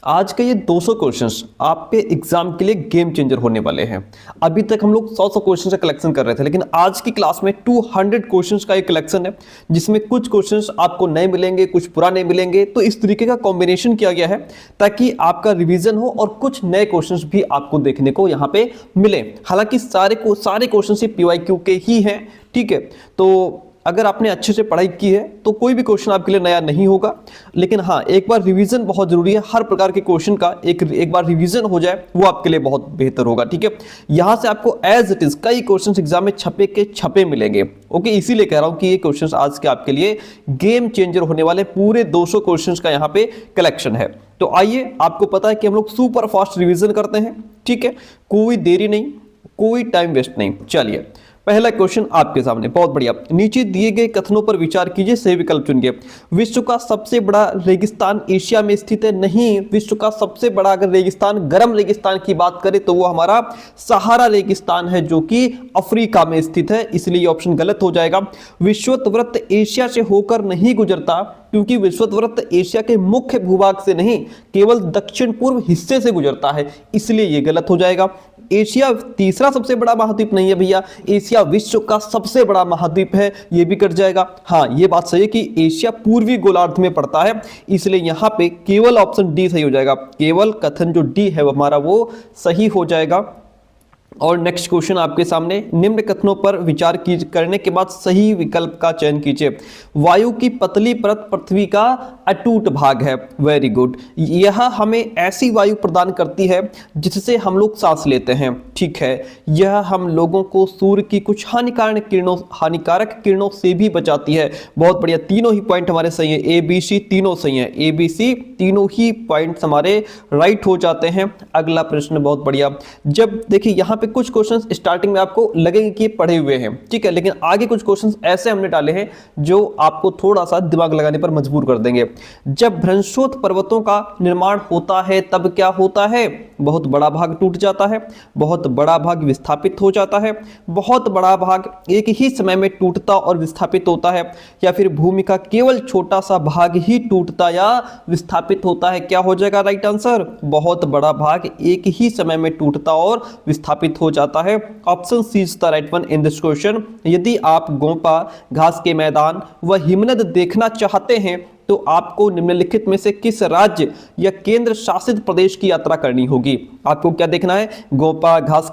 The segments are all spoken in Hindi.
आज के ये 200 क्वेश्चंस आप पे एग्जाम के लिए गेम चेंजर होने वाले हैं। अभी तक हम लोग 100 क्वेश्चंस का कलेक्शन कर रहे थे, लेकिन आज की क्लास में 200 क्वेश्चंस का एक कलेक्शन है, जिसमें कुछ क्वेश्चंस आपको नए मिलेंगे, कुछ पुराने मिलेंगे। तो इस तरीके का कॉम्बिनेशन किया गया है ताकि आपका रिवीजन हो और कुछ नए क्वेश्चंस भी आपको देखने को यहाँ पे मिले। हालांकि सारे क्वेश्चन ही PYQ के ही हैं, ठीक है। तो अगर आपने अच्छे से पढ़ाई की है तो कोई भी क्वेश्चन आपके लिए नया नहीं होगा, लेकिन हाँ, एक बार रिवीजन बहुत जरूरी है। हर प्रकार के क्वेश्चन का एक बार रिवीजन हो जाए वो आपके लिए बहुत बेहतर होगा, ठीक है। यहां से आपको एज इट इज कई क्वेश्चंस एग्जाम में छपे के छपे मिलेंगे, ओके। इसीलिए कह रहा हूं कि ये क्वेश्चंस आज के आपके लिए गेम चेंजर होने वाले पूरे 200 क्वेश्चंस का यहाँ पे कलेक्शन है। तो आइए, आपको पता है कि हम लोग सुपर फास्ट रिविजन करते हैं, ठीक है। कोई देरी नहीं, कोई टाइम वेस्ट नहीं। चलिए, पहला क्वेश्चन आपके सामने, बहुत बढ़िया। नीचे दिए गए कथनों पर विचार कीजिए, सही विकल्प चुनिए। विश्व का सबसे बड़ा रेगिस्तान एशिया में स्थित है। नहीं, विश्व का सबसे बड़ा अगर रेगिस्तान, गर्म रेगिस्तान की बात करें तो वो हमारा सहारा रेगिस्तान है, जो कि अफ्रीका में स्थित है, इसलिए ये ऑप्शन गलत हो जाएगा। विश्वत वृत्त एशिया से होकर नहीं गुजरता, क्योंकि विश्वत वृत्त एशिया के मुख्य भूभाग से नहीं, केवल दक्षिण पूर्व हिस्से से गुजरता है, इसलिए ये गलत हो जाएगा। एशिया तीसरा सबसे बड़ा महाद्वीप नहीं है भैया, एशिया विश्व का सबसे बड़ा महाद्वीप है, ये भी कट जाएगा। हाँ, ये बात सही है कि एशिया पूर्वी गोलार्ध में पड़ता है, इसलिए यहां पे केवल ऑप्शन डी सही हो जाएगा। केवल कथन जो डी है हमारा वो सही हो जाएगा। और नेक्स्ट क्वेश्चन आपके सामने, निम्न कथनों पर विचार करने के बाद सही विकल्प का चयन कीजिए। वायु की पतली परत पृथ्वी का अटूट भाग है। Very good. यह हमें ऐसी वायु प्रदान करती है जिससे हम लोग सांस लेते हैं, ठीक है। यह हम लोगों को सूर्य की कुछ हानिकारक किरणों से भी बचाती है। बहुत बढ़िया, तीनों ही पॉइंट हमारे सही है। ABC तीनों सही है, ABC तीनों ही पॉइंट्स हमारे राइट हो जाते हैं। अगला प्रश्न, बहुत बढ़िया। जब देखिए यहाँ कुछ क्वेश्चंस स्टार्टिंग में आपको लगेंगे कि पढ़े हुए हैं, ठीक है, लेकिन आगे कुछ क्वेश्चंस ऐसे हमने डाले हैं जो आपको थोड़ा सा दिमाग लगाने पर मजबूर कर देंगे। जब भ्रंशोत पर्वतों का निर्माण होता है तब क्या होता है? बहुत बड़ा भाग टूट जाता है, बहुत बड़ा भाग विस्थापित हो जाता है, बहुत बड़ा भाग एक ही समय में टूटता और विस्थापित होता है, या फिर भूमि का केवल छोटा सा भाग ही टूटता या विस्थापित होता है। क्या हो जाएगा राइट आंसर? बहुत बड़ा भाग एक ही समय में टूटता और विस्थापित हो जाता है। Option C is the right one in this question. यदि आप गोंपा, घास के मैदान व हिमनद देखना चाहते हैं तो आपको निम्नलिखित में से किस राज्य या केंद्र शासित प्रदेश की यात्रा करनी होगी? आपको क्या देखना है? गोंपा, घास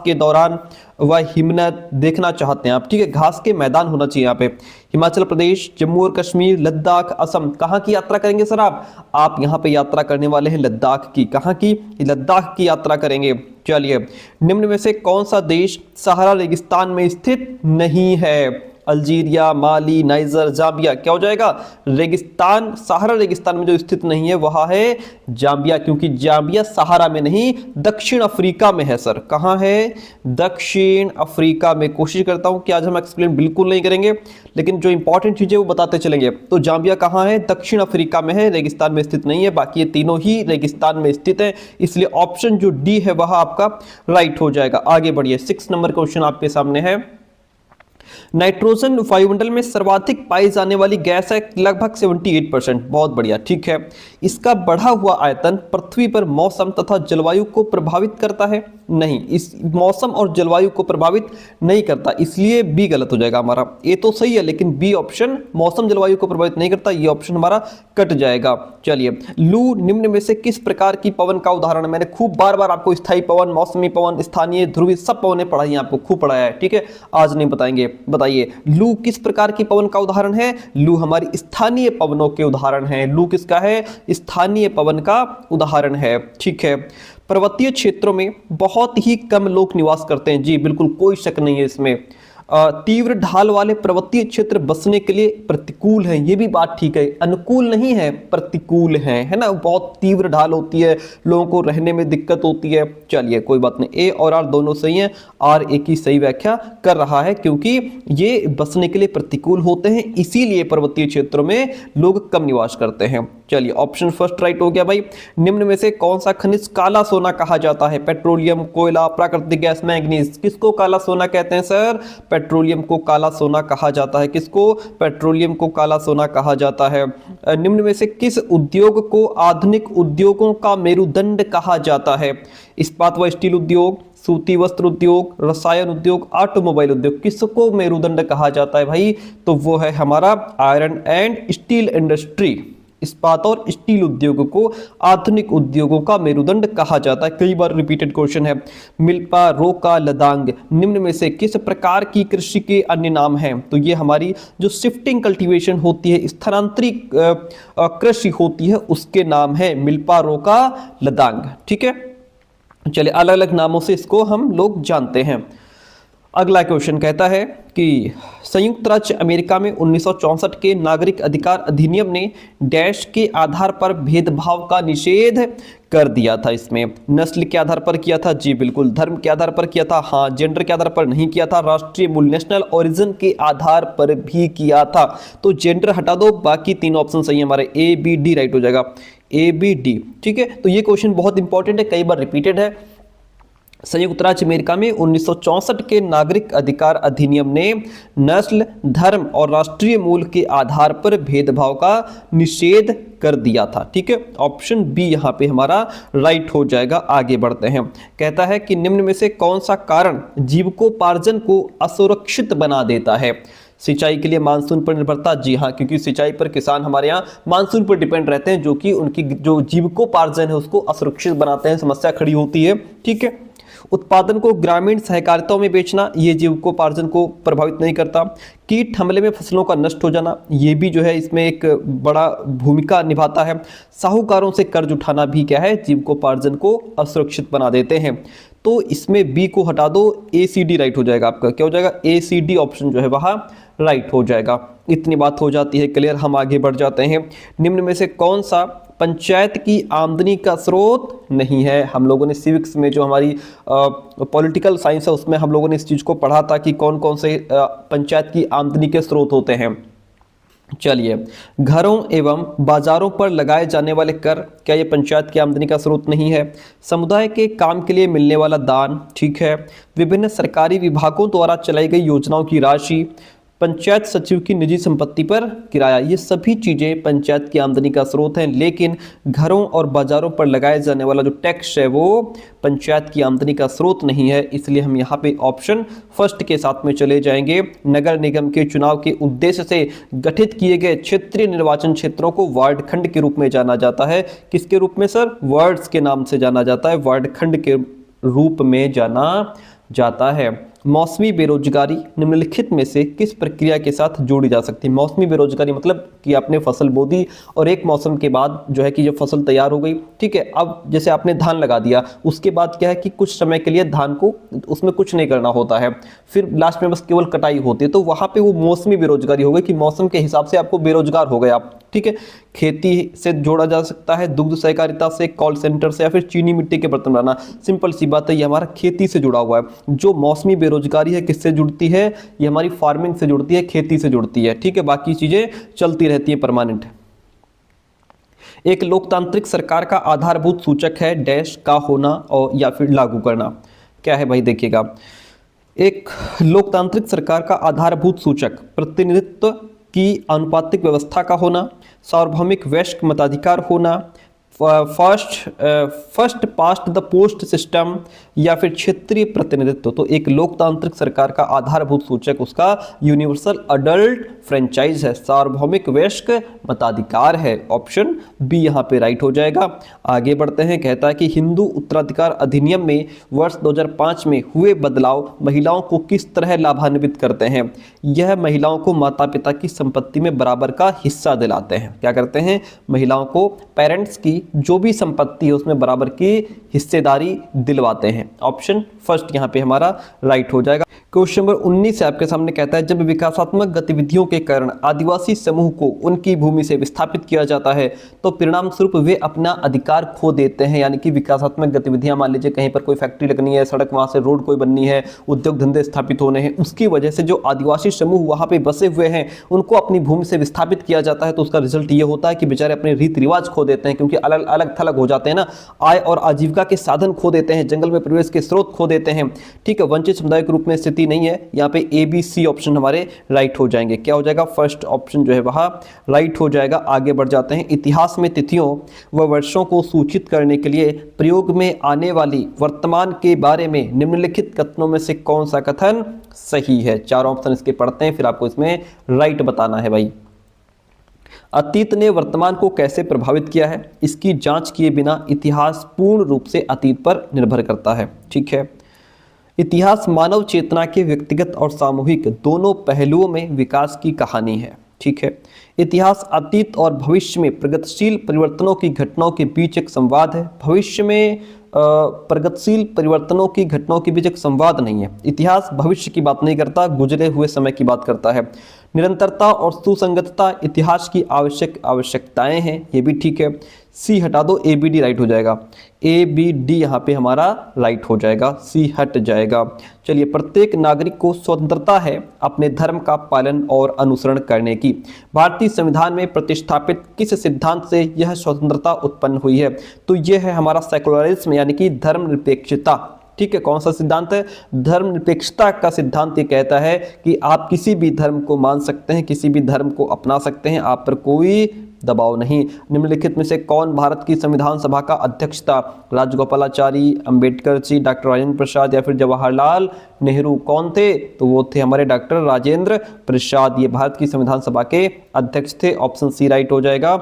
के दौरान वह हिमनद देखना चाहते हैं आप, ठीक है। घास के मैदान होना चाहिए यहाँ पे। हिमाचल प्रदेश, जम्मू और कश्मीर, लद्दाख, असम, कहाँ की यात्रा करेंगे सर आप यहाँ पे यात्रा करने वाले हैं लद्दाख की। कहाँ की? लद्दाख की यात्रा करेंगे। चलिए, निम्न में से कौन सा देश सहारा रेगिस्तान में स्थित नहीं है? अल्जीरिया, माली, नाइजर, जाम्बिया। क्या हो जाएगा? रेगिस्तान, सहारा रेगिस्तान में जो स्थित नहीं है वह है जाम्बिया, क्योंकि जाम्बिया सहारा में नहीं, दक्षिण अफ्रीका में है सर। कहां है? दक्षिण अफ्रीका में। कोशिश करता हूं कि आज हम एक्सप्लेन बिल्कुल नहीं करेंगे, लेकिन जो इंपॉर्टेंट चीजें वो बताते चलेंगे। तो जाम्बिया कहां है? दक्षिण अफ्रीका में है, रेगिस्तान में स्थित नहीं है। बाकी ये तीनों ही रेगिस्तान में स्थित है, इसलिए ऑप्शन जो डी है वह आपका राइट हो जाएगा। आगे बढ़िए, 6 नंबर क्वेश्चन आपके सामने है। नाइट्रोजन वायुमंडल में सर्वाधिक पाई जाने वाली गैस है, लगभग 78%। बहुत बढ़िया, ठीक है। इसका बढ़ा हुआ आयतन पृथ्वी पर मौसम तथा जलवायु को प्रभावित करता है? नहीं, इस मौसम और जलवायु को प्रभावित नहीं करता, इसलिए बी गलत हो जाएगा हमारा। ए तो सही है, लेकिन बी ऑप्शन मौसम जलवायु को प्रभावित नहीं करता, ये ऑप्शन हमारा कट जाएगा। चलिए, लू निम्न में से किस प्रकार की पवन का उदाहरण है? मैंने खूब बार आपको स्थायी पवन, मौसमी पवन, स्थानीय, ध्रुवीय, सब पवनें पढ़ाई हैं, आपको खूब पढ़ाया है, ठीक है। आज नहीं बताएंगे। बताइए, लू किस प्रकार की पवन का उदाहरण है? लू हमारी स्थानीय पवनों के उदाहरण है। लू किसका है? स्थानीय पवन का उदाहरण है, ठीक है। पर्वतीय क्षेत्रों में बहुत ही कम लोग निवास करते हैं। जी बिल्कुल, कोई शक नहीं है इसमें। तीव्र ढाल वाले पर्वतीय क्षेत्र बसने के लिए प्रतिकूल हैं, ये भी बात ठीक है। अनुकूल नहीं है, प्रतिकूल है ना। बहुत तीव्र ढाल होती है, लोगों को रहने में दिक्कत होती है। चलिए, कोई बात नहीं, ए और आर दोनों सही हैं। आर ए की सही व्याख्या कर रहा है, क्योंकि ये बसने के लिए प्रतिकूल होते हैं, इसीलिए पर्वतीय क्षेत्रों में लोग कम निवास करते हैं। चलिए ऑप्शन फर्स्ट राइट हो गया भाई। निम्न में से कौन सा खनिज काला सोना कहा जाता है? पेट्रोलियम, कोयला, प्राकृतिक गैस, मैंगनीज। किसको काला सोना कहते हैं सर? पेट्रोलियम को काला सोना कहा जाता है। किसको? पेट्रोलियम को काला सोना कहा जाता है। निम्न में से किस उद्योग को आधुनिक उद्योगों का मेरुदंड कहा जाता है? इस्पात व स्टील उद्योग, सूती वस्त्र उद्योग, रसायन उद्योग, ऑटोमोबाइल उद्योग। किसको मेरुदंड कहा जाता है भाई? तो वो है हमारा आयरन एंड स्टील इंडस्ट्री। इस्पात और स्टील उद्योग को आधुनिक उद्योगों का मेरुदंड कहा जाता है। कई बार रिपीटेड क्वेश्चन है। मिल्पा, रोका, लदांग निम्न में से किस प्रकार की कृषि के अन्य नाम हैं? तो ये हमारी जो शिफ्टिंग कल्टीवेशन होती है, स्थानांतरित कृषि होती है, उसके नाम है मिल्पा, रोका, लदांग। ठीक है, चलिए अलग अलग नामों से इसको हम लोग जानते हैं। अगला क्वेश्चन कहता है कि संयुक्त राज्य अमेरिका में 1964 के नागरिक अधिकार अधिनियम ने डैश के आधार पर भेदभाव का निषेध कर दिया था। इसमें नस्ल के आधार पर किया था? जी बिल्कुल। धर्म के आधार पर किया था? हाँ। जेंडर के आधार पर नहीं किया था। राष्ट्रीय मूल, नेशनल ओरिजिन के आधार पर भी किया था। तो जेंडर हटा दो, बाकी तीन ऑप्शन सही है हमारे। ए बी डी राइट हो जाएगा। A B D. ठीक है, तो ये क्वेश्चन बहुत इंपॉर्टेंट है, कई बार रिपीटेड है। संयुक्त राज्य अमेरिका में 1964 के नागरिक अधिकार अधिनियम ने नस्ल, धर्म और राष्ट्रीय मूल के आधार पर भेदभाव का निषेध कर दिया था। ठीक है, ऑप्शन बी यहां पे हमारा राइट हो जाएगा। आगे बढ़ते हैं। कहता है कि निम्न में से कौन सा कारण जीविकोपार्जन को असुरक्षित बना देता है? सिंचाई के लिए मानसून पर निर्भरता? जी हाँ, क्योंकि सिंचाई पर किसान हमारे यहाँ मानसून पर डिपेंड रहते हैं, जो कि उनकी जो जीविकोपार्जन है उसको असुरक्षित बनाते हैं, समस्या खड़ी होती है। ठीक है, उत्पादन को ग्रामीण सहकारिताओं में बेचना, ये जीविकोपार्जन को प्रभावित नहीं करता। कीट हमले में फसलों का नष्ट हो जाना, ये भी जो है इसमें एक बड़ा भूमिका निभाता है। साहूकारों से कर्ज उठाना भी क्या है? जीविकोपार्जन को असुरक्षित बना देते हैं। तो इसमें बी को हटा दो, ए सी डी राइट हो जाएगा आपका। क्या हो जाएगा? ए सी डी ऑप्शन जो है वहाँ राइट हो जाएगा। इतनी बात हो जाती है क्लियर। हम आगे बढ़ जाते हैं। निम्न में से कौन सा पंचायत की आमदनी का स्रोत नहीं है? हम लोगों ने सिविक्स में जो हमारी पॉलिटिकल साइंस है उसमें हम लोगों ने इस चीज़ को पढ़ा था कि कौन कौन से पंचायत की आमदनी के स्रोत होते हैं। चलिए, घरों एवं बाजारों पर लगाए जाने वाले कर, क्या ये पंचायत की आमदनी का स्रोत नहीं है? समुदाय के काम के लिए मिलने वाला दान, ठीक है। विभिन्न सरकारी विभागों द्वारा चलाई गई योजनाओं की राशि, पंचायत सचिव की निजी संपत्ति पर किराया, ये सभी चीज़ें पंचायत की आमदनी का स्रोत हैं। लेकिन घरों और बाजारों पर लगाए जाने वाला जो टैक्स है वो पंचायत की आमदनी का स्रोत नहीं है। इसलिए हम यहाँ पे ऑप्शन फर्स्ट के साथ में चले जाएंगे। नगर निगम के चुनाव के उद्देश्य से गठित किए गए क्षेत्रीय निर्वाचन क्षेत्रों को वार्ड खंड के रूप में जाना जाता है। किसके रूप में सर? वार्ड्स के नाम से जाना जाता है, वार्ड खंड के रूप में जाना जाता है। मौसमी बेरोजगारी निम्नलिखित में से किस प्रक्रिया के साथ जोड़ी जा सकती है? मौसमी बेरोजगारी मतलब कि आपने फसल बो दी और एक मौसम के बाद जो है कि जब फसल तैयार हो गई, ठीक है, अब जैसे आपने धान लगा दिया, उसके बाद क्या है कि कुछ समय के लिए धान को उसमें कुछ नहीं करना होता है, फिर लास्ट में बस केवल कटाई होती है, तो वहाँ पे वो मौसमी बेरोजगारी हो गई कि मौसम के हिसाब से आपको बेरोजगार हो गए आप। ठीक है, खेती से जोड़ा जा सकता है, दुग्ध सहकारिता से, कॉल सेंटर से, या फिर चीनी मिट्टी के बर्तन बनाना। सिंपल सी बात है, ये हमारा खेती से जुड़ा हुआ है। जो मौसमी बेरोजगारी है किससे जुड़ती है? ये हमारी फार्मिंग से जुड़ती है, खेती से जुड़ती है। ठीक है, बाकी चीजें चलती रहती है परमानेंट। एक लोकतांत्रिक सरकार का आधारभूत सूचक है डैश का होना और या फिर लागू करना। क्या है भाई? देखिएगा, एक लोकतांत्रिक सरकार का आधारभूत सूचक प्रतिनिधित्व की आनुपातिक व्यवस्था का होना, सार्वभौमिक वयस्क मताधिकार होना, first past the post system, या फिर क्षेत्रीय प्रतिनिधित्व। तो एक लोकतांत्रिक सरकार का आधारभूत सूचक उसका यूनिवर्सल अडल्ट फ्रेंचाइज है, सार्वभौमिक वयस्क मताधिकार है। ऑप्शन बी यहाँ पे राइट हो जाएगा। आगे बढ़ते हैं। कहता है कि हिंदू उत्तराधिकार अधिनियम में वर्ष 2005 में हुए बदलाव महिलाओं को किस तरह लाभान्वित करते हैं? यह महिलाओं को माता पिता की संपत्ति में बराबर का हिस्सा दिलाते हैं। क्या करते हैं? महिलाओं को पेरेंट्स की जो भी संपत्ति है उसमें बराबर की हिस्सेदारी दिलवाते हैं। हैं। ऑप्शन फर्स्ट यहाँ पे हमारा राइट हो जाएगा। क्वेश्चन नंबर 19 से आपके सामने कहता है, जब विकासात्मक गतिविधियों के कारण आदिवासी समूह को उनकी भूमि से विस्थापित किया जाता है तो परिणाम स्वरूप वे अपना अधिकार खो देते हैं। यानी कि विकासात्मक गतिविधियां, मान लीजिए कहीं पर कोई फैक्ट्री लगनी है, सड़क वहां से रोड कोई बननी है, उद्योग धंधे स्थापित होने हैं, उसकी वजह से जो आदिवासी समूह वहां पे बसे हुए हैं उनको अपनी भूमि से विस्थापित किया जाता है। तो उसका रिजल्ट ये होता है कि बेचारे अपने रीति रिवाज खो देते हैं, क्योंकि अलग अलग थलग हो जाते हैं ना, आय और आजीविका के साधन खो देते हैं, जंगल में प्रवेश के स्रोत खो देते हैं। ठीक है, वंचित समुदाय के रूप में स्थिति नहीं है। यहाँ पे ए बी सी ऑप्शन हमारे राइट हो जाएंगे। क्या हो जाएगा? फर्स्ट ऑप्शन जो है वह राइट हो जाएगा। आगे बढ़ जाते हैं। इतिहास में तिथियों व वर्षों को सूचित करने के लिए प्रयोग में आने वाली वर्तमान के बारे में निम्नलिखित कथनों में से कौन सा कथन सही है? चारों ऑप्शन इसके पढ़ते हैं, फिर आपको इसमें राइट बताना है भाई। अतीत ने वर्तमान को कैसे प्रभावित किया है, इसकी जांच किए बिना इतिहास पूर्ण रूप से अतीत पर निर्भर करता है। ठीक है, इतिहास मानव चेतना के व्यक्तिगत और सामूहिक दोनों पहलुओं में विकास की कहानी है। ठीक है, इतिहास अतीत और भविष्य में प्रगतिशील परिवर्तनों की घटनाओं के बीच एक संवाद है। भविष्य में प्रगतिशील परिवर्तनों की घटनाओं के बीच एक संवाद नहीं है। इतिहास भविष्य की बात नहीं करता, गुजरे हुए समय की बात करता है। निरंतरता और सुसंगतता इतिहास की आवश्यकताएं हैं, ये भी ठीक है। सी हटा दो, ए बी डी राइट हो जाएगा। ए बी डी यहाँ पे हमारा राइट हो जाएगा, सी हट जाएगा। चलिए, प्रत्येक नागरिक को स्वतंत्रता है अपने धर्म का पालन और अनुसरण करने की। भारतीय संविधान में प्रतिष्ठापित किस सिद्धांत से यह स्वतंत्रता उत्पन्न हुई है? तो यह है हमारा सेकुलरिज्म, यानी कि धर्मनिरपेक्षता। ठीक है, कौन सा सिद्धांत है? धर्मनिरपेक्षता का सिद्धांत ये कहता है कि आप किसी भी धर्म को मान सकते हैं, किसी भी धर्म को अपना सकते हैं, आप पर कोई दबाव नहीं। निम्नलिखित में से कौन भारत की संविधान सभा का अध्यक्ष था? राजगोपालाचारी, अंबेडकर जी, डॉक्टर राजेंद्र प्रसाद या फिर जवाहरलाल नेहरू? कौन थे? तो वो थे हमारे डॉक्टर राजेंद्र प्रसाद, ये भारत की संविधान सभा के अध्यक्ष थे। ऑप्शन सी राइट हो जाएगा।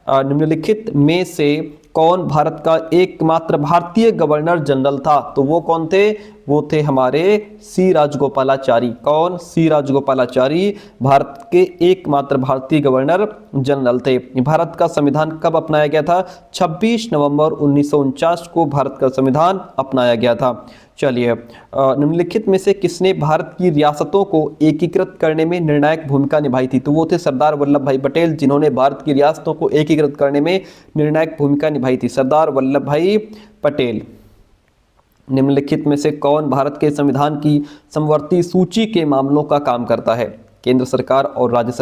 निम्नलिखित में से कौन भारत का एकमात्र भारतीय गवर्नर जनरल था? तो वो कौन थे? वो थे हमारे सी राजगोपालाचारी। कौन? सी राजगोपालाचारी भारत के एकमात्र भारतीय गवर्नर जनरल थे। भारत का संविधान कब अपनाया गया था? 26 नवंबर 1949 को भारत का संविधान अपनाया गया था। चलिए, निम्नलिखित में से किसने भारत की रियासतों को एकीकृत करने में निर्णायक भूमिका निभाई थी? तो वो थे सरदार वल्लभ भाई पटेल, जिन्होंने भारत की रियासतों को एकीकृत करने में निर्णायक भूमिका निभाई थी। सरदार वल्लभ भाई पटेल। निम्नलिखित में से कौन भारत के संविधान की समवर्ती सूची के मामलों का काम करता है? केंद्र सरकार और राज्य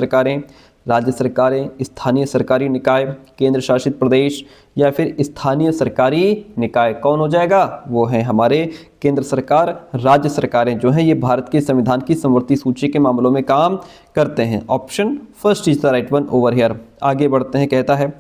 सरकारें, स्थानीय सरकारी निकाय, केंद्र शासित प्रदेश या फिर स्थानीय सरकारी निकाय? कौन हो जाएगा? वो है हमारे केंद्र सरकार। राज्य सरकारें जो हैं ये भारत के संविधान की समवर्ती सूची के मामलों में काम करते हैं। Option first is the right one over here. आगे बढ़ते हैं। कहता है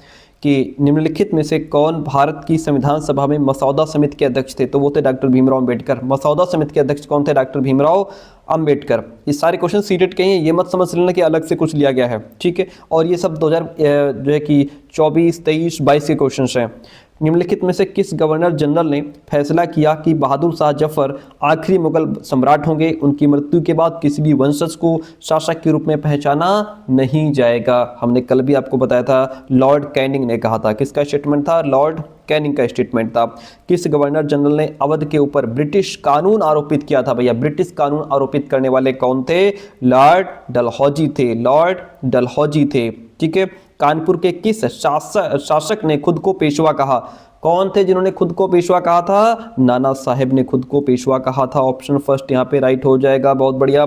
कि निम्नलिखित में से कौन भारत की संविधान सभा में मसौदा समिति के अध्यक्ष थे? तो वो थे डॉक्टर भीमराव अंबेडकर। मसौदा समिति के अध्यक्ष कौन थे? डॉक्टर भीमराव अंबेडकर। ये सारे क्वेश्चन सीटेट के हैं, ये मत समझ लेना कि अलग से कुछ लिया गया है। ठीक है, और ये सब 2000 जो है कि 24, 23, 22 के क्वेश्चन हैं। निम्नलिखित में से किस गवर्नर जनरल ने फैसला किया कि बहादुर शाह जफर आखिरी मुगल सम्राट होंगे? उनकी मृत्यु के बाद किसी भी वंशज को शासक के रूप में पहचाना नहीं जाएगा। हमने कल भी आपको बताया था, लॉर्ड कैनिंग ने कहा था। किसका स्टेटमेंट था? लॉर्ड कैनिंग का स्टेटमेंट था। किस गवर्नर जनरल ने अवध के ऊपर ब्रिटिश कानून आरोपित किया था? भैया, ब्रिटिश कानून आरोपित करने वाले कौन थे? लॉर्ड डलहौजी थे। लॉर्ड डलहौजी थे। ठीक है, कानपुर के किस शासक ने खुद को पेशवा कहा? कौन थे जिन्होंने खुद को पेशवा कहा था? नाना साहेब ने खुद को पेशवा कहा था। ऑप्शन फर्स्ट यहाँ पे राइट हो जाएगा। बहुत बढ़िया,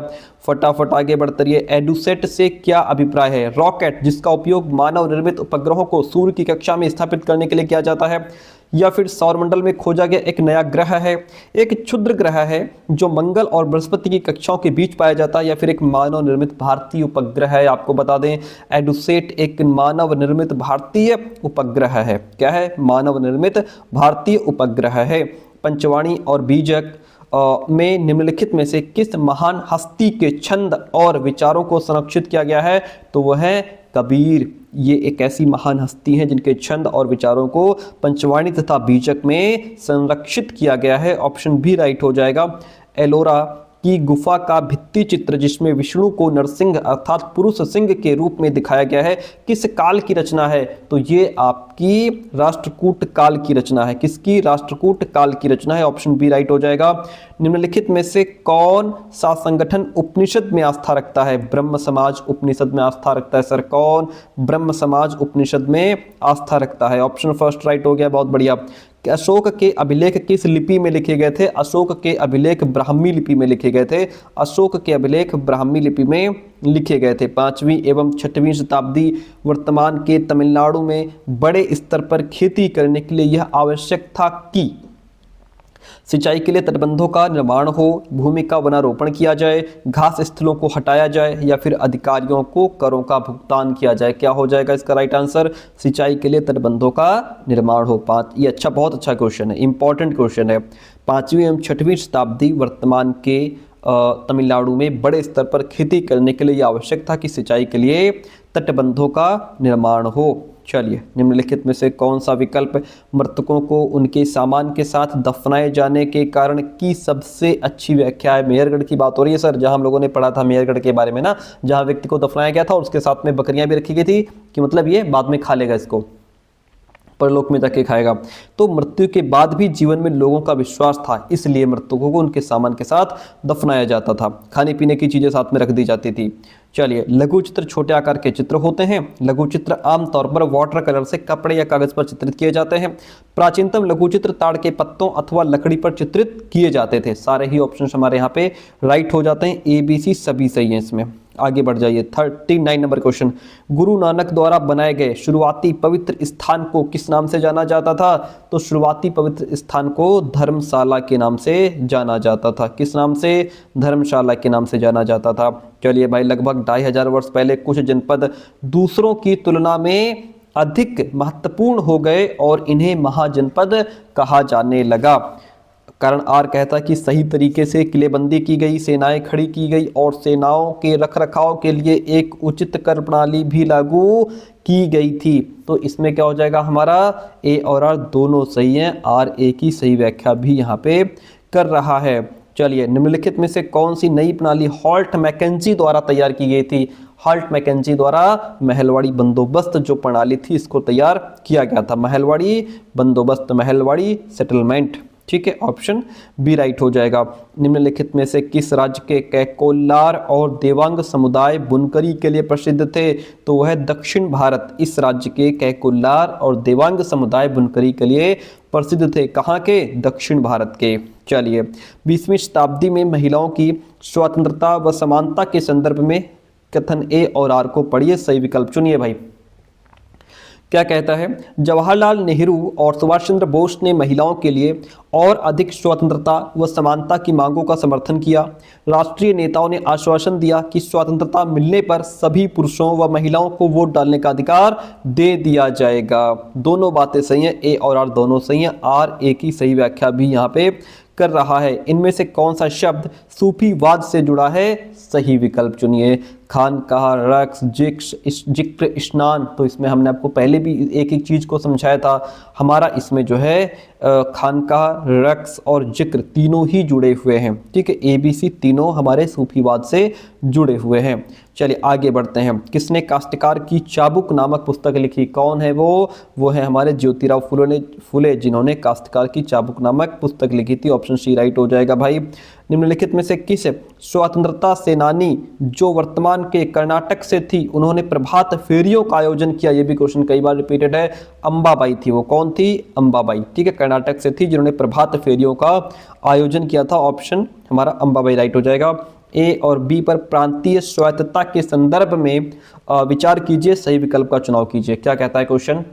फटाफट आगे बढ़ते रहिए। एडुसेट से क्या अभिप्राय है? रॉकेट जिसका उपयोग मानव निर्मित उपग्रहों को सूर्य की कक्षा में स्थापित करने के लिए किया जाता है, या फिर सौरमंडल में खोजा गया एक नया ग्रह है, एक क्षुद्र ग्रह है जो मंगल और बृहस्पति की कक्षाओं के बीच पाया जाता है, या फिर एक मानव निर्मित भारतीय उपग्रह है? आपको बता दें, एडुसेट एक मानव निर्मित भारतीय उपग्रह है। क्या है? मानव निर्मित भारतीय उपग्रह है। पंचवाणी और बीजक में निम्नलिखित में से किस महान हस्ती के छंद और विचारों को संरक्षित किया गया है? तो वह है कबीर। ये एक ऐसी महान हस्ती है जिनके छंद और विचारों को पंचवाणी तथा बीजक में संरक्षित किया गया है। ऑप्शन भी राइट हो जाएगा। एलोरा की गुफा का भित्ति चित्र जिसमें विष्णु को नरसिंह अर्थात पुरुष सिंह के रूप में दिखाया गया है किस काल की रचना है? तो ये आपकी राष्ट्रकूट काल की रचना है। किसकी? राष्ट्रकूट काल की रचना है। ऑप्शन बी राइट हो जाएगा। निम्नलिखित में से कौन सा संगठन उपनिषद में आस्था रखता है? ब्रह्म समाज उपनिषद में आस्था रखता है। सर कौन ब्रह्म समाज उपनिषद में आस्था रखता है? ऑप्शन फर्स्ट राइट हो गया, बहुत बढ़िया। अशोक के अभिलेख किस लिपि में लिखे गए थे? अशोक के अभिलेख ब्राह्मी लिपि में लिखे गए थे। अशोक के अभिलेख ब्राह्मी लिपि में लिखे गए थे। 5वीं एवं 6वीं शताब्दी वर्तमान के तमिलनाडु में बड़े स्तर पर खेती करने के लिए यह आवश्यक था कि सिंचाई के लिए तटबंधों का निर्माण हो, भूमि का वनारोपण किया जाए, घास स्थलों को हटाया जाए या फिर अधिकारियों को करों का भुगतान किया जाए। क्या हो जाएगा इसका राइट आंसर? सिंचाई के लिए तटबंधों का निर्माण हो। 5 ये अच्छा, बहुत अच्छा क्वेश्चन है, इंपॉर्टेंट क्वेश्चन है। 5वीं एवं 6वीं शताब्दी वर्तमान के तमिलनाडु में बड़े स्तर पर खेती करने के लिए यह आवश्यक था कि सिंचाई के लिए तटबंधों का निर्माण हो। चलिए, निम्नलिखित में से कौन सा विकल्प मृतकों को उनके सामान के साथ दफनाए जाने के कारण की सबसे अच्छी व्याख्या है? मेहरगढ़ की बात हो रही है सर, जहां हम लोगों ने पढ़ा था मेहरगढ़ के बारे में ना, जहां व्यक्ति को दफनाया गया था और उसके साथ में बकरियां भी रखी गई थी कि मतलब ये बाद में खा लेगा, इसको परलोक में जाके खाएगा। तो मृत्यु के बाद भी जीवन में लोगों का विश्वास था, इसलिए मृतकों को उनके सामान के साथ दफनाया जाता था। खाने पीने की चीजें साथ में रख दी जाती थी। चलिए, लघु चित्र छोटे आकार के चित्र होते हैं। लघु चित्र आमतौर पर वाटर कलर से कपड़े या कागज पर चित्रित किए जाते हैं। प्राचीनतम लघु चित्र ताड़ के पत्तों अथवा लकड़ी पर चित्रित किए जाते थे। सारे ही ऑप्शन हमारे यहाँ पे राइट हो जाते हैं। ABC सभी सही है इसमें। आगे बढ़ जाइए। 39 नंबर क्वेश्चन, गुरु नानक द्वारा बनाए गए शुरुआती पवित्र स्थान को किस नाम से जाना जाता था? तो शुरुआती पवित्र स्थान को धर्मशाला के नाम से जाना जाता था। किस नाम से? धर्मशाला के नाम से जाना जाता था। चलिए भाई, लगभग 2500 वर्ष पहले कुछ जनपद दूसरों की तुलना में अधिक महत्वपूर्ण हो गए और इन्हें महाजनपद कहा जाने लगा। कारण आर कहता है कि सही तरीके से किलेबंदी की गई, सेनाएं खड़ी की गई और सेनाओं के रखरखाव के लिए एक उचित कर प्रणाली भी लागू की गई थी। तो इसमें क्या हो जाएगा हमारा? ए और आर दोनों सही हैं। आर ए की सही व्याख्या भी यहाँ पे कर रहा है। चलिए, निम्नलिखित में से कौन सी नई प्रणाली हॉल्ट मैकेंजी द्वारा तैयार की गई थी? हॉल्ट मैकेंजी द्वारा महलवाड़ी बंदोबस्त जो प्रणाली थी, इसको तैयार किया गया था। महलवाड़ी बंदोबस्त, महलवाड़ी सेटलमेंट। ठीक है, ऑप्शन बी राइट हो जाएगा। निम्नलिखित में से किस राज्य के कैकोलार और देवांग समुदाय बुनकरी के लिए प्रसिद्ध थे? तो वह दक्षिण भारत। इस राज्य के कैकोलार और देवांग समुदाय बुनकरी के लिए प्रसिद्ध थे। कहाँ के? दक्षिण भारत के। चलिए, 20वीं शताब्दी में महिलाओं की स्वतंत्रता व समानता के संदर्भ में कथन ए और आर को पढ़िए, सही विकल्प चुनिए भाई। क्या कहता है? जवाहरलाल नेहरू और सुभाष चंद्र बोस ने महिलाओं के लिए और अधिक स्वतंत्रता व समानता की मांगों का समर्थन किया। राष्ट्रीय नेताओं ने आश्वासन दिया कि स्वतंत्रता मिलने पर सभी पुरुषों व महिलाओं को वोट डालने का अधिकार दे दिया जाएगा। दोनों बातें सही हैं, ए और आर दोनों सही हैं। आर ए की सही व्याख्या भी यहाँ पे कर रहा है। इनमें से कौन सा शब्द सूफीवाद से जुड़ा है? सही विकल्प चुनिए। खानकाह, रक्स, जिक्र, स्नान। तो इसमें हमने आपको पहले भी एक एक चीज को समझाया था। हमारा इसमें जो है खानकाह, रक्स और जिक्र तीनों ही जुड़े हुए हैं। ठीक है, ABC तीनों हमारे सूफीवाद से जुड़े हुए हैं। चलिए आगे बढ़ते हैं। किसने काश्तकार की चाबुक नामक पुस्तक लिखी? कौन है वो है हमारे ज्योतिराव फुले, जिन्होंने काश्तकार की चाबुक नामक पुस्तक लिखी थी। ऑप्शन सी राइट हो जाएगा भाई। निम्नलिखित में से किस स्वतंत्रता सेनानी जो वर्तमान के कर्नाटक से थी, उन्होंने प्रभात फेरियों का आयोजन किया? ये भी क्वेश्चन कई बार रिपीटेड है। अंबाबाई थी। वो कौन थी? अंबाबाई। ठीक है, कर्नाटक से थी जिन्होंने प्रभात फेरियों का आयोजन किया था। ऑप्शन हमारा अंबाबाई राइट हो जाएगा। ए और बी पर प्रांतीय स्वायत्तता के संदर्भ में विचार कीजिए, सही विकल्प का चुनाव कीजिए। क्या कहता है क्वेश्चन?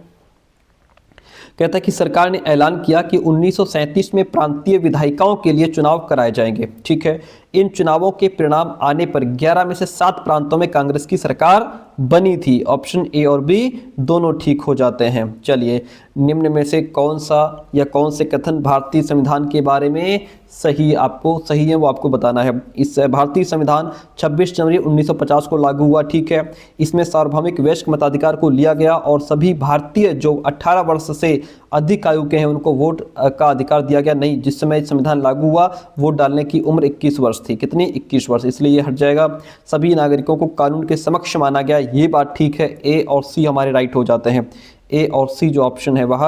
कहता है कि सरकार ने ऐलान किया कि 1937 में प्रांतीय विधायिकाओं के लिए चुनाव कराए जाएंगे। ठीक है, इन चुनावों के परिणाम आने पर 11 में से 7 प्रांतों में कांग्रेस की सरकार बनी थी। ऑप्शन ए और बी दोनों ठीक हो जाते हैं। चलिए, निम्न में से कौन सा या कौन से कथन भारतीय संविधान के बारे में सही आपको सही है वो आपको बताना है। इस भारतीय संविधान 26 जनवरी 1950 को लागू हुआ, ठीक है। इसमें सार्वभौमिक वयस्क मताधिकार को लिया गया और सभी भारतीय जो 18 वर्ष से अधिक आयु के हैं उनको वोट का अधिकार दिया गया। नहीं, जिस समय संविधान लागू हुआ वोट डालने की उम्र 21 वर्ष थी। कितनी? 21 वर्ष, इसलिए ये हट जाएगा। सभी नागरिकों को कानून के समक्ष माना गया, ये बात ठीक है। ए और सी हमारे राइट हो जाते हैं। ए और सी जो ऑप्शन है वह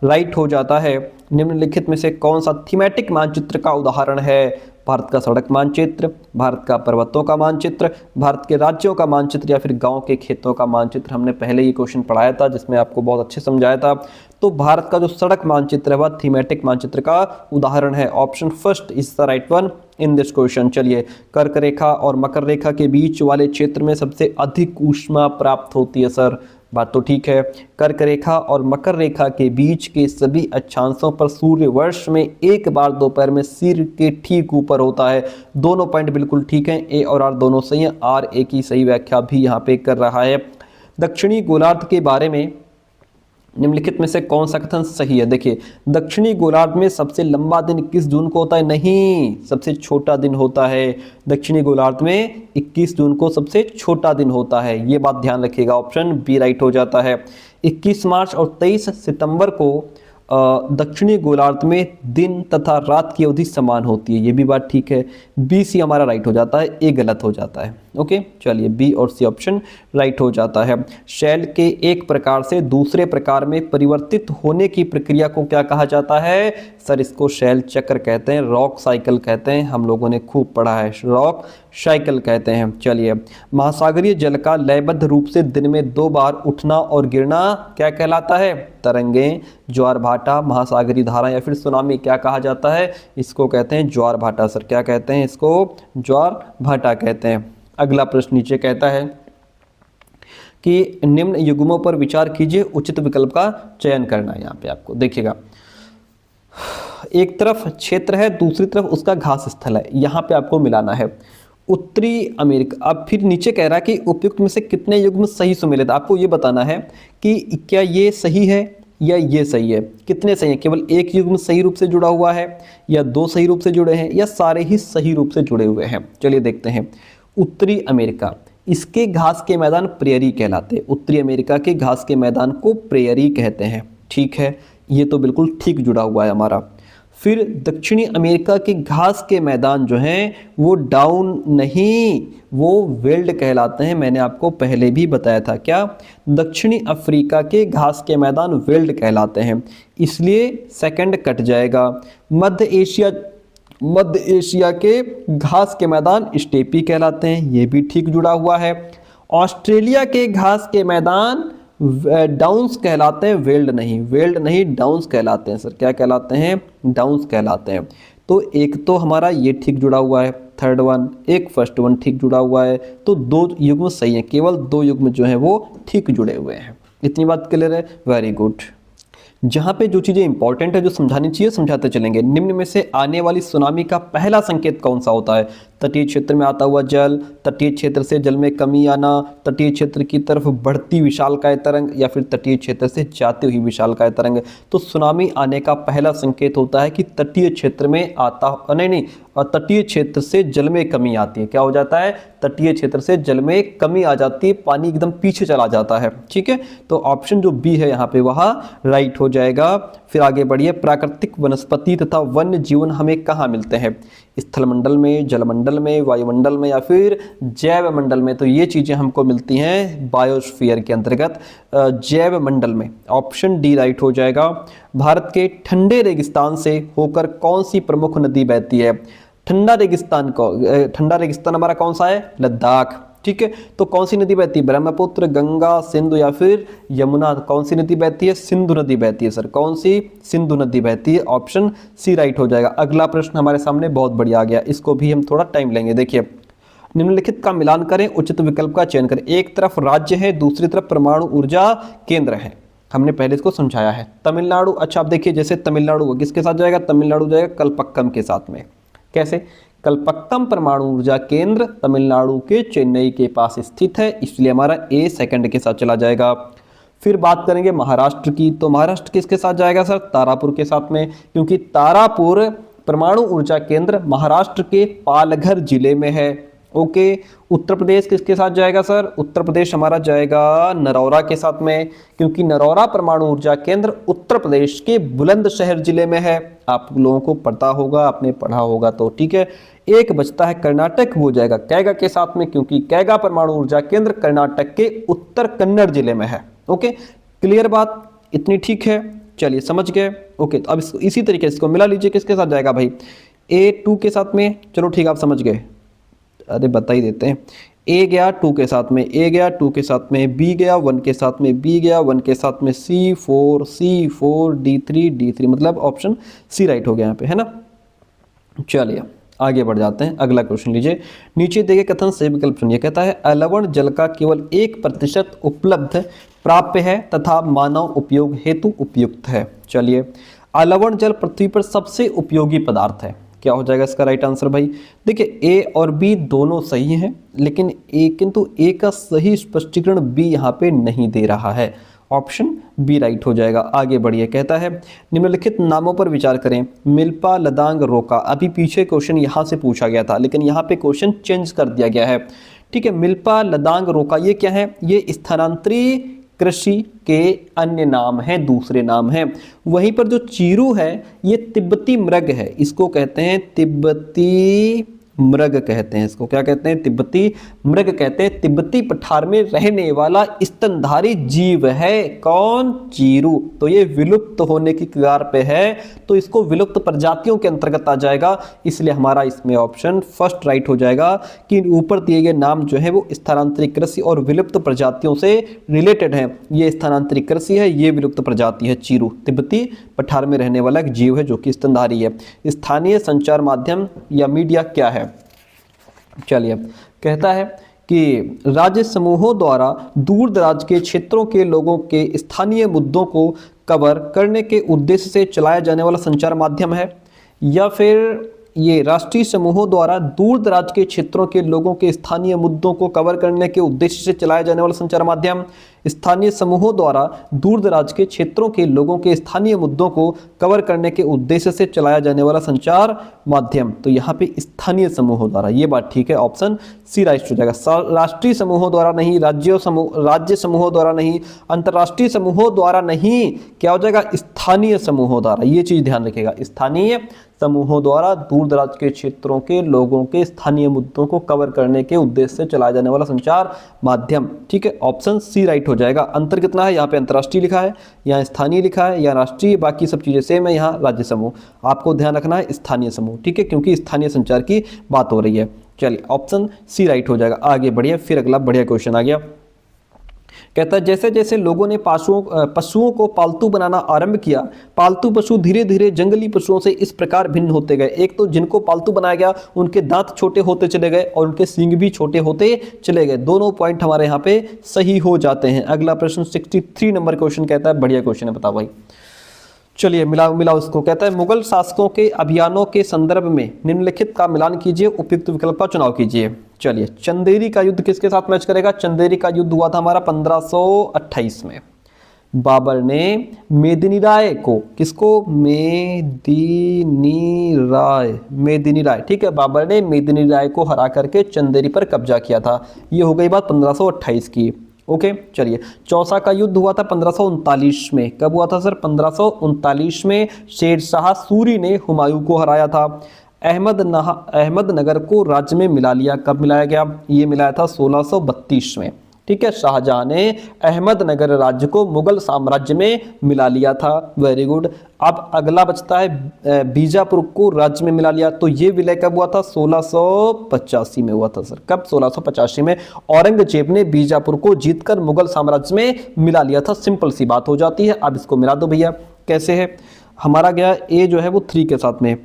राइट हो जाता है। निम्नलिखित में से कौन सा थीमेटिक मानचित्र का उदाहरण है? भारत का सड़क मानचित्र, भारत का पर्वतों का मानचित्र, भारत के राज्यों का मानचित्र या फिर गांव के खेतों का मानचित्र। हमने पहले ये क्वेश्चन पढ़ाया था जिसमें आपको बहुत अच्छे समझाया था। तो भारत का जो सड़क मानचित्र है वह थीमेटिक मानचित्र का उदाहरण है। Option first is the right one in this question. चलिए, कर्क रेखा और मकर रेखा के बीच वाले क्षेत्र में सबसे अधिक ऊष्मा प्राप्त होती है सर। बात तो ठीक है। कर्क रेखा और मकर रेखा के बीच के सभी अक्षांशों पर सूर्य वर्ष में एक बार दोपहर में सिर के ठीक ऊपर होता है। दोनों पॉइंट बिल्कुल ठीक हैं, ए और आर दोनों सही हैं। आर ए की सही व्याख्या भी यहाँ पे कर रहा है। दक्षिणी गोलार्ध के बारे में निम्नलिखित में से कौन सा कथन सही है? देखिए, दक्षिणी गोलार्ध में सबसे लंबा दिन 21 जून को होता है। नहीं, सबसे छोटा दिन होता है। दक्षिणी गोलार्ध में 21 जून को सबसे छोटा दिन होता है, ये बात ध्यान रखिएगा। ऑप्शन बी राइट हो जाता है। 21 मार्च और 23 सितंबर को दक्षिणी गोलार्ध में दिन तथा रात की अवधि समान होती है, ये भी बात ठीक है। बी सी हमारा राइट हो जाता है, ए गलत हो जाता है। ओके, चलिए बी और सी ऑप्शन राइट हो जाता है। शैल के एक प्रकार से दूसरे प्रकार में परिवर्तित होने की प्रक्रिया को क्या कहा जाता है? सर इसको शैल चक्र कहते हैं, रॉक साइकिल कहते हैं। हम लोगों ने खूब पढ़ा है, रॉक साइकिल कहते हैं। चलिए, महासागरीय जल का लयबद्ध रूप से दिन में 2 बार उठना और गिरना क्या कहलाता है? तरंगें, ज्वार भाटा, महासागरीय धारा या फिर सुनामी क्या कहा जाता है? इसको कहते हैं ज्वार भाटा। सर क्या कहते हैं इसको? ज्वार भाटा कहते हैं। अगला प्रश्न नीचे कहता है कि निम्न युग्मों पर विचार कीजिए, उचित विकल्प का चयन करना है। यहाँ पे आपको देखिएगा, एक तरफ क्षेत्र है, दूसरी तरफ उसका घास स्थल है, यहाँ पे आपको मिलाना है। उत्तरी अमेरिका, अब फिर नीचे कह रहा है कि उपयुक्त में से कितने युग्म सही सुमेलित। आपको ये बताना है कि क्या ये सही है या ये सही है। कितने सही है? केवल एक युग्म सही रूप से जुड़ा हुआ है या 2 सही रूप से जुड़े हैं या सारे ही सही रूप से जुड़े हुए हैं। चलिए देखते हैं। उत्तरी अमेरिका, इसके घास के मैदान प्रेयरी कहलाते हैं। उत्तरी अमेरिका के घास के मैदान को प्रेयरी कहते हैं, ठीक है, ये तो बिल्कुल ठीक जुड़ा हुआ है हमारा। फिर दक्षिणी अमेरिका के घास के मैदान जो हैं वो डाउन नहीं, वो वेल्ड कहलाते हैं। मैंने आपको पहले भी बताया था। क्या? दक्षिणी अफ्रीका के घास के मैदान वेल्ड कहलाते हैं, इसलिए सेकंड कट जाएगा। मध्य एशिया के घास के मैदान स्टेपी कहलाते हैं, ये भी ठीक जुड़ा हुआ है। ऑस्ट्रेलिया के घास के मैदान डाउन्स कहलाते हैं, वेल्ड नहीं डाउन्स कहलाते हैं। सर क्या कहलाते हैं? डाउन्स कहलाते हैं। तो एक तो हमारा ये ठीक जुड़ा हुआ है, थर्ड वन, एक फर्स्ट वन ठीक जुड़ा हुआ है, तो 2 युग्म सही है। केवल 2 युग्म जो है वो ठीक जुड़े हुए हैं। इतनी बात क्लियर है? Very good. जहाँ पे जो चीज़ें इंपॉर्टेंट है, जो समझानी चाहिए, समझाते चलेंगे। निम्न में से आने वाली सुनामी का पहला संकेत कौन सा होता है? तटीय क्षेत्र में आता हुआ जल, तटीय क्षेत्र से जल में कमी आना, तटीय क्षेत्र की तरफ बढ़ती विशालकाय तरंग या फिर तटीय क्षेत्र से जाती हुई विशालकाय तरंग। तो सुनामी आने का पहला संकेत होता है कि तटीय क्षेत्र में आता, नहीं, और तटीय क्षेत्र से जल में कमी आती है। क्या हो जाता है? तटीय क्षेत्र से जल में कमी आ जाती है, पानी एकदम पीछे चला जाता है, ठीक है। तो ऑप्शन जो बी है यहाँ पे वह राइट हो जाएगा। फिर आगे बढ़िए। प्राकृतिक वनस्पति तथा वन्य जीवन हमें कहाँ मिलते हैं? स्थल मंडल में, जलमंडल में, वायुमंडल में या फिर जैव मंडल में? तो ये चीज़ें हमको मिलती हैं बायोस्फीयर के अंतर्गत, जैव मंडल में। ऑप्शन डी राइट हो जाएगा। भारत के ठंडे रेगिस्तान से होकर कौन सी प्रमुख नदी बहती है? ठंडा रेगिस्तान हमारा कौन सा है? लद्दाख, ठीक है। तो कौन सी नदी बहती है? ब्रह्मपुत्र, गंगा, सिंधु या फिर यमुना? कौन सी नदी बहती है? सिंधु नदी बहती है। सर कौन सी? सिंधु नदी बहती है। ऑप्शन सी राइट हो जाएगा। अगला प्रश्न हमारे सामने बहुत बढ़िया आ गया, इसको भी हम थोड़ा टाइम लेंगे। देखिए, निम्नलिखित का मिलान करें, उचित विकल्प का चयन करें। एक तरफ राज्य है, दूसरी तरफ परमाणु ऊर्जा केंद्र है। हमने पहले इसको समझाया है। तमिलनाडु, अच्छा आप देखिए, जैसे तमिलनाडु किसके साथ जाएगा? तमिलनाडु जाएगा कलपक्कम के साथ में। कैसे? कलपक्कम परमाणु ऊर्जा केंद्र तमिलनाडु के चेन्नई के पास स्थित है, इसलिए हमारा ए सेकंड के साथ चला जाएगा। फिर बात करेंगे महाराष्ट्र की, तो महाराष्ट्र किसके साथ जाएगा? सर तारापुर के साथ में, क्योंकि तारापुर परमाणु ऊर्जा केंद्र महाराष्ट्र के पालघर जिले में है। ओके, उत्तर प्रदेश किसके साथ जाएगा सर? उत्तर प्रदेश हमारा जाएगा नरौरा के साथ में, क्योंकि नरौरा परमाणु ऊर्जा केंद्र उत्तर प्रदेश के बुलंदशहर जिले में है। आप लोगों को पता होगा, आपने पढ़ा होगा तो ठीक है। एक बचता है कर्नाटक, वो जाएगा कैगा के साथ में, क्योंकि कैगा परमाणु ऊर्जा केंद्र कर्नाटक के उत्तर कन्नड़ जिले में है। ओके, क्लियर बात इतनी ठीक है? चलिए समझ गए। ओके, तो अब इसी तरीके से इसको मिला लीजिए, किसके साथ जाएगा भाई? A2 के साथ में। चलो ठीक है, आप समझ गए। अरे बता ही देते हैं। A गया 2 के साथ में, A गया 2 के साथ में, B गया 1 के साथ में, B गया 1 के साथ में, C4 D3 मतलब ऑप्शन C राइट हो गया यहाँ पे, है ना। चलिए आगे बढ़ जाते हैं। अगला क्वेश्चन लीजिए। नीचे दिए गए कथन से विकल्प चुनिए। कहता है अलवण जल का केवल 1% उपलब्ध प्राप्य है तथा मानव उपयोग हेतु उपयुक्त है। चलिए, अलवण जल पृथ्वी पर सबसे उपयोगी पदार्थ है। क्या हो जाएगा इसका राइट आंसर भाई? देखिए, ए और बी दोनों सही हैं, लेकिन किंतु ए का सही स्पष्टीकरण बी यहाँ पे नहीं दे रहा है। ऑप्शन बी राइट हो जाएगा। आगे बढ़िए। कहता है निम्नलिखित नामों पर विचार करें। मिल्पा, लदांग, रोका। अभी पीछे क्वेश्चन यहाँ से पूछा गया था, लेकिन यहाँ पे क्वेश्चन चेंज कर दिया गया है। ठीक है, मिल्पा, लदांग, रोका ये क्या है? ये स्थानांतरी कृषि के अन्य नाम हैं, दूसरे नाम हैं। वहीं पर जो चीरू है ये तिब्बती मृग है, इसको कहते हैं तिब्बती मृग कहते हैं। इसको क्या कहते हैं? तिब्बती मृग कहते हैं। तिब्बती पठार में रहने वाला स्तनधारी जीव है। कौन? चीरू। तो ये विलुप्त होने की कगार पे है, तो इसको विलुप्त प्रजातियों के अंतर्गत आ जाएगा। इसलिए हमारा इसमें ऑप्शन फर्स्ट राइट हो जाएगा कि ऊपर दिए गए नाम जो है वो स्थानांतरित कृषि और विलुप्त प्रजातियों से रिलेटेड है। ये स्थानांतरित कृषि है, ये विलुप्त प्रजाति है चीरू। तिब्बती पठार में रहने वाला एक जीव है जो कि स्तनधारी है। स्थानीय संचार माध्यम या मीडिया क्या है? चलिए, कहता है कि राज्य समूहों द्वारा दूर दराज के क्षेत्रों के लोगों के स्थानीय मुद्दों को कवर करने के उद्देश्य से चलाया जाने वाला संचार माध्यम है, या फिर ये राष्ट्रीय समूहों द्वारा दूर दराज के क्षेत्रों के लोगों के स्थानीय मुद्दों को कवर करने के उद्देश्य से चलाया जाने वाला संचार माध्यम। स्थानीय समूहों द्वारा दूर दराज के क्षेत्रों के लोगों के स्थानीय मुद्दों को कवर करने के उद्देश्य से चलाया जाने वाला संचार माध्यम। तो यहाँ पे स्थानीय समूहों द्वारा, ये बात ठीक है, ऑप्शन सी राइट हो जाएगा। राष्ट्रीय समूहों द्वारा नहीं, राज्य समूहों द्वारा नहीं, अंतर्राष्ट्रीय समूहों द्वारा नहीं, क्या हो जाएगा? स्थानीय समूहों द्वारा। ये चीज ध्यान रखिएगा, स्थानीय समूहों द्वारा दूर दराज के क्षेत्रों के लोगों के स्थानीय मुद्दों को कवर करने के उद्देश्य से चलाया जाने वाला संचार माध्यम। ठीक है, ऑप्शन सी राइट हो जाएगा। अंतर कितना है? यहाँ पे अंतर्राष्ट्रीय लिखा है, यहाँ स्थानीय लिखा है, या राष्ट्रीय, बाकी सब चीजें सेम है, यहाँ राज्य समूह। आपको ध्यान रखना है स्थानीय समूह, ठीक है, क्योंकि स्थानीय संचार की बात हो रही है। चलिए, ऑप्शन सी राइट हो जाएगा। आगे बढ़िए, फिर अगला बढ़िया क्वेश्चन आ गया। कहता है जैसे जैसे लोगों ने पशुओं को पालतू बनाना आरंभ किया, पालतू पशु धीरे धीरे जंगली पशुओं से इस प्रकार भिन्न होते गए। एक तो जिनको पालतू बनाया गया उनके दांत छोटे होते चले गए और उनके सींग भी छोटे होते चले गए। दोनों पॉइंट हमारे यहाँ पे सही हो जाते हैं। अगला प्रश्न 63 नंबर क्वेश्चन कहता है, बढ़िया क्वेश्चन है, बताओ भाई। चलिए मिलाओ इसको। कहता है मुगल शासकों के अभियानों के संदर्भ में निम्नलिखित का मिलान कीजिए, उपयुक्त विकल्प का चुनाव कीजिए। चलिए, चंदेरी का युद्ध किसके साथ मैच करेगा? चंदेरी का युद्ध हुआ था हमारा 1528 में। बाबर ने मेदिनी राय को, किसको? मेदिनी राय, ठीक है, बाबर ने मेदिनी राय को हरा करके चंदेरी पर कब्जा किया था। ये हो गई बात 1528 की। ओके, चलिए, चौसा का युद्ध हुआ था 1539 में। कब हुआ था सर? 1539 में। शेरशाह सूरी ने हुमायूं को हराया था। अहमदनगर को राज्य में मिला लिया। कब मिलाया गया? ये मिलाया था 1632 में। ठीक है, शाहजहां ने अहमदनगर राज्य को मुगल साम्राज्य में मिला लिया था। Very good. अब अगला बचता है बीजापुर को राज्य में मिला लिया। तो ये विलय कब हुआ था? 1685 में हुआ था सर। कब? 1685 में। औरंगजेब ने बीजापुर को जीतकर मुगल साम्राज्य में मिला लिया था। सिंपल सी बात हो जाती है। अब इसको मिला दो भैया। कैसे है? हमारा गया ए जो है वो 3 के साथ में,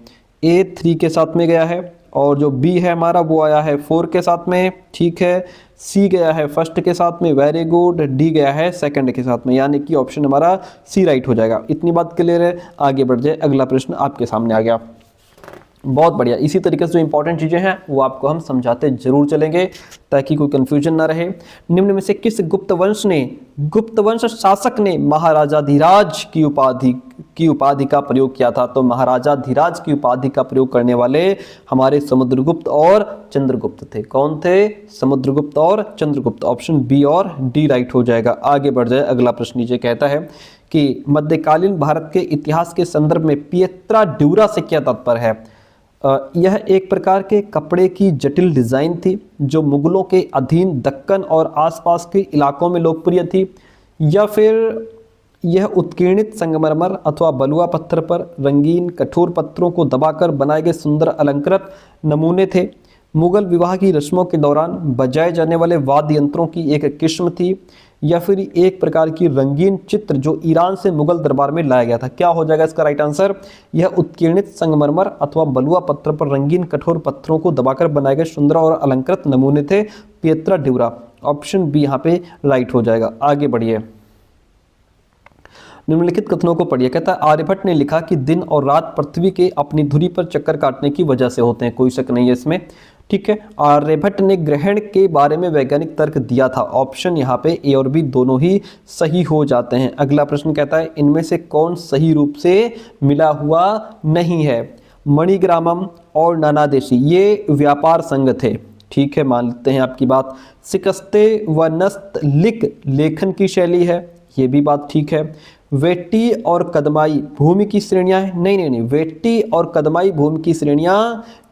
ए 3 के साथ में गया है, और जो बी है हमारा वो आया है 4 के साथ में। ठीक है, सी गया है फर्स्ट के साथ में। Very good. डी गया है सेकंड के साथ में, यानी कि ऑप्शन हमारा सी राइट हो जाएगा। इतनी बात क्लियर है? आगे बढ़ जाए। अगला प्रश्न आपके सामने आ गया। बहुत बढ़िया। इसी तरीके से जो इंपॉर्टेंट चीजें हैं वो आपको हम समझाते जरूर चलेंगे ताकि कोई कंफ्यूजन ना रहे। निम्न में से किस गुप्त वंश शासक ने महाराजाधिराज की उपाधि की उपाधि का प्रयोग किया था? तो महाराजा धीराज की उपाधि का प्रयोग करने वाले हमारे समुद्रगुप्त और चंद्रगुप्त थे। कौन थे? समुद्रगुप्त और चंद्रगुप्त। ऑप्शन बी और डी राइट हो जाएगा। आगे बढ़ जाए, अगला प्रश्न नीचे कहता है कि मध्यकालीन भारत के इतिहास के संदर्भ में पियत्रा ड्यूरा से क्या तात्पर्य है? यह एक प्रकार के कपड़े की जटिल डिजाइन थी जो मुगलों के अधीन दक्कन और आसपास के इलाकों में लोकप्रिय थी, या फिर यह उत्कीर्णित संगमरमर अथवा बलुआ पत्थर पर रंगीन कठोर पत्थरों को दबाकर बनाए गए सुंदर अलंकृत नमूने थे। मुगल विवाह की रस्मों के दौरान बजाए जाने वाले वाद्य यंत्रों की एक किस्म थी, या फिर एक प्रकार की रंगीन चित्र जो ईरान से मुगल दरबार में लाया गया था। क्या हो जाएगा इसका राइट आंसर? यह उत्कीर्णित संगमरमर अथवा बलुआ पत्थर पर रंगीन कठोर पत्थरों को दबाकर बनाए गए सुंदर और अलंकृत नमूने थे, पियत्रा ड्यूरा। ऑप्शन बी यहाँ पे राइट हो जाएगा। आगे बढ़िए, निम्नलिखित कथनों को पढ़िए। कहता है आर्यभट्ट ने लिखा कि दिन और रात पृथ्वी के अपनी धुरी पर चक्कर काटने की वजह से होते हैं। कोई शक नहीं है इसमें, ठीक है। आर्यभट्ट ने ग्रहण के बारे में वैज्ञानिक तर्क दिया था। ऑप्शन यहाँ पे ए और बी दोनों ही सही हो जाते हैं। अगला प्रश्न कहता है इनमें से कौन सही रूप से मिला हुआ नहीं है? मणिग्रामम और नानादेशी ये व्यापार संघ थे, ठीक है, मान लेते हैं आपकी बात। शिकस्ते व नस्तलिक लेखन की शैली है, ये भी बात ठीक है। वेट्टी और कदमाई भूमि की श्रेणियां हैं, नहीं, वेट्टी और कदमाई भूमि की श्रेणियां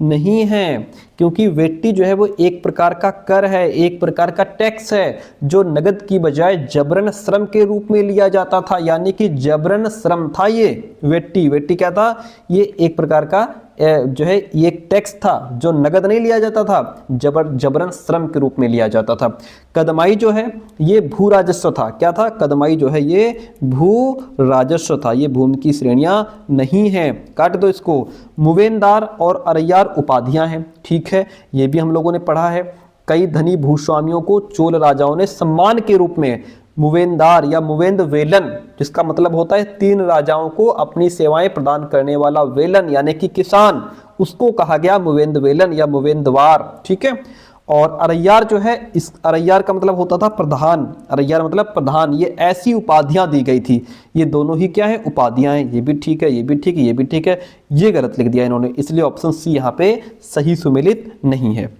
नहीं हैं, क्योंकि वेट्टी जो है वो एक प्रकार का कर है, एक प्रकार का टैक्स है जो नगद की बजाय जबरन श्रम के रूप में लिया जाता था, यानी कि जबरन श्रम था ये वेट्टी क्या था? ये एक प्रकार का जो है ये एक टैक्स था जो नगद नहीं लिया जाता था, जबरन श्रम के रूप में लिया जाता था। कदमाई जो है ये भू राजस्व था। क्या था? कदमाई जो है ये भू राजस्व था, ये भूमि की श्रेणियां नहीं है, काट दो इसको। मुवेनदार और अरैयार उपाधियां हैं, ठीक है, ये भी हम लोगों ने पढ़ा है। कई धनी भूस्वामियों को चोल राजाओं ने सम्मान के रूप में मुवेंदार या मुवेंद वेलन, जिसका मतलब होता है 3 राजाओं को अपनी सेवाएं प्रदान करने वाला वेलन यानी कि किसान, उसको कहा गया मुवेंद वेलन या मुवेंदवार, ठीक है। और अरैयार जो है, इस अरैयार का मतलब होता था प्रधान, अरैयार मतलब प्रधान। ये ऐसी उपाधियां दी गई थी, ये दोनों ही क्या है? उपाधियां हैं। ये भी ठीक है, ये भी ठीक है, ये भी ठीक है, ये गलत लिख दिया इन्होंने, इसलिए ऑप्शन सी यहाँ पे सही सुमेलित नहीं है।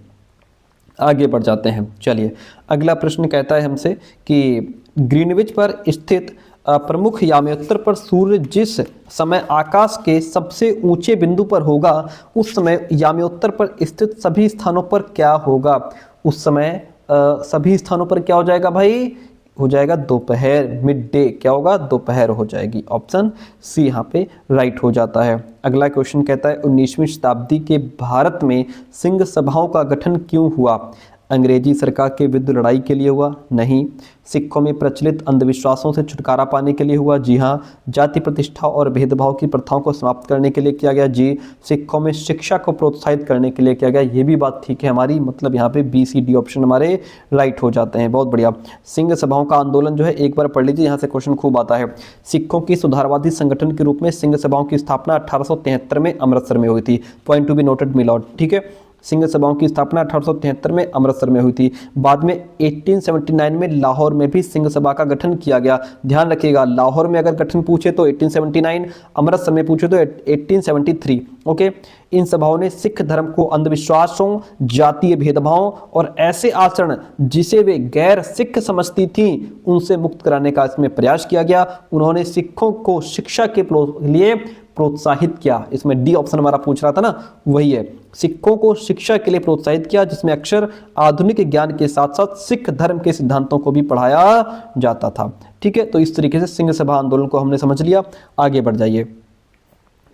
आगे बढ़ जाते हैं, चलिए अगला प्रश्न कहता है हमसे कि ग्रीनविच पर स्थित प्रमुख याम्योत्तर पर सूर्य जिस समय आकाश के सबसे ऊंचे बिंदु पर होगा उस समय याम्योत्तर पर स्थित सभी स्थानों पर क्या होगा? उस समय सभी स्थानों पर क्या हो जाएगा भाई? हो जाएगा दोपहर, मिड डे। क्या होगा? दोपहर हो जाएगी। ऑप्शन सी यहाँ पे राइट हो जाता है। अगला क्वेश्चन कहता है 19वीं शताब्दी के भारत में सिंह सभाओं का गठन क्यों हुआ? अंग्रेजी सरकार के विरुद्ध लड़ाई के लिए हुआ? नहीं। सिखों में प्रचलित अंधविश्वासों से छुटकारा पाने के लिए हुआ? जी हाँ। जाति प्रतिष्ठा और भेदभाव की प्रथाओं को समाप्त करने के लिए किया गया? जी। सिखों में शिक्षा को प्रोत्साहित करने के लिए किया गया? ये भी बात ठीक है हमारी, मतलब यहाँ पे बी सी डी ऑप्शन हमारे राइट हो जाते हैं। बहुत बढ़िया। सिंह सभाओं का आंदोलन जो है एक बार पढ़ लीजिए, यहाँ से क्वेश्चन खूब आता है। सिखों की सुधारवादी संगठन के रूप में सिंह सभाओं की स्थापना 1873 में अमृतसर में हुई थी। Point to be noted milord, ठीक है। सिंह सभाओं की स्थापना 1873 में अमृतसर में हुई थी। बाद में 1879 में लाहौर में भी सिंह सभा का गठन किया गया। ध्यान रखिएगा, लाहौर में अगर गठन पूछे तो 1879, अमृतसर में पूछे तो 1873। ओके। इन सभाओं ने सिख धर्म को अंधविश्वासों, जातीय भेदभाव और ऐसे आचरण जिसे वे गैर सिख समझती थी उनसे मुक्त कराने का इसमें प्रयास किया गया। उन्होंने सिखों को शिक्षा के लिए प्रोत्साहित किया। इसमें डी ऑप्शन हमारा पूछ रहा था ना, वही है। सिखों को शिक्षा के लिए प्रोत्साहित किया, जिसमें अक्षर आधुनिक ज्ञान के साथ साथ सिख धर्म के सिद्धांतों को भी पढ़ाया जाता था, ठीक है। तो इस तरीके से सिंह सभा आंदोलन को हमने समझ लिया। आगे बढ़ जाइए।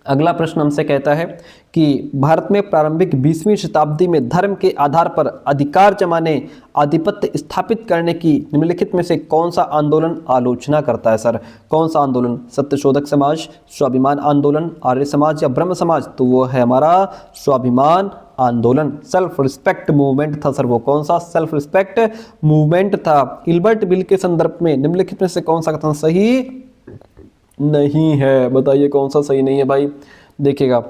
अगला प्रश्न हमसे कहता है कि भारत में प्रारंभिक 20वीं शताब्दी में धर्म के आधार पर अधिकार जमाने, आधिपत्य स्थापित करने की निम्नलिखित में से कौन सा आंदोलन आलोचना करता है? सर कौन सा आंदोलन? सत्यशोधक समाज, स्वाभिमान आंदोलन, आर्य समाज या ब्रह्म समाज? तो वो है हमारा स्वाभिमान आंदोलन, सेल्फ रिस्पेक्ट मूवमेंट था सर। वो कौन सा? सेल्फ रिस्पेक्ट मूवमेंट था। इल्बर्ट बिल के संदर्भ में निम्नलिखित में से कौन सा कथन सही नहीं है? बताइए कौन सा सही नहीं है भाई? देखिएगा,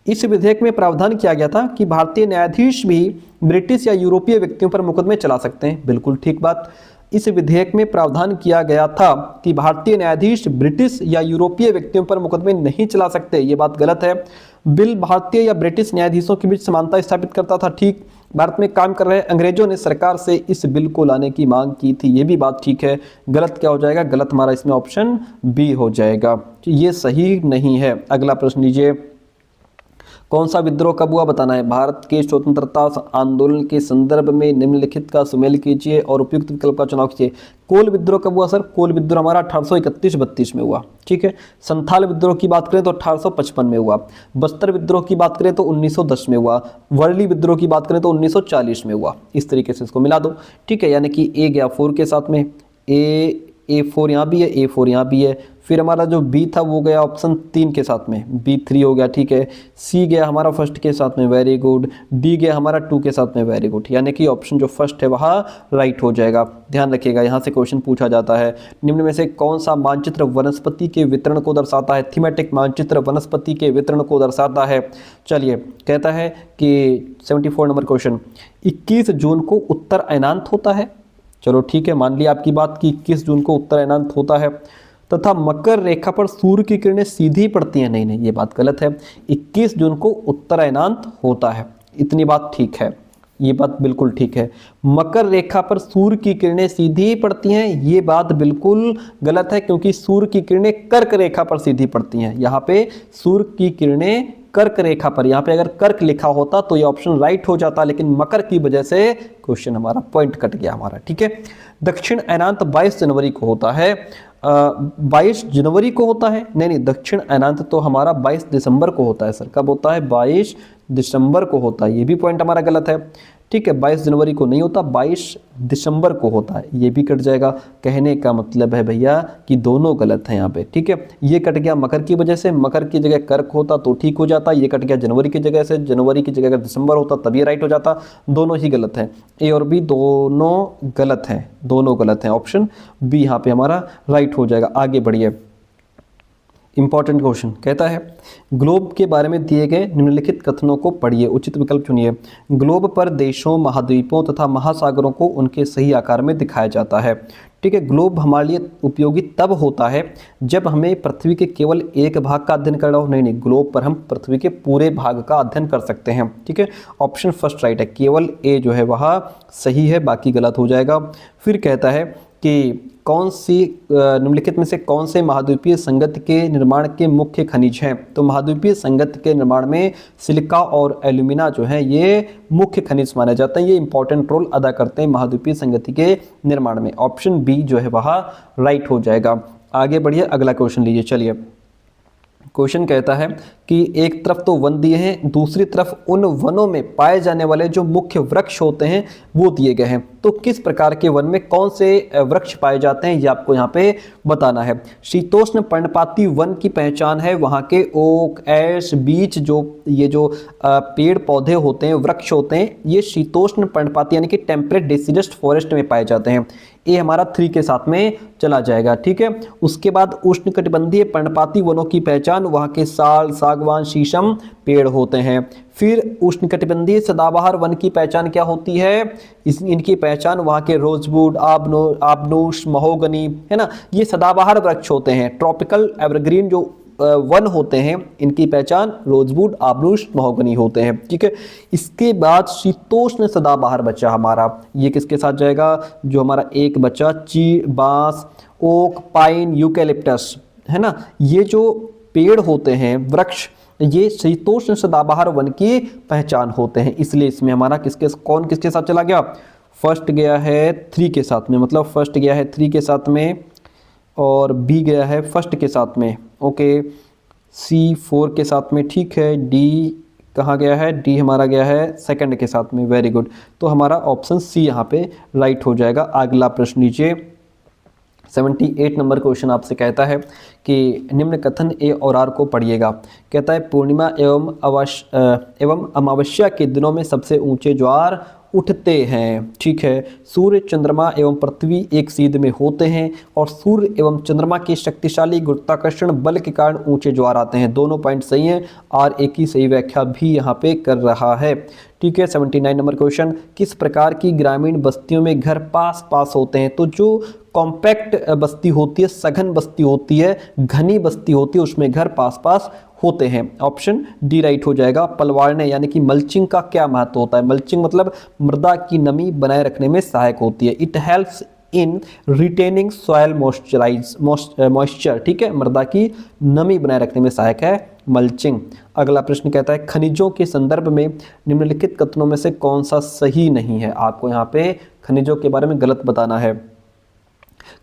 इस विधेयक में प्रावधान किया गया था कि भारतीय न्यायाधीश भी ब्रिटिश या यूरोपीय व्यक्तियों पर मुकदमे चला सकते हैं। बिल्कुल ठीक बात। इस विधेयक में प्रावधान किया गया था कि भारतीय न्यायाधीश ब्रिटिश या यूरोपीय व्यक्तियों पर मुकदमे नहीं चला सकते। ये बात गलत है। बिल भारतीय या ब्रिटिश न्यायाधीशों के बीच समानता स्थापित करता था। ठीक। भारत में काम कर रहे अंग्रेजों ने सरकार से इस बिल को लाने की मांग की थी। ये भी बात ठीक है। गलत क्या हो जाएगा? गलत हमारा इसमें ऑप्शन बी हो जाएगा। ये सही नहीं है। अगला प्रश्न लीजिए। कौन सा विद्रोह कब हुआ बताना है। भारत के स्वतंत्रता आंदोलन के संदर्भ में निम्नलिखित का सुमेल कीजिए और उपयुक्त विकल्प का चुनाव कीजिए। कोल विद्रोह कब हुआ सर? कोल विद्रोह हमारा 1831-32 में हुआ। ठीक है। संथाल विद्रोह की बात करें तो 1855 में हुआ। बस्तर विद्रोह की बात करें तो 1910 में हुआ। वर्ली विद्रोह की बात करें तो 1940 में हुआ। इस तरीके से इसको मिला दो। ठीक है। यानी कि ए गया 4 के साथ में, A4 यहाँ भी है, A4 यहाँ भी है। फिर हमारा जो बी था वो गया ऑप्शन 3 के साथ में, B3 हो गया। ठीक है। सी गया हमारा फर्स्ट के साथ में, वेरी गुड। डी गया हमारा 2 के साथ में, वेरी गुड। यानी कि ऑप्शन जो फर्स्ट है वहाँ राइट हो जाएगा। ध्यान रखिएगा, यहाँ से क्वेश्चन पूछा जाता है। निम्न में से कौन सा मानचित्र वनस्पति के वितरण को दर्शाता है? थीमेटिक मानचित्र वनस्पति के वितरण को दर्शाता है। चलिए, कहता है कि 74 नंबर क्वेश्चन, 21 जून को उत्तर अयनांत होता है। चलो ठीक है, मान लिया आपकी बात कि 21 जून को उत्तर अयनांत होता है तथा मकर रेखा पर सूर्य की किरणें सीधी पड़ती हैं। नहीं, ये बात गलत है। 21 जून को उत्तर अयनांत होता है, इतनी बात ठीक है। ये बात बिल्कुल ठीक है। मकर रेखा पर सूर्य की किरणें सीधी पड़ती हैं, ये बात बिल्कुल गलत है, क्योंकि सूर्य की किरणें कर्क रेखा पर सीधी पड़ती हैं। यहाँ पे सूर्य की किरणें कर्क रेखा पर, यहाँ पे अगर कर्क लिखा होता तो ये ऑप्शन राइट हो जाता, लेकिन मकर की वजह से क्वेश्चन हमारा पॉइंट कट गया हमारा। ठीक है। दक्षिण अयनांत 22 जनवरी को होता है। 22 जनवरी को होता है? नहीं, दक्षिण अयनांत तो हमारा 22 दिसंबर को होता है सर। कब होता है? 22 दिसंबर को होता है। ये भी पॉइंट हमारा गलत है। ठीक है, 22 जनवरी को नहीं होता, 22 दिसंबर को होता है। ये भी कट जाएगा। कहने का मतलब है भैया कि दोनों गलत हैं यहाँ पे। ठीक है। ये कट गया मकर की वजह से, मकर की जगह कर्क होता तो ठीक हो जाता। ये कट गया जनवरी की जगह से, जनवरी की जगह अगर दिसंबर होता तब ये राइट हो जाता। दोनों ही गलत हैं, ए और बी दोनों गलत हैं, दोनों गलत हैं। ऑप्शन बी यहाँ पे हमारा राइट हो जाएगा। आगे बढ़िए। इंपॉर्टेंट क्वेश्चन कहता है, ग्लोब के बारे में दिए गए निम्नलिखित कथनों को पढ़िए, उचित विकल्प चुनिए। ग्लोब पर देशों, महाद्वीपों तथा महासागरों को उनके सही आकार में दिखाया जाता है। ठीक है। ग्लोब हमारे लिए उपयोगी तब होता है जब हमें पृथ्वी के केवल एक भाग का अध्ययन करना हो। नहीं, ग्लोब पर हम पृथ्वी के पूरे भाग का अध्ययन कर सकते हैं। ठीक है। ऑप्शन फर्स्ट राइट है, केवल ए जो है वह सही है, बाकी गलत हो जाएगा। फिर कहता है कि कौन सी निम्नलिखित में से कौन से महाद्वीपीय संगति के निर्माण के मुख्य खनिज हैं? तो महाद्वीपीय संगति के निर्माण में सिलिका और एल्यूमिना जो है ये मुख्य खनिज माने जाते हैं। ये इंपॉर्टेंट रोल अदा करते हैं महाद्वीपीय संगति के निर्माण में। ऑप्शन बी जो है वह राइट हो जाएगा। आगे बढ़िए, अगला क्वेश्चन लीजिए। चलिए, क्वेश्चन कहता है कि एक तरफ तो वन दिए हैं, दूसरी तरफ उन वनों में पाए जाने वाले जो मुख्य वृक्ष होते हैं वो दिए गए हैं। तो किस प्रकार के वन में कौन से वृक्ष पाए जाते हैं ये आपको यहाँ पे बताना है। शीतोष्ण पर्णपाती वन की पहचान है वहाँ के ओक, ऐश, बीच, ये जो पेड़ पौधे होते हैं, वृक्ष होते हैं, ये शीतोष्ण पर्णपाती यानी कि टेम्परेट डिसिडस्ट फॉरेस्ट में पाए जाते हैं। ये हमारा 3 के साथ में चला जाएगा। ठीक है। उसके बाद उष्णकटिबंधीय पर्णपाती वनों की पहचान वहाँ के साल, सागवान, शीशम पेड़ होते हैं। फिर उष्णकटिबंधीय सदाबहार वन की पहचान क्या होती है? इनकी पहचान वहाँ के रोजवुड, आबनूस, महोगनी, है ना, ये सदाबहार वृक्ष होते हैं। ट्रॉपिकल एवरग्रीन जो वन होते हैं इनकी पहचान रोजवुड, आबनूस, महोगनी होते हैं। ठीक है। इसके बाद शीतोष्ण सदाबहार बचा हमारा, ये किसके साथ जाएगा? जो हमारा एक बचा चीड़, बांस, ओक, पाइन, यूकेलिप्टस, है ना, ये जो पेड़ होते हैं, वृक्ष, ये शीतोष्ण सदाबहार वन की पहचान होते हैं। इसलिए इसमें हमारा कौन किसके साथ चला गया? फर्स्ट गया है 3 के साथ में, मतलब फर्स्ट गया है 3 के साथ में और बी गया है फर्स्ट के साथ में। ओके, सी 4 के साथ में। ठीक है। डी कहाँ गया है? डी हमारा गया है सेकंड के साथ में। Very good. तो हमारा ऑप्शन सी यहाँ पे राइट हो जाएगा। अगला प्रश्न लीजिए। 78 नंबर क्वेश्चन आपसे कहता है कि निम्न कथन ए और आर को पढ़िएगा। कहता है पूर्णिमा एवं अमावस्या के दिनों में सबसे ऊंचे ज्वार उठते हैं। ठीक है, सूर्य, चंद्रमा एवं पृथ्वी एक सीध में होते हैं और सूर्य एवं चंद्रमा के शक्तिशाली गुरुत्वाकर्षण बल के कारण ऊंचे ज्वार आते हैं। दोनों पॉइंट सही हैं और एक ही सही व्याख्या भी यहाँ पे कर रहा है। ठीक है, 79 नंबर क्वेश्चन, किस प्रकार की ग्रामीण बस्तियों में घर पास पास होते हैं? तो जो कॉम्पैक्ट बस्ती होती है, सघन बस्ती होती है, घनी बस्ती होती है, उसमें घर पास पास होते हैं। ऑप्शन डी राइट हो जाएगा। पलवारने यानी कि मल्चिंग का क्या महत्व होता है? मल्चिंग मतलब मृदा की नमी बनाए रखने में सहायक होती है। It helps in retaining soil moisture. ठीक है, मृदा की नमी बनाए रखने में सहायक है मल्चिंग। अगला प्रश्न कहता है खनिजों के संदर्भ में निम्नलिखित कथनों में से कौन सा सही नहीं है? आपको यहाँ पे खनिजों के बारे में गलत बताना है।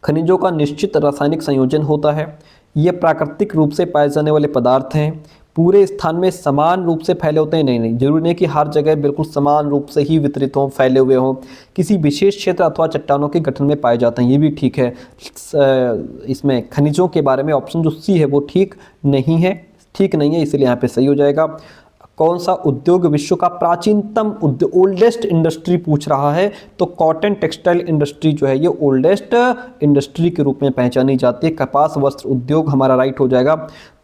खनिजों का निश्चित रासायनिक संयोजन होता है, ये प्राकृतिक रूप से पाए जाने वाले पदार्थ हैं, पूरे स्थान में समान रूप से फैले होते हैं। नहीं, जरूरी नहीं कि हर जगह बिल्कुल समान रूप से ही वितरित हों, फैले हुए हों, किसी विशेष क्षेत्र अथवा चट्टानों के गठन में पाए जाते हैं, ये भी ठीक है। इसमें खनिजों के बारे में ऑप्शन जो सी है वो ठीक नहीं है, इसलिए यहाँ पे सही हो जाएगा। कौन सा उद्योग विश्व का प्राचीनतम उद्योग, ओल्डेस्ट इंडस्ट्री पूछ रहा है, तो कॉटन टेक्सटाइल इंडस्ट्री जो है ये ओल्डेस्ट इंडस्ट्री के रूप में पहचानी जाती है। कपास वस्त्र उद्योग हमारा राइट हो जाएगा।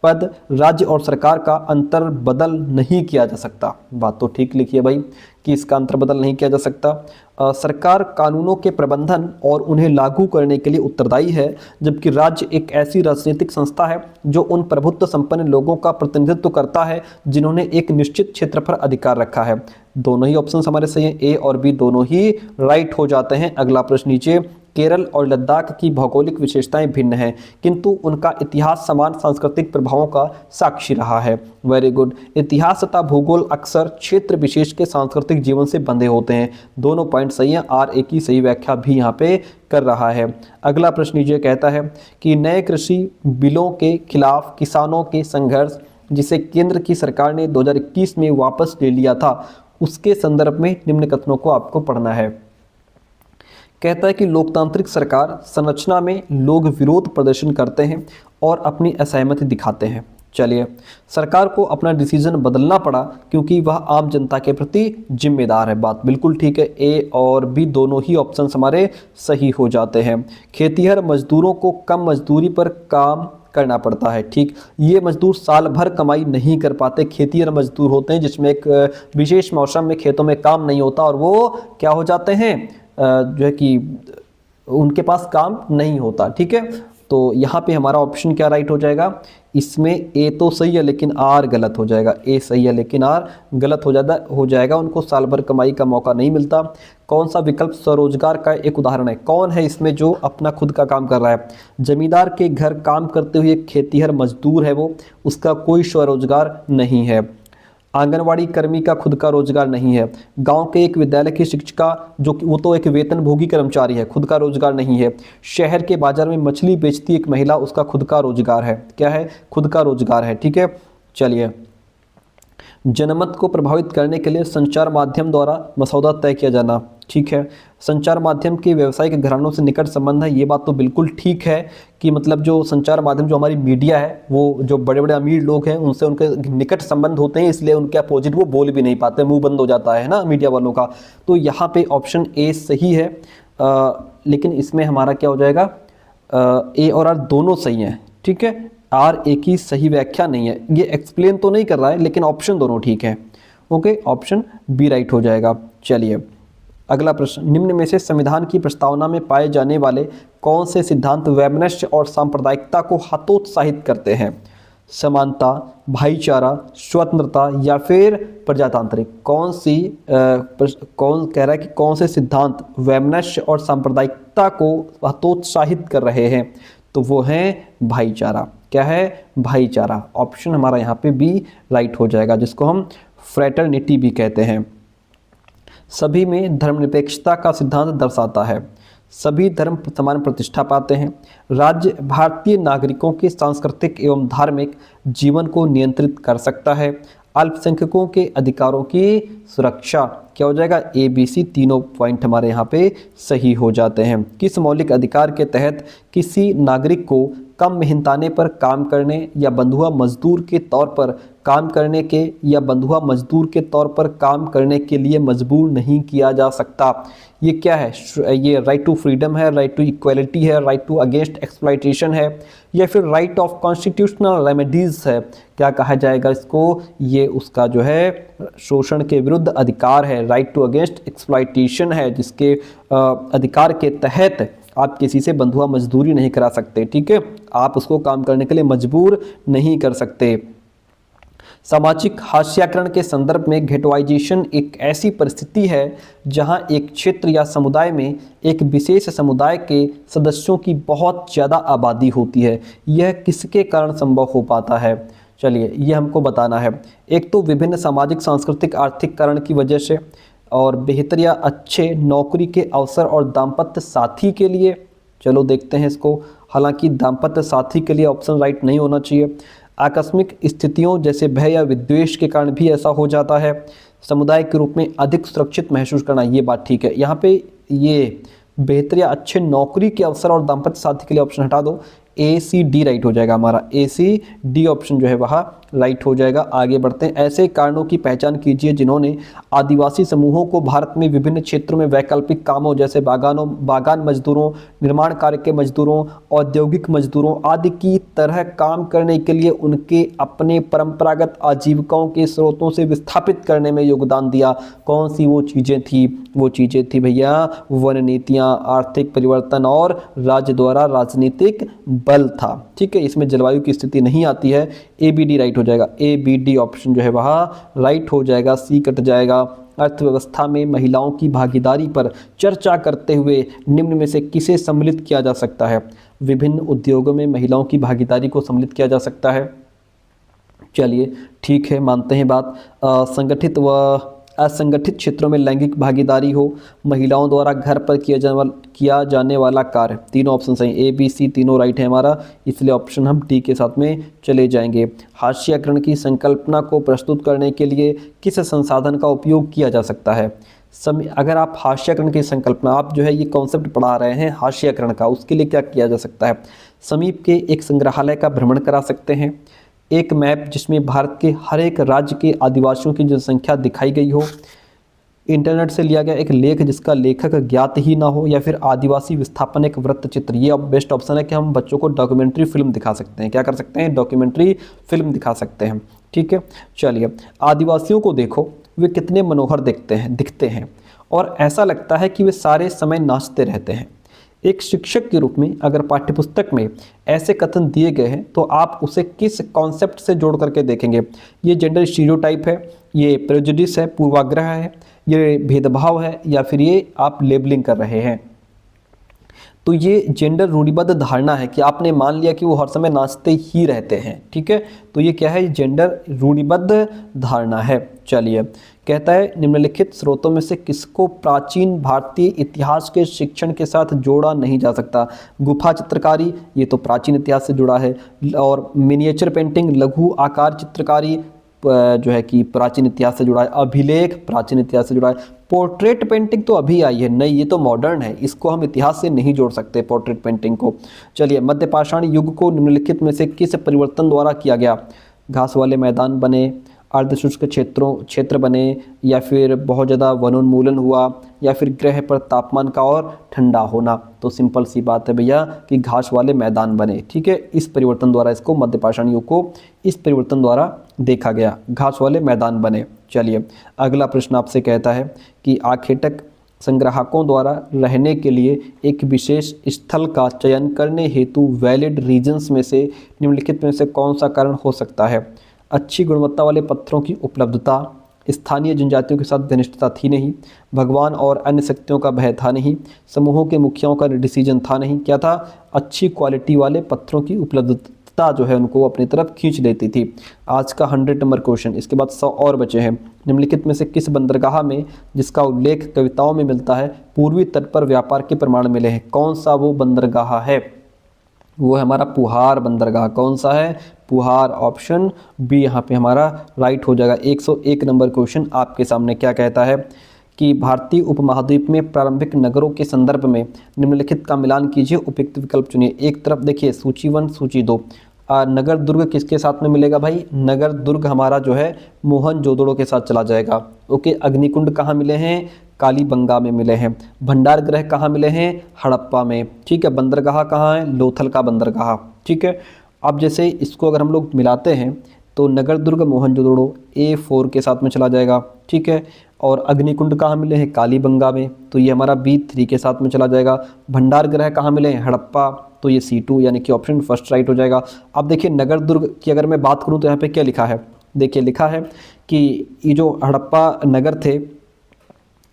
पद, राज्य और सरकार का अंतर बदल नहीं किया जा सकता, बात तो ठीक लिखी है भाई कि इसका अंतर बदल नहीं किया जा सकता। सरकार कानूनों के प्रबंधन और उन्हें लागू करने के लिए उत्तरदायी है, जबकि राज्य एक ऐसी राजनीतिक संस्था है जो उन प्रभुत्व संपन्न लोगों का प्रतिनिधित्व करता है जिन्होंने एक निश्चित क्षेत्र पर अधिकार रखा है। दोनों ही ऑप्शन हमारे सही हैं, ए और बी दोनों ही राइट हो जाते हैं। अगला प्रश्न नीचे, केरल और लद्दाख की भौगोलिक विशेषताएं भिन्न हैं, किंतु उनका इतिहास समान सांस्कृतिक प्रभावों का साक्षी रहा है। Very good. इतिहास तथा भूगोल अक्सर क्षेत्र विशेष के सांस्कृतिक जीवन से बंधे होते हैं। दोनों पॉइंट सही हैं और एक ही सही व्याख्या भी यहाँ पे कर रहा है। अगला प्रश्न ये कहता है कि नए कृषि बिलों के खिलाफ किसानों के संघर्ष, जिसे केंद्र की सरकार ने 2021 में वापस ले लिया था, उसके संदर्भ में निम्न कथनों को आपको पढ़ना है। कहता है कि लोकतांत्रिक सरकार संरचना में लोग विरोध प्रदर्शन करते हैं और अपनी असहमति दिखाते हैं। चलिए, सरकार को अपना डिसीजन बदलना पड़ा क्योंकि वह आम जनता के प्रति जिम्मेदार है, बात बिल्कुल ठीक है। ए और बी दोनों ही ऑप्शन हमारे सही हो जाते हैं। खेतीहर मजदूरों को कम मजदूरी पर काम करना पड़ता है, ठीक। ये मजदूर साल भर कमाई नहीं कर पाते। खेतीहर मजदूर होते हैं जिसमें एक विशेष मौसम में खेतों में काम नहीं होता और वो क्या हो जाते हैं, जो है कि उनके पास काम नहीं होता, ठीक है। तो यहाँ पे हमारा ऑप्शन क्या राइट हो जाएगा? इसमें ए तो सही है लेकिन आर गलत हो जाएगा। ए सही है लेकिन आर गलत हो जाएगा। उनको साल भर कमाई का मौका नहीं मिलता। कौन सा विकल्प स्वरोजगार का एक उदाहरण है? कौन है इसमें जो अपना खुद का काम कर रहा है? जमींदार के घर काम करते हुए खेतीहर मजदूर है वो, उसका कोई स्वरोजगार नहीं है। आंगनवाड़ी कर्मी का खुद का रोजगार नहीं है। गांव के एक विद्यालय की शिक्षिका जो कि वो तो एक वेतनभोगी कर्मचारी है, खुद का रोजगार नहीं है। शहर के बाजार में मछली बेचती एक महिला, उसका खुद का रोजगार है। क्या है? खुद का रोजगार है, ठीक है। चलिए, जनमत को प्रभावित करने के लिए संचार माध्यम द्वारा मसौदा तय किया जाना, ठीक है। संचार माध्यम के व्यावसायिक घरानों से निकट संबंध है, ये बात तो बिल्कुल ठीक है कि मतलब जो संचार माध्यम जो हमारी मीडिया है वो जो बड़े बड़े अमीर लोग हैं उनसे उनके निकट संबंध होते हैं, इसलिए उनके अपोजिट वो बोल भी नहीं पाते, मुंह बंद हो जाता है ना मीडिया वालों का। तो यहाँ पे ऑप्शन ए सही है, लेकिन इसमें हमारा क्या हो जाएगा? ए और आर दोनों सही हैं, ठीक है। आर एक ही सही व्याख्या नहीं है, ये एक्सप्लेन तो नहीं कर रहा है लेकिन ऑप्शन दोनों ठीक है। ओके, ऑप्शन बी राइट हो जाएगा। चलिए, अगला प्रश्न, निम्न में से संविधान की प्रस्तावना में पाए जाने वाले कौन से सिद्धांत वैमनस्य और सांप्रदायिकता को हतोत्साहित करते हैं? समानता, भाईचारा, स्वतंत्रता या फिर प्रजातांत्रिक? कौन कह रहा है कि कौन से सिद्धांत वैमनस्य और सांप्रदायिकता को हतोत्साहित कर रहे हैं? तो वो है भाईचारा। क्या है? भाईचारा। ऑप्शन हमारा यहाँ पे बी राइट हो जाएगा, जिसको हम फ्रेटर्निटी भी कहते हैं। सभी में धर्मनिरपेक्षता का सिद्धांत दर्शाता है। सभी धर्म समान प्रतिष्ठा पाते हैं। राज्य भारतीय नागरिकों के सांस्कृतिक एवं धार्मिक जीवन को नियंत्रित कर सकता है। अल्पसंख्यकों के अधिकारों की सुरक्षा। क्या हो जाएगा? ए बी सी तीनों पॉइंट हमारे यहाँ पे सही हो जाते हैं। किस मौलिक अधिकार के तहत किसी नागरिक को कम मेहनताने पर काम करने या बंधुआ मजदूर के तौर पर काम करने के या बंधुआ मजदूर के तौर पर काम करने के लिए मजबूर नहीं किया जा सकता। ये क्या है? ये राइट टू फ्रीडम है, राइट टू इक्वलिटी है, राइट टू अगेंस्ट एक्सप्लॉइटेशन है, या फिर राइट ऑफ कॉन्स्टिट्यूशनल रेमेडीज है? क्या कहा जाएगा इसको? ये उसका जो है शोषण के विरुद्ध अधिकार है, राइट टू अगेंस्ट एक्सप्लॉइटेशन है, जिसके अधिकार के तहत आप किसी से बंधुआ मजदूरी नहीं करा सकते। ठीक है, आप उसको काम करने के लिए मजबूर नहीं कर सकते। सामाजिक हास्याकरण के संदर्भ में गेटोइजेशन एक ऐसी परिस्थिति है जहां एक क्षेत्र या समुदाय में एक विशेष समुदाय के सदस्यों की बहुत ज़्यादा आबादी होती है। यह किसके कारण संभव हो पाता है? चलिए ये हमको बताना है। एक तो विभिन्न सामाजिक, सांस्कृतिक, आर्थिक कारण की वजह से, और बेहतर या अच्छे नौकरी के अवसर और दाम्पत्य साथी के लिए। चलो देखते हैं इसको। हालांकि दाम्पत्य साथी के लिए ऑप्शन राइट नहीं होना चाहिए। आकस्मिक स्थितियों जैसे भय या विद्वेष के कारण भी ऐसा हो जाता है। समुदाय के रूप में अधिक सुरक्षित महसूस करना, ये बात ठीक है। यहाँ पे ये बेहतर या अच्छे नौकरी के अवसर और दाम्पत्य साथी के लिए ऑप्शन हटा दो। ACD राइट हो जाएगा हमारा। ACD ऑप्शन जो है वह राइट हो जाएगा। आगे बढ़ते हैं। ऐसे कारणों की पहचान कीजिए जिन्होंने आदिवासी समूहों को भारत में विभिन्न क्षेत्रों में वैकल्पिक कामों जैसे बागान मजदूरों, निर्माण कार्य के मजदूरों, औद्योगिक मजदूरों आदि की तरह काम करने के लिए उनके अपने परंपरागत आजीविकाओं के स्रोतों से विस्थापित करने में योगदान दिया। कौन सी वो चीज़ें थी? वो चीज़ें थी भैया वन नीतियाँ, आर्थिक परिवर्तन और राज्य द्वारा राजनीतिक बल था। ठीक है, इसमें जलवायु की स्थिति नहीं आती है। ABD राइट हो जाएगा। ABD ऑप्शन जो है वह राइट हो जाएगा। C कट जाएगा। अर्थव्यवस्था में महिलाओं की भागीदारी पर चर्चा करते हुए निम्न में से किसे सम्मिलित किया जा सकता है? विभिन्न उद्योगों में महिलाओं की भागीदारी को सम्मिलित किया जा सकता है। चलिए ठीक है, मानते हैं बात। संगठित व असंगठित क्षेत्रों में लैंगिक भागीदारी हो, महिलाओं द्वारा घर पर किया जाने वाला कार्य। तीनों ऑप्शन सही, A, B, C तीनों राइट है हमारा, इसलिए ऑप्शन हम D के साथ में चले जाएंगे। हास्याकरण की संकल्पना को प्रस्तुत करने के लिए किस संसाधन का उपयोग किया जा सकता है? अगर आप हास्याकरण की संकल्पना, आप जो है ये कॉन्सेप्ट पढ़ा रहे हैं हास्याकरण का, उसके लिए क्या किया जा सकता है? समीप के एक संग्रहालय का भ्रमण करा सकते हैं। एक मैप जिसमें भारत के हर एक राज्य के आदिवासियों की जनसंख्या दिखाई गई हो। इंटरनेट से लिया गया एक लेख जिसका लेखक ज्ञात ही ना हो, या फिर आदिवासी विस्थापन एक वृत्त चित्र। ये अब बेस्ट ऑप्शन है कि हम बच्चों को डॉक्यूमेंट्री फिल्म दिखा सकते हैं। क्या कर सकते हैं? डॉक्यूमेंट्री फिल्म दिखा सकते हैं। ठीक है, चलिए। आदिवासियों को देखो, वे कितने मनोहर दिखते हैं और ऐसा लगता है कि वे सारे समय नाचते रहते हैं। एक शिक्षक के रूप में अगर पाठ्यपुस्तक में ऐसे कथन दिए गए हैं तो आप उसे किस कॉन्सेप्ट से जोड़ करके देखेंगे? ये जेंडर स्टीरियोटाइप है, ये प्रेजुडिस है, पूर्वाग्रह है, ये भेदभाव है, या फिर ये आप लेबलिंग कर रहे हैं? तो ये जेंडर रूढ़िबद्ध धारणा है कि आपने मान लिया कि वो हर समय नाचते ही रहते हैं। ठीक है, तो ये क्या है? जेंडर रूढ़िबद्ध धारणा है। चलिए, कहता है निम्नलिखित स्रोतों में से किसको प्राचीन भारतीय इतिहास के शिक्षण के साथ जोड़ा नहीं जा सकता? गुफा चित्रकारी, ये तो प्राचीन इतिहास से जुड़ा है, और मिनिएचर पेंटिंग, लघु आकार चित्रकारी जो है कि प्राचीन इतिहास से जुड़ा है। अभिलेख प्राचीन इतिहास से जुड़ा है। पोर्ट्रेट पेंटिंग तो अभी आई है, नहीं ये तो मॉडर्न है, इसको हम इतिहास से नहीं जोड़ सकते पोर्ट्रेट पेंटिंग को। चलिए, मध्य पाषाण युग को निम्नलिखित में से किस परिवर्तन द्वारा किया गया? घास वाले मैदान बने, अर्धशुष्क क्षेत्र बने, या फिर बहुत ज़्यादा वनोन्मूलन हुआ, या फिर ग्रह पर तापमान का और ठंडा होना? तो सिंपल सी बात है भैया कि घास वाले मैदान बने। ठीक है, इस परिवर्तन द्वारा इसको मध्य पाषाण युग को इस परिवर्तन द्वारा देखा गया, घास वाले मैदान बने। चलिए, अगला प्रश्न आपसे कहता है कि आखेटक संग्राहकों द्वारा रहने के लिए एक विशेष स्थल का चयन करने हेतु वैलिड रीजन्स में से निम्नलिखित में से कौन सा कारण हो सकता है? अच्छी गुणवत्ता वाले पत्थरों की उपलब्धता, स्थानीय जनजातियों के साथ घनिष्ठता थी नहीं, भगवान और अन्य शक्तियों का भय था नहीं, समूहों के मुखियाओं का डिसीजन था नहीं। क्या था? अच्छी क्वालिटी वाले पत्थरों की उपलब्धता जो है उनको अपनी तरफ खींच लेती थी। आज का 100 नंबर क्वेश्चन। इसके बाद 100 और बचे हैं। निम्नलिखित में से किस बंदरगाह में, जिसका उल्लेख कविताओं में मिलता है, पूर्वी तट पर व्यापार के प्रमाण मिले हैं? कौन सा वो बंदरगाह है? वो है हमारा पुहार बंदरगाह। कौन सा है? पुहार। ऑप्शन बी यहाँ पे हमारा राइट हो जाएगा। 101 नंबर क्वेश्चन आपके सामने क्या कहता है कि भारतीय उपमहाद्वीप में प्रारंभिक नगरों के संदर्भ में निम्नलिखित का मिलान कीजिए, उपयुक्त विकल्प चुनिए। एक तरफ देखिए सूची 1 सूची 2, नगर दुर्ग किसके साथ में मिलेगा भाई? नगर दुर्ग हमारा जो है मोहनजोदड़ो के साथ चला जाएगा। ओके, अग्निकुंड कहाँ मिले हैं? कालीबंगा में मिले हैं। भंडार गृह कहाँ मिले हैं? हड़प्पा में। ठीक है, बंदरगाह कहाँ है? लोथल का बंदरगाह। ठीक है, अब जैसे इसको अगर हम लोग मिलाते हैं तो नगर दुर्ग मोहनजोदड़ो A4 के साथ में चला जाएगा। ठीक है, और अग्निकुंड कहाँ मिले हैं? कालीबंगा में, तो ये हमारा B3 के साथ में चला जाएगा। भंडार गृह कहाँ मिले हैं? हड़प्पा, तो ये C2 यानी कि ऑप्शन फर्स्ट राइट हो जाएगा। अब देखिए नगर दुर्ग की अगर मैं बात करूँ तो यहाँ पे क्या लिखा है? देखिए लिखा है कि ये जो हड़प्पा नगर थे,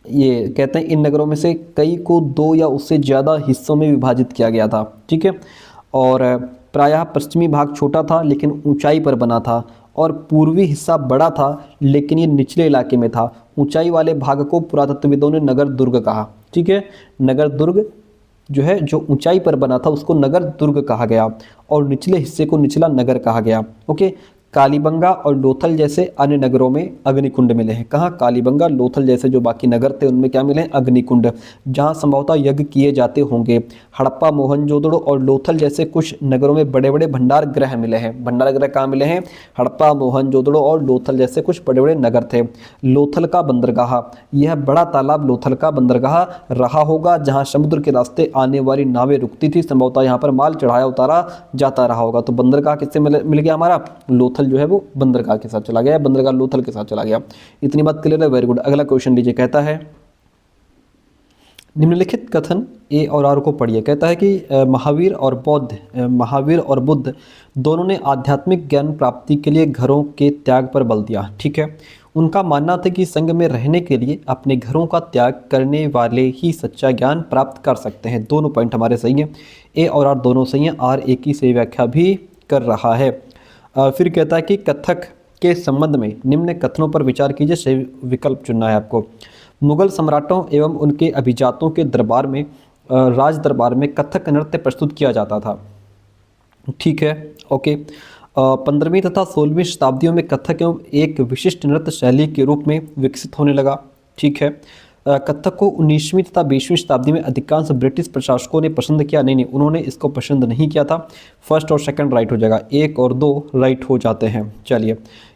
ये कहते हैं इन नगरों में से कई को 2 या उससे ज़्यादा हिस्सों में विभाजित किया गया था। ठीक है, और प्रायः पश्चिमी भाग छोटा था लेकिन ऊंचाई पर बना था, और पूर्वी हिस्सा बड़ा था लेकिन ये निचले इलाके में था। ऊंचाई वाले भाग को पुरातत्वविदों ने नगर दुर्ग कहा। ठीक है, नगर दुर्ग जो है जो ऊंचाई पर बना था उसको नगर दुर्ग कहा गया, और निचले हिस्से को निचला नगर कहा गया। ओके, कालीबंगा और लोथल जैसे अन्य नगरों में अग्निकुंड मिले हैं। कहाँ? कालीबंगा, लोथल जैसे जो बाकी नगर थे उनमें क्या मिले हैं? अग्निकुंड, जहाँ संभवतः यज्ञ किए जाते होंगे। हड़प्पा, मोहनजोदड़ो और लोथल जैसे कुछ नगरों में बड़े बड़े भंडार गृह मिले हैं। भंडार गृह कहाँ मिले हैं? हड़प्पा, मोहनजोदड़ो और लोथल जैसे कुछ बड़े बड़े नगर थे। लोथल का बंदरगाह, यह बड़ा तालाब लोथल का बंदरगाह रहा होगा जहाँ समुद्र के रास्ते आने वाली नावें रुकती थी। संभवतः यहाँ पर माल चढ़ाया उतारा जाता रहा होगा। तो बंदरगाह किससे मिल गया हमारा? लोथल जो है वो बंदरगाह के साथ चला गया, बंदरगाह लोथल के साथ चला गया। इतनी बात क्लियर है? Very good. अगला क्वेश्चन लीजिए, कहता है निम्नलिखित कथन ए और आर को पढ़िए। कहता है कि महावीर और बुद्ध दोनों ने आध्यात्मिक ज्ञान प्राप्ति के लिए घरों के त्याग पर बल दिया। ठीक है, उनका मानना था कि संघ में रहने के लिए अपने घरों का त्याग करने वाले ही सच्चा ज्ञान प्राप्त कर सकते हैं। दोनों पॉइंट हमारे सही हैं, ए और आर दोनों सही हैं। आर एक ही सही व्याख्या भी कर रहा है। फिर कहता है कि कथक के संबंध में निम्न कथनों पर विचार कीजिए, सही विकल्प चुनना है आपको। मुगल सम्राटों एवं उनके अभिजातों के दरबार में राज दरबार में कथक नृत्य प्रस्तुत किया जाता था। ठीक है, ओके। 15वीं तथा 16वीं शताब्दियों में कथक एवं एक विशिष्ट नृत्य शैली के रूप में विकसित होने लगा। ठीक है, कथक को 19वीं तथा 20वीं शताब्दी में अधिकांश ब्रिटिश प्रशासकों ने पसंद किया। नहीं, उन्होंने इसको पसंद नहीं किया था। फर्स्ट और सेकंड राइट हो जाएगा, 1 और 2 राइट हो जाते हैं। चलिए,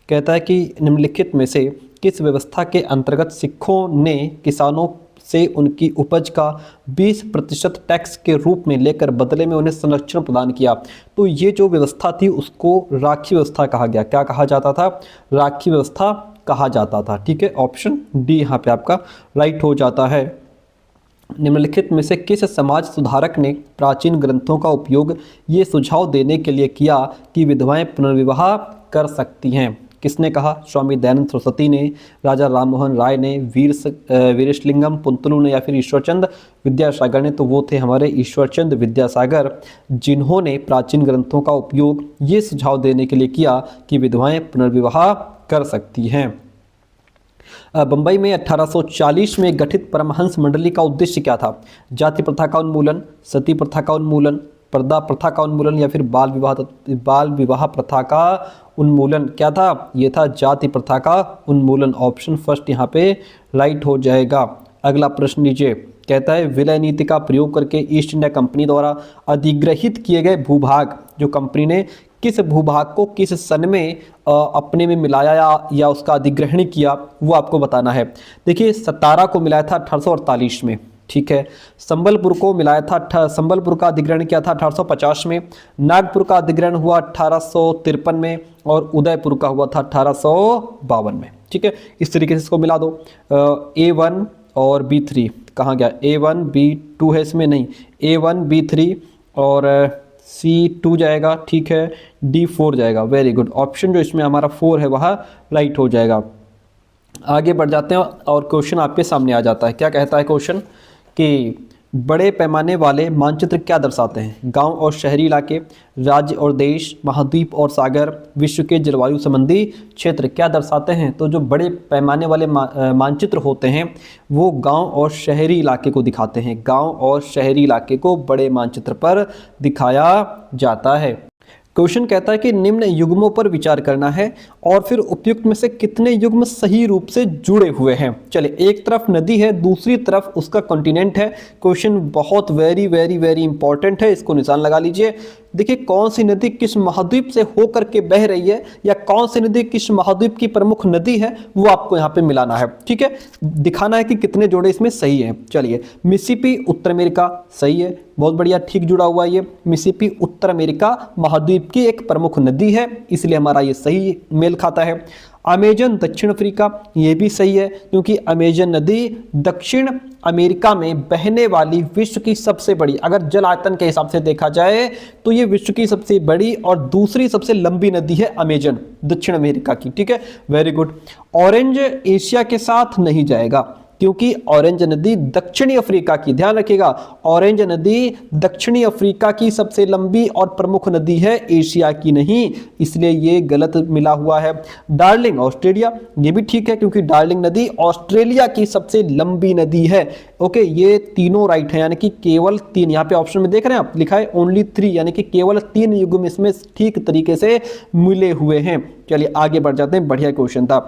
कहता है कि निम्नलिखित में से किस व्यवस्था के अंतर्गत सिखों ने किसानों से उनकी उपज का 20% टैक्स के रूप में लेकर बदले में उन्हें संरक्षण प्रदान किया? तो ये जो व्यवस्था थी उसको राखी व्यवस्था कहा गया। क्या कहा जाता था? राखी व्यवस्था कहा जाता था। ठीक है, ऑप्शन डी यहाँ पे आपका राइट हो जाता है। निम्नलिखित में से किस समाज सुधारक ने प्राचीन ग्रंथों का उपयोग ये सुझाव देने के लिए किया कि विधवाएं पुनर्विवाह कर सकती हैं? किसने कहा? स्वामी दयानंद सरस्वती ने, राजा राममोहन राय ने, वीरेशलिंगम पुंतलू ने, या फिर ईश्वरचंद विद्यासागर ने? तो वो थे हमारे ईश्वरचंद विद्यासागर, जिन्होंने प्राचीन ग्रंथों का उपयोग ये सुझाव देने के लिए किया कि विधवाएं पुनर्विवाह कर सकती हैं। बंबई में 1840 में गठित परमहंस मंडली का उद्देश्य क्या था? जाति प्रथा का उन्मूलन, सती प्रथा का उन्मूलन, पर्दा प्रथा का उन्मूलन, या फिर बाल विवाह प्रथा का उन्मूलन? क्या था? ये था जाति प्रथा का उन्मूलन। ऑप्शन फर्स्ट यहाँ पे राइट हो जाएगा। अगला प्रश्न लीजिए, कहता है विलय नीति का प्रयोग करके ईस्ट इंडिया कंपनी द्वारा अधिग्रहित किए गए भूभाग, जो कंपनी ने किस भूभाग को किस सन में अपने में मिलाया या उसका अधिग्रहण किया, वो आपको बताना है। देखिए, सतारा को मिलाया था 1848 में। ठीक है, संबलपुर को मिलाया था, संबलपुर का अधिग्रहण किया था 1850 में, नागपुर का अधिग्रहण हुआ 1853 में, और उदयपुर का हुआ था 1852 में। ठीक है, इस तरीके से इसको मिला दो। A1 और B3 कहाँ गया? A1 B2 है इसमें, नहीं, A1 B3 और C2 जाएगा। ठीक है, D4 जाएगा। वेरी गुड, ऑप्शन जो इसमें हमारा 4 है वह राइट हो जाएगा। आगे बढ़ जाते हैं और क्वेश्चन आपके सामने आ जाता है। क्या कहता है क्वेश्चन कि बड़े पैमाने वाले मानचित्र क्या दर्शाते हैं? गांव और शहरी इलाके, राज्य और देश, महाद्वीप और सागर, विश्व के जलवायु संबंधी क्षेत्र क्या दर्शाते हैं? तो जो बड़े पैमाने वाले मानचित्र होते हैं वो गांव और शहरी इलाके को दिखाते हैं। गांव और शहरी इलाके को बड़े मानचित्र पर दिखाया जाता है। क्वेश्चन कहता है कि निम्न युग्मों पर विचार करना है और फिर उपयुक्त में से कितने युग्म सही रूप से जुड़े हुए हैं। चलिए, एक तरफ नदी है, दूसरी तरफ उसका कॉन्टिनेंट है। क्वेश्चन बहुत वेरी वेरी वेरी इंपॉर्टेंट है, इसको निशान लगा लीजिए। देखिए, कौन सी नदी किस महाद्वीप से होकर के बह रही है या कौन सी नदी किस महाद्वीप की प्रमुख नदी है, वो आपको यहाँ पे मिलाना है। ठीक है, दिखाना है कि कितने जोड़े इसमें सही हैं। चलिए, मिसिसिपी उत्तर अमेरिका सही है, बहुत बढ़िया, ठीक जुड़ा हुआ है ये। मिसिसिपी उत्तर अमेरिका महाद्वीप की एक प्रमुख नदी है, इसलिए हमारा ये सही मेल खाता है। अमेजन दक्षिण अफ्रीका, ये भी सही है क्योंकि अमेजन नदी दक्षिण अमेरिका में बहने वाली विश्व की सबसे बड़ी, अगर जल आयतन के हिसाब से देखा जाए तो ये विश्व की सबसे बड़ी और दूसरी सबसे लंबी नदी है अमेजन, दक्षिण अमेरिका की। ठीक है, वेरी गुड। ऑरेंज एशिया के साथ नहीं जाएगा क्योंकि ऑरेंज नदी दक्षिणी अफ्रीका की, ध्यान रखिएगा, ऑरेंज नदी दक्षिणी अफ्रीका की सबसे लंबी और प्रमुख नदी है, एशिया की नहीं, इसलिए ये गलत मिला हुआ है। डार्लिंग ऑस्ट्रेलिया, ये भी ठीक है क्योंकि डार्लिंग नदी ऑस्ट्रेलिया की सबसे लंबी नदी है। ओके, ये तीनों राइट है, यानी कि केवल 3, यहाँ पे ऑप्शन में देख रहे हैं आप, लिखा है ओनली 3, यानी कि केवल 3 युग्म इसमें ठीक तरीके से मिले हुए हैं। चलिए आगे बढ़ जाते हैं, बढ़िया क्वेश्चन था।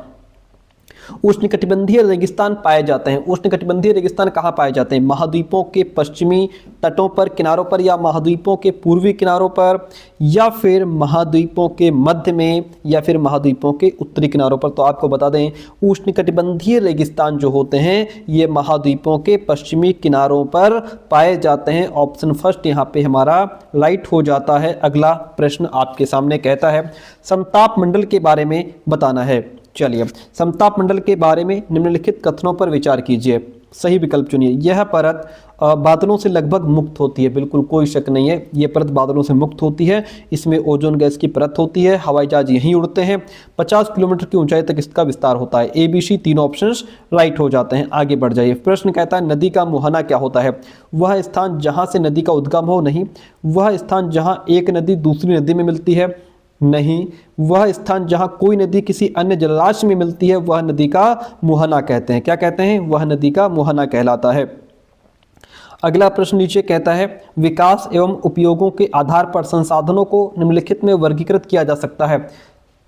उष्णकटिबंधीय रेगिस्तान पाए जाते हैं। उष्णकटिबंधीय रेगिस्तान कहाँ पाए जाते हैं? महाद्वीपों के पश्चिमी तटों पर, किनारों पर, या महाद्वीपों के पूर्वी किनारों पर, या फिर महाद्वीपों के मध्य में, या फिर महाद्वीपों के उत्तरी किनारों पर। तो आपको बता दें, उष्णकटिबंधीय रेगिस्तान जो होते हैं ये महाद्वीपों के पश्चिमी किनारों पर पाए जाते हैं। ऑप्शन फर्स्ट यहाँ पे हमारा राइट हो जाता है। अगला प्रश्न आपके सामने कहता है समताप मंडल के बारे में बताना है। चलिए, समताप मंडल के बारे में निम्नलिखित कथनों पर विचार कीजिए, सही विकल्प चुनिए। यह परत बादलों से लगभग मुक्त होती है, बिल्कुल कोई शक नहीं है, यह परत बादलों से मुक्त होती है। इसमें ओजोन गैस की परत होती है, हवाई जहाज यहीं उड़ते हैं, 50 किलोमीटर की ऊंचाई तक इसका विस्तार होता है। ए बी सी तीनों ऑप्शंस राइट हो जाते हैं। आगे बढ़ जाइए। प्रश्न कहता है नदी का मुहाना क्या होता है? वह स्थान जहाँ से नदी का उद्गम हो, नहीं। वह स्थान जहाँ एक नदी दूसरी नदी में मिलती है, नहीं। वह स्थान जहां कोई नदी किसी अन्य जलराशि में मिलती है, वह नदी का मुहाना कहते हैं। क्या कहते हैं? वह नदी का मुहाना कहलाता है। अगला प्रश्न नीचे कहता है विकास एवं उपयोगों के आधार पर संसाधनों को निम्नलिखित में वर्गीकृत किया जा सकता है।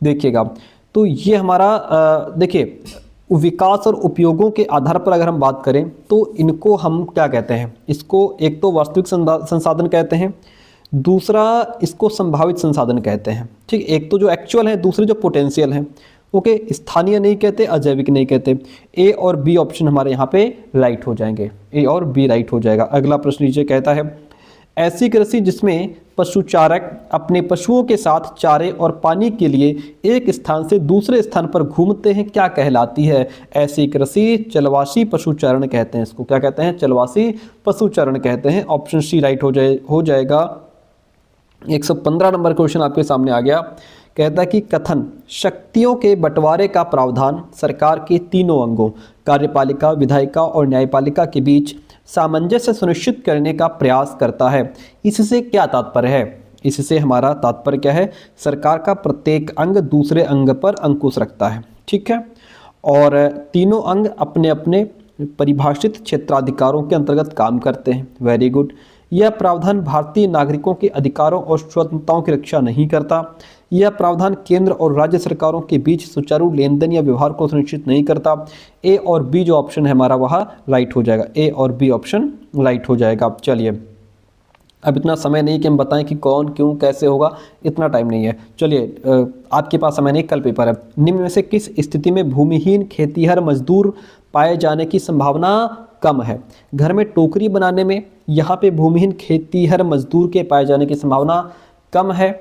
देखिएगा, तो ये हमारा देखिए, विकास और उपयोगों के आधार पर अगर हम बात करें तो इनको हम क्या कहते हैं? इसको एक तो वास्तविक संसाधन कहते हैं, दूसरा इसको संभावित संसाधन कहते हैं। ठीक, एक तो जो एक्चुअल है, दूसरे जो पोटेंशियल है। ओके, स्थानीय नहीं कहते, अजैविक नहीं कहते। ए और बी ऑप्शन हमारे यहाँ पे राइट हो जाएंगे, ए और बी राइट हो जाएगा। अगला प्रश्न नीचे कहता है ऐसी कृषि जिसमें पशुचारक अपने पशुओं के साथ चारे और पानी के लिए एक स्थान से दूसरे स्थान पर घूमते हैं, क्या कहलाती है? ऐसी कृषि चलवासी पशुचारण कहते हैं। इसको क्या कहते हैं? चलवासी पशुचारण कहते हैं। ऑप्शन सी राइट हो जाएगा। 115 नंबर क्वेश्चन आपके सामने आ गया। कहता है कि कथन शक्तियों के बंटवारे का प्रावधान सरकार के तीनों अंगों कार्यपालिका, विधायिका और न्यायपालिका के बीच सामंजस्य सुनिश्चित करने का प्रयास करता है। इससे क्या तात्पर्य है? इससे हमारा तात्पर्य क्या है? सरकार का प्रत्येक अंग दूसरे अंग पर अंकुश रखता है। ठीक है, और तीनों अंग अपने अपने परिभाषित क्षेत्राधिकारों के अंतर्गत काम करते हैं। Very good. यह प्रावधान भारतीय नागरिकों के अधिकारों और स्वतंत्रताओं की रक्षा नहीं करता। यह प्रावधान केंद्र और राज्य सरकारों के बीच सुचारू लेन देन या व्यवहार को सुनिश्चित नहीं करता। ए और बी जो ऑप्शन है हमारा वह राइट हो जाएगा। ए और बी ऑप्शन राइट हो जाएगा। चलिए, अब इतना समय नहीं कि हम बताएं कि कौन, क्यों, कैसे होगा, इतना टाइम नहीं है। चलिए, आपके पास समय नहीं, कल पेपर है। निम्न में से किस स्थिति में भूमिहीन खेतीहर मजदूर पाए जाने की संभावना कम है? घर में टोकरी बनाने में यहाँ पे भूमिहीन खेतीहर मजदूर के पाए जाने की संभावना कम है।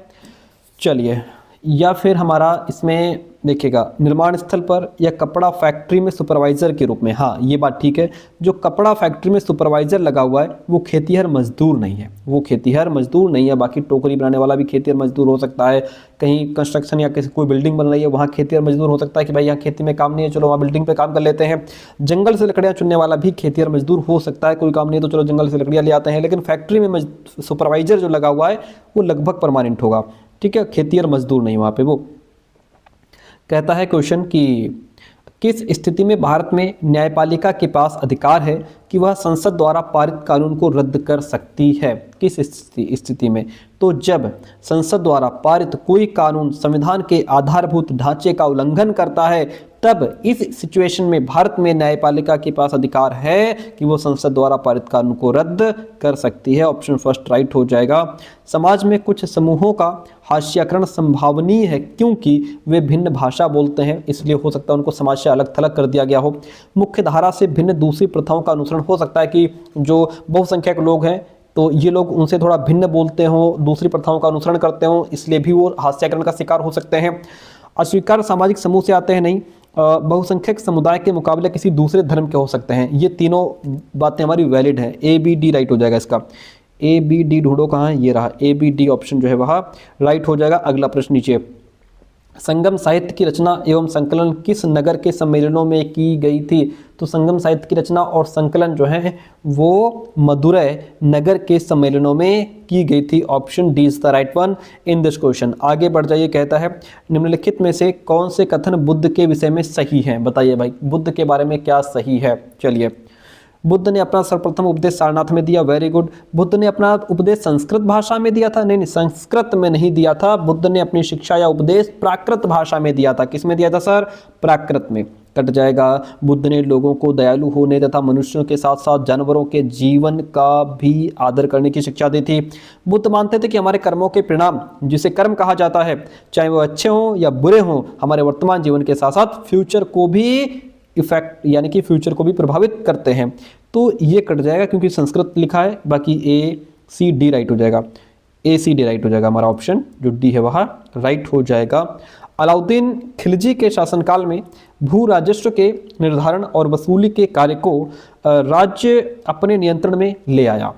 चलिए, या फिर हमारा इसमें देखिएगा निर्माण स्थल पर या कपड़ा फैक्ट्री में सुपरवाइज़र के रूप में। हाँ, ये बात ठीक है, जो कपड़ा फैक्ट्री में सुपरवाइज़र लगा हुआ है वो खेतीहर मजदूर नहीं है, वो खेतीहर मजदूर नहीं है। बाकी टोकरी बनाने वाला भी खेतीहर मजदूर हो सकता है। कहीं कंस्ट्रक्शन या किसी कोई बिल्डिंग बन रही है, वहाँ खेतीहर मजदूर हो सकता है कि भाई यहाँ खेती में काम नहीं है, चलो वहाँ बिल्डिंग पे काम कर लेते हैं। जंगल से लकड़ियाँ चुनने वाला भी खेतीहर मजदूर हो सकता है, कोई काम नहीं है तो चलो जंगल से लकड़ियाँ ले आते हैं। लेकिन फैक्ट्री में सुपरवाइज़र जो लगा हुआ है वो लगभग परमानेंट होगा। ठीक है, खेतीहर मजदूर नहीं वहाँ पे वो। कहता है क्वेश्चन कि किस स्थिति में भारत में न्यायपालिका के पास अधिकार है कि वह संसद द्वारा पारित कानून को रद्द कर सकती है? किस स्थिति में? तो जब संसद द्वारा पारित कोई कानून संविधान के आधारभूत ढांचे का उल्लंघन करता है, तब इस सिचुएशन में भारत में न्यायपालिका के पास अधिकार है कि वो संसद द्वारा पारित कानून को रद्द कर सकती है। ऑप्शन फर्स्ट राइट हो जाएगा। समाज में कुछ समूहों का हास्याकरण संभावनीय है क्योंकि वे भिन्न भाषा बोलते हैं, इसलिए हो सकता है उनको समाज से अलग थलग कर दिया गया हो। मुख्य धारा से भिन्न दूसरी प्रथाओं का अनुसरण हो सकता है कि जो बहुसंख्यक लोग हैं तो ये लोग उनसे थोड़ा भिन्न बोलते हों, दूसरी प्रथाओं का अनुसरण करते हों, इसलिए भी वो हास्याकरण का शिकार हो सकते हैं। अस्वीकार सामाजिक समूह से आते हैं, नहीं। बहुसंख्यक समुदाय के मुकाबले किसी दूसरे धर्म के हो सकते हैं। ये तीनों बातें हमारी वैलिड हैं। ए बी डी राइट हो जाएगा इसका। ए बी डी ढूंढो कहाँ है, ये रहा। ए बी डी ऑप्शन जो है वह राइट हो जाएगा। अगला प्रश्न नीचे, संगम साहित्य की रचना एवं संकलन किस नगर के सम्मेलनों में की गई थी? तो संगम साहित्य की रचना और संकलन जो है वो मदुरै नगर के सम्मेलनों में की गई थी। Option D is the right one in this question. आगे बढ़ जाइए, कहता है निम्नलिखित में से कौन से कथन बुद्ध के विषय में सही हैं? बताइए भाई, बुद्ध के बारे में क्या सही है? चलिए, बुद्ध ने अपना सर्वप्रथम उपदेश सारनाथ में दिया। Very good. बुद्ध ने अपना उपदेश संस्कृत भाषा में दिया था? नहीं, संस्कृत में नहीं दिया था। बुद्ध ने अपनी शिक्षा या उपदेश प्राकृत भाषा में दिया था। किस में दिया था सर? प्राकृत में। कट जाएगा। बुद्ध ने लोगों को दयालु होने तथा मनुष्यों के साथ साथ जानवरों के जीवन का भी आदर करने की शिक्षा दी थी। बुद्ध मानते थे कि हमारे कर्मों के परिणाम, जिसे कर्म कहा जाता है, चाहे वो अच्छे हों या बुरे हों, हमारे वर्तमान जीवन के साथ साथ फ्यूचर को भी इफेक्ट यानी कि फ्यूचर को भी प्रभावित करते हैं। तो ये कट जाएगा क्योंकि संस्कृत लिखा है। बाकी ए सी डी राइट हो जाएगा। ए सी डी राइट हो जाएगा। हमारा ऑप्शन जो डी है वह राइट हो जाएगा। अलाउद्दीन खिलजी के शासनकाल में भू राजस्व के निर्धारण और वसूली के कार्य को राज्य अपने नियंत्रण में ले आया।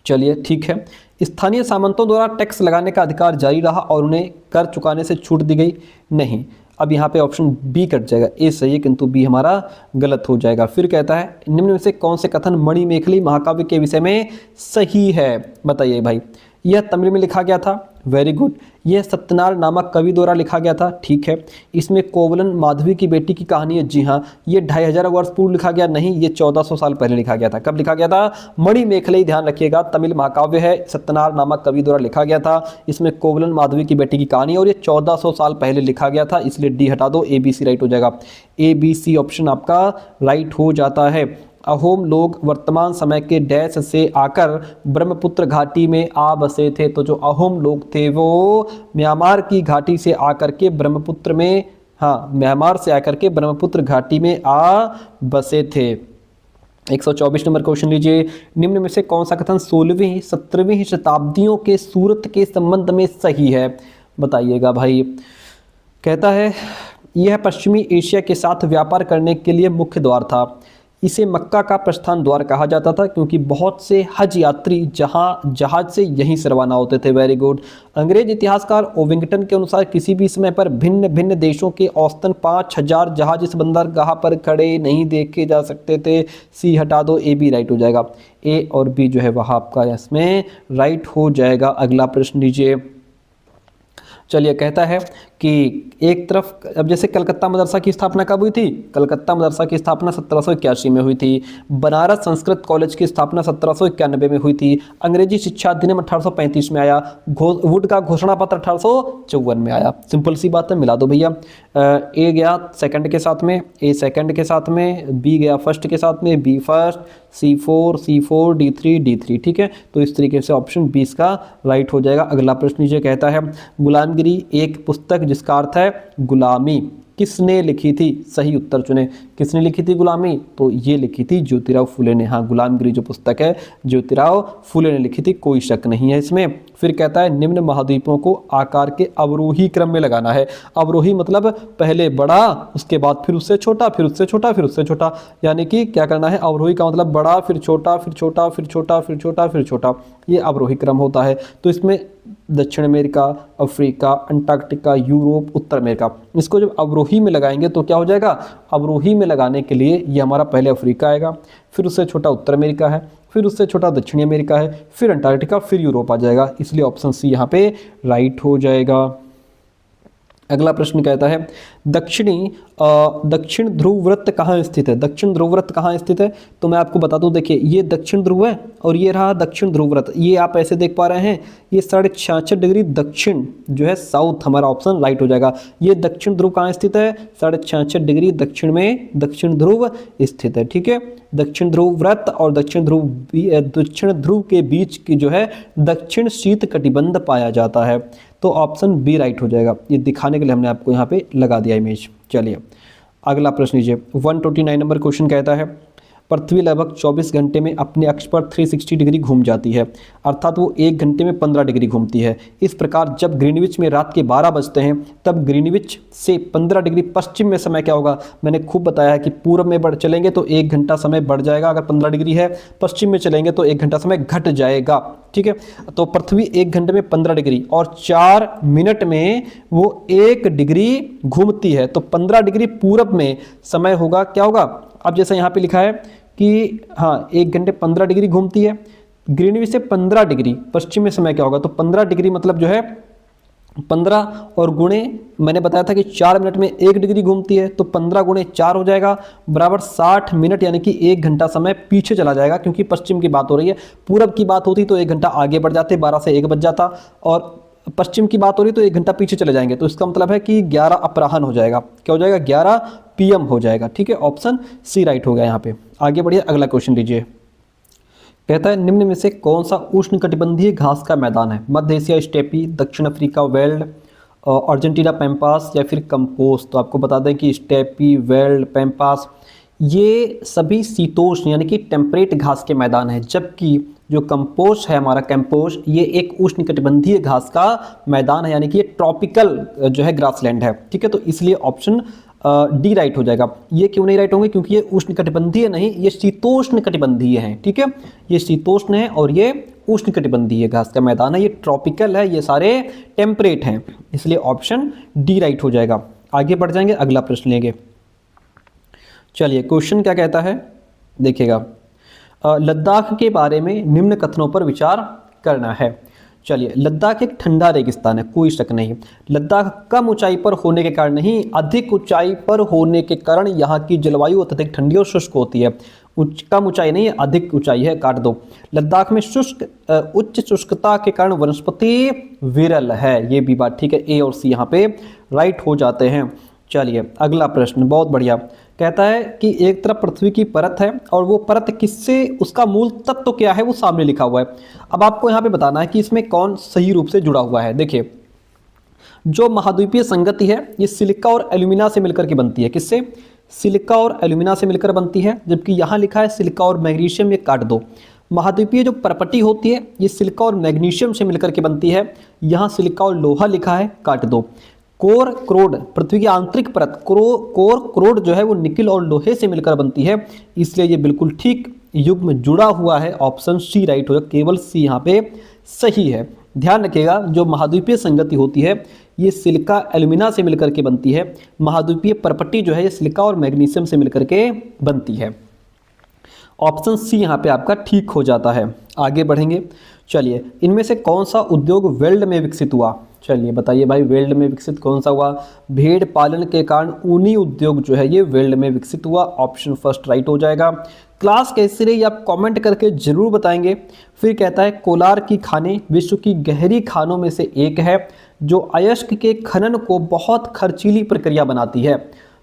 चलिए ठीक है। स्थानीय सामंतों द्वारा टैक्स लगाने का अधिकार जारी रहा और उन्हें कर चुकाने से छूट दी गई? नहीं। अब यहाँ पे ऑप्शन बी कट जाएगा। ए सही है किंतु बी हमारा गलत हो जाएगा। फिर कहता है निम्न में से कौन से कथन मणिमेखली महाकाव्य के विषय में सही है? बताइए भाई। यह तमिल में लिखा गया था। Very good. यह सत्यनारायण नामक कवि द्वारा लिखा गया था। ठीक है। इसमें कोवलन माधवी की बेटी की कहानी है। जी हाँ। ये 2500 वर्ष पूर्व लिखा गया? नहीं, ये 1400 साल पहले लिखा गया था। कब लिखा गया था? मणिमेखलाई, ध्यान रखिएगा, तमिल महाकाव्य है, सत्यनारायण नामक कवि द्वारा लिखा गया था। इसमें कोवलन माधवी की बेटी की कहानी और ये 1400 साल पहले लिखा गया था, इसलिए डी हटा दो। ए बी सी राइट हो जाएगा। ए बी सी ऑप्शन आपका राइट हो जाता है। अहोम लोग वर्तमान समय के डैश से आकर ब्रह्मपुत्र घाटी में आ बसे थे। तो जो अहोम लोग थे वो म्यांमार की घाटी से आकर के ब्रह्मपुत्र में, हाँ, म्यांमार से आकर के ब्रह्मपुत्र घाटी में आ बसे थे। 124 नंबर क्वेश्चन लीजिए। निम्न में से कौन सा कथन 16वीं 17वीं शताब्दियों के सूरत के संबंध में सही है? बताइएगा भाई। कहता है यह पश्चिमी एशिया के साथ व्यापार करने के लिए मुख्य द्वार था। इसे मक्का का प्रस्थान द्वार कहा जाता था क्योंकि बहुत से हज यात्री जहाज से यहीं से रवाना होते थे। Very good. अंग्रेज इतिहासकार ओविंगटन के अनुसार किसी भी समय पर भिन्न भिन्न देशों के औसतन 5000 जहाज इस बंदरगाह पर खड़े नहीं देखे जा सकते थे। सी हटा दो। ए बी राइट हो जाएगा। ए और बी जो है वह आपका इसमें राइट हो जाएगा। अगला प्रश्न लीजिए। चलिए, कहता है कि एक तरफ, अब जैसे कलकत्ता मदरसा की स्थापना कब हुई थी? कलकत्ता मदरसा की स्थापना 1781 में हुई थी। बनारस संस्कृत कॉलेज की स्थापना 1791 में हुई थी। अंग्रेजी शिक्षा अधिनियम 1835 में आया। वुड का घोषणा पत्र 1854 में आया। सिंपल सी बात है, मिला दो भैया। ए गया सेकंड के साथ में, ए सेकंड के साथ में, बी गया फर्स्ट के साथ में, बी फर्स्ट, C4 D3 ठीक है। तो इस तरीके से ऑप्शन 20 का राइट हो जाएगा। अगला प्रश्न नीचे कहता है गुलामगिरी एक पुस्तक जिसका अर्थ है गुलामी किसने लिखी थी? सही उत्तर चुने। किसने लिखी थी गुलामी? तो ये लिखी थी ज्योतिराव फुले ने। हाँ, गुलामगिरी जो पुस्तक है ज्योतिराव फुले ने लिखी थी, कोई शक नहीं है इसमें। फिर कहता है निम्न महाद्वीपों को आकार के अवरोही क्रम में लगाना है। अवरोही मतलब पहले बड़ा, उसके बाद फिर उससे छोटा, फिर उससे छोटा, फिर उससे छोटा, यानी कि क्या करना है? अवरोही का मतलब बड़ा, फिर छोटा, फिर छोटा, फिर छोटा, फिर छोटा, फिर छोटा, ये अवरोही क्रम होता है। तो इसमें दक्षिण अमेरिका, अफ्रीका, अंटार्कटिका, यूरोप, उत्तर अमेरिका, इसको जब अवरोही में लगाएंगे तो क्या हो जाएगा? अवरोही में लगाने के लिए ये हमारा पहले अफ्रीका आएगा, फिर उससे छोटा उत्तर अमेरिका है, फिर उससे छोटा दक्षिणी अमेरिका है, फिर अंटार्कटिका, फिर यूरोप आ जाएगा। इसलिए ऑप्शन सी यहाँ पे राइट हो जाएगा। अगला प्रश्न कहता है दक्षिण ध्रुव वृत्त कहाँ स्थित है। दक्षिण ध्रुव वृत्त कहाँ स्थित है, तो मैं आपको बता दूं, देखिए ये दक्षिण ध्रुव है और ये रहा दक्षिण ध्रुव वृत्त। ये आप ऐसे देख पा रहे हैं, ये 66.5 डिग्री दक्षिण जो है साउथ, हमारा ऑप्शन राइट हो जाएगा। ये दक्षिण ध्रुव कहाँ स्थित है, 66.5 डिग्री दक्षिण में दक्षिण ध्रुव स्थित है। ठीक है, दक्षिण ध्रुव वृत्त और दक्षिण ध्रुव के बीच की जो है दक्षिण शीत कटिबंध पाया जाता है। तो ऑप्शन बी राइट हो जाएगा। ये दिखाने के लिए हमने आपको यहाँ पे लगा दिया इमेज। चलिए अगला प्रश्न लीजिए। 129 नंबर क्वेश्चन कहता है पृथ्वी लगभग 24 घंटे में अपने अक्ष पर 360 डिग्री घूम जाती है, अर्थात वो 1 घंटे में 15 डिग्री घूमती है। इस प्रकार जब ग्रीनविच में रात के 12 बजते हैं तब ग्रीनविच से 15 डिग्री पश्चिम में समय क्या होगा। मैंने खूब बताया है कि पूर्व में बढ़ चलेंगे तो 1 घंटा समय बढ़ जाएगा, अगर 15 डिग्री है, पश्चिम में चलेंगे तो 1 घंटा समय घट जाएगा। ठीक है, तो पृथ्वी 1 घंटे में 15 डिग्री और 4 मिनट में वो 1 डिग्री घूमती है, तो 15 डिग्री पूर्व में समय होगा, क्या होगा। अब जैसा यहाँ पे लिखा है कि हाँ 1 घंटे 15 डिग्री घूमती है, ग्रीनविच से 15 डिग्री पश्चिम में समय क्या होगा, तो 15 डिग्री मतलब जो है 15 और गुणे, मैंने बताया था कि 4 मिनट में 1 डिग्री घूमती है, तो 15 गुणे 4 हो जाएगा बराबर 60 मिनट, यानी कि 1 घंटा समय पीछे चला जाएगा, क्योंकि पश्चिम की बात हो रही है। पूरब की बात होती तो 1 घंटा आगे बढ़ जाते, 12 से 1 बज जाता, और पश्चिम की बात हो रही तो 1 घंटा पीछे चले जाएंगे, तो इसका मतलब है कि 11 अपराह्न हो जाएगा। क्या हो जाएगा, 11 PM हो जाएगा। ठीक है, ऑप्शन सी राइट हो गया यहाँ पे। आगे बढ़िए, अगला क्वेश्चन लीजिए। कहता है निम्न में से कौन सा उष्णकटिबंधीय घास का मैदान है। मध्य एशिया स्टेपी, दक्षिण अफ्रीका वेल्ड, अर्जेंटीना पैम्पास या फिर कंपोस्ट। तो आपको बता दें कि स्टेपी, वेल्ड, पैम्पास ये सभी शीतोष्ण यानी कि टेम्परेट घास के मैदान है, जबकि जो कंपोस्ट है हमारा कैंपोस्ट, ये एक उष्णकटिबंधीय घास का मैदान है, यानी कि ये ट्रॉपिकल जो है ग्रासलैंड है। ठीक है, तो इसलिए ऑप्शन डी राइट हो जाएगा। ये क्यों नहीं राइट होंगे, क्योंकि ये उष्णकटिबंधीय नहीं, ये शीतोष्ण कटिबंधीय है। ठीक है, ये शीतोष्ण है और ये उष्णकटिबंधीय घास का मैदान है, ये ट्रॉपिकल है, ये सारे टेम्परेट हैं, इसलिए ऑप्शन डी राइट हो जाएगा। आगे बढ़ जाएंगे, अगला प्रश्न लेंगे। चलिए क्वेश्चन क्या कहता है, देखिएगा। लद्दाख के बारे में निम्न कथनों पर विचार करना है। चलिए, लद्दाख एक ठंडा रेगिस्तान है, कोई शक नहीं। लद्दाख कम ऊंचाई पर होने के कारण नहीं, अधिक ऊंचाई पर होने के कारण यहाँ की जलवायु अत्यधिक ठंडी और शुष्क होती है। कम ऊंचाई नहीं है, अधिक ऊंचाई है, काट दो। लद्दाख में उच्च शुष्कता के कारण वनस्पति विरल है, ये भी बात ठीक है। ए और सी यहाँ पे राइट हो जाते हैं। चलिए अगला प्रश्न, बहुत बढ़िया। कहता है कि एक तरफ पृथ्वी की परत है और वो परत किससे, उसका मूल तत्व तो क्या है वो सामने लिखा हुआ है। अब आपको यहाँ पे बताना है कि इसमें कौन सही रूप से जुड़ा हुआ है। देखिए, जो महाद्वीपीय संगति है ये सिलिका और एल्यूमिना से मिलकर के बनती है। किससे, सिलिका और एल्यूमिना से मिलकर बनती है, जबकि यहाँ लिखा है सिलिका और मैग्नीशियम, ये काट दो। महाद्वीपीय जो परपटी होती है ये सिलिका और मैग्नीशियम से मिलकर के बनती है, यहाँ सिलिका और लोहा लिखा है, काट दो। कोर क्रोड, पृथ्वी की आंतरिक परत कोर क्रोड जो है वो निकिल और लोहे से मिलकर बनती है, इसलिए ये बिल्कुल ठीक युग्म जुड़ा हुआ है। ऑप्शन सी राइट होगा, केवल सी यहाँ पे सही है। ध्यान रखिएगा, जो महाद्वीपीय संगति होती है ये सिलिका एल्यूमिना से मिलकर के बनती है, महाद्वीपीय परपट्टी जो है ये सिलिका और मैग्नीशियम से मिलकर के बनती है। ऑप्शन सी यहाँ पे आपका ठीक हो जाता है। आगे बढ़ेंगे। चलिए, इनमें से कौन सा उद्योग वेल्ड में विकसित हुआ। चलिए बताइए भाई, वेल्ड में विकसित कौन सा हुआ। भेड़ पालन के कारण ऊनी उद्योग जो है ये वेल्ड में विकसित हुआ, ऑप्शन फर्स्ट राइट हो जाएगा। क्लास कैसे रही आप कमेंट करके जरूर बताएंगे। फिर कहता है कोलार की खानें विश्व की गहरी खानों में से एक है जो अयस्क के खनन को बहुत खर्चीली प्रक्रिया बनाती है।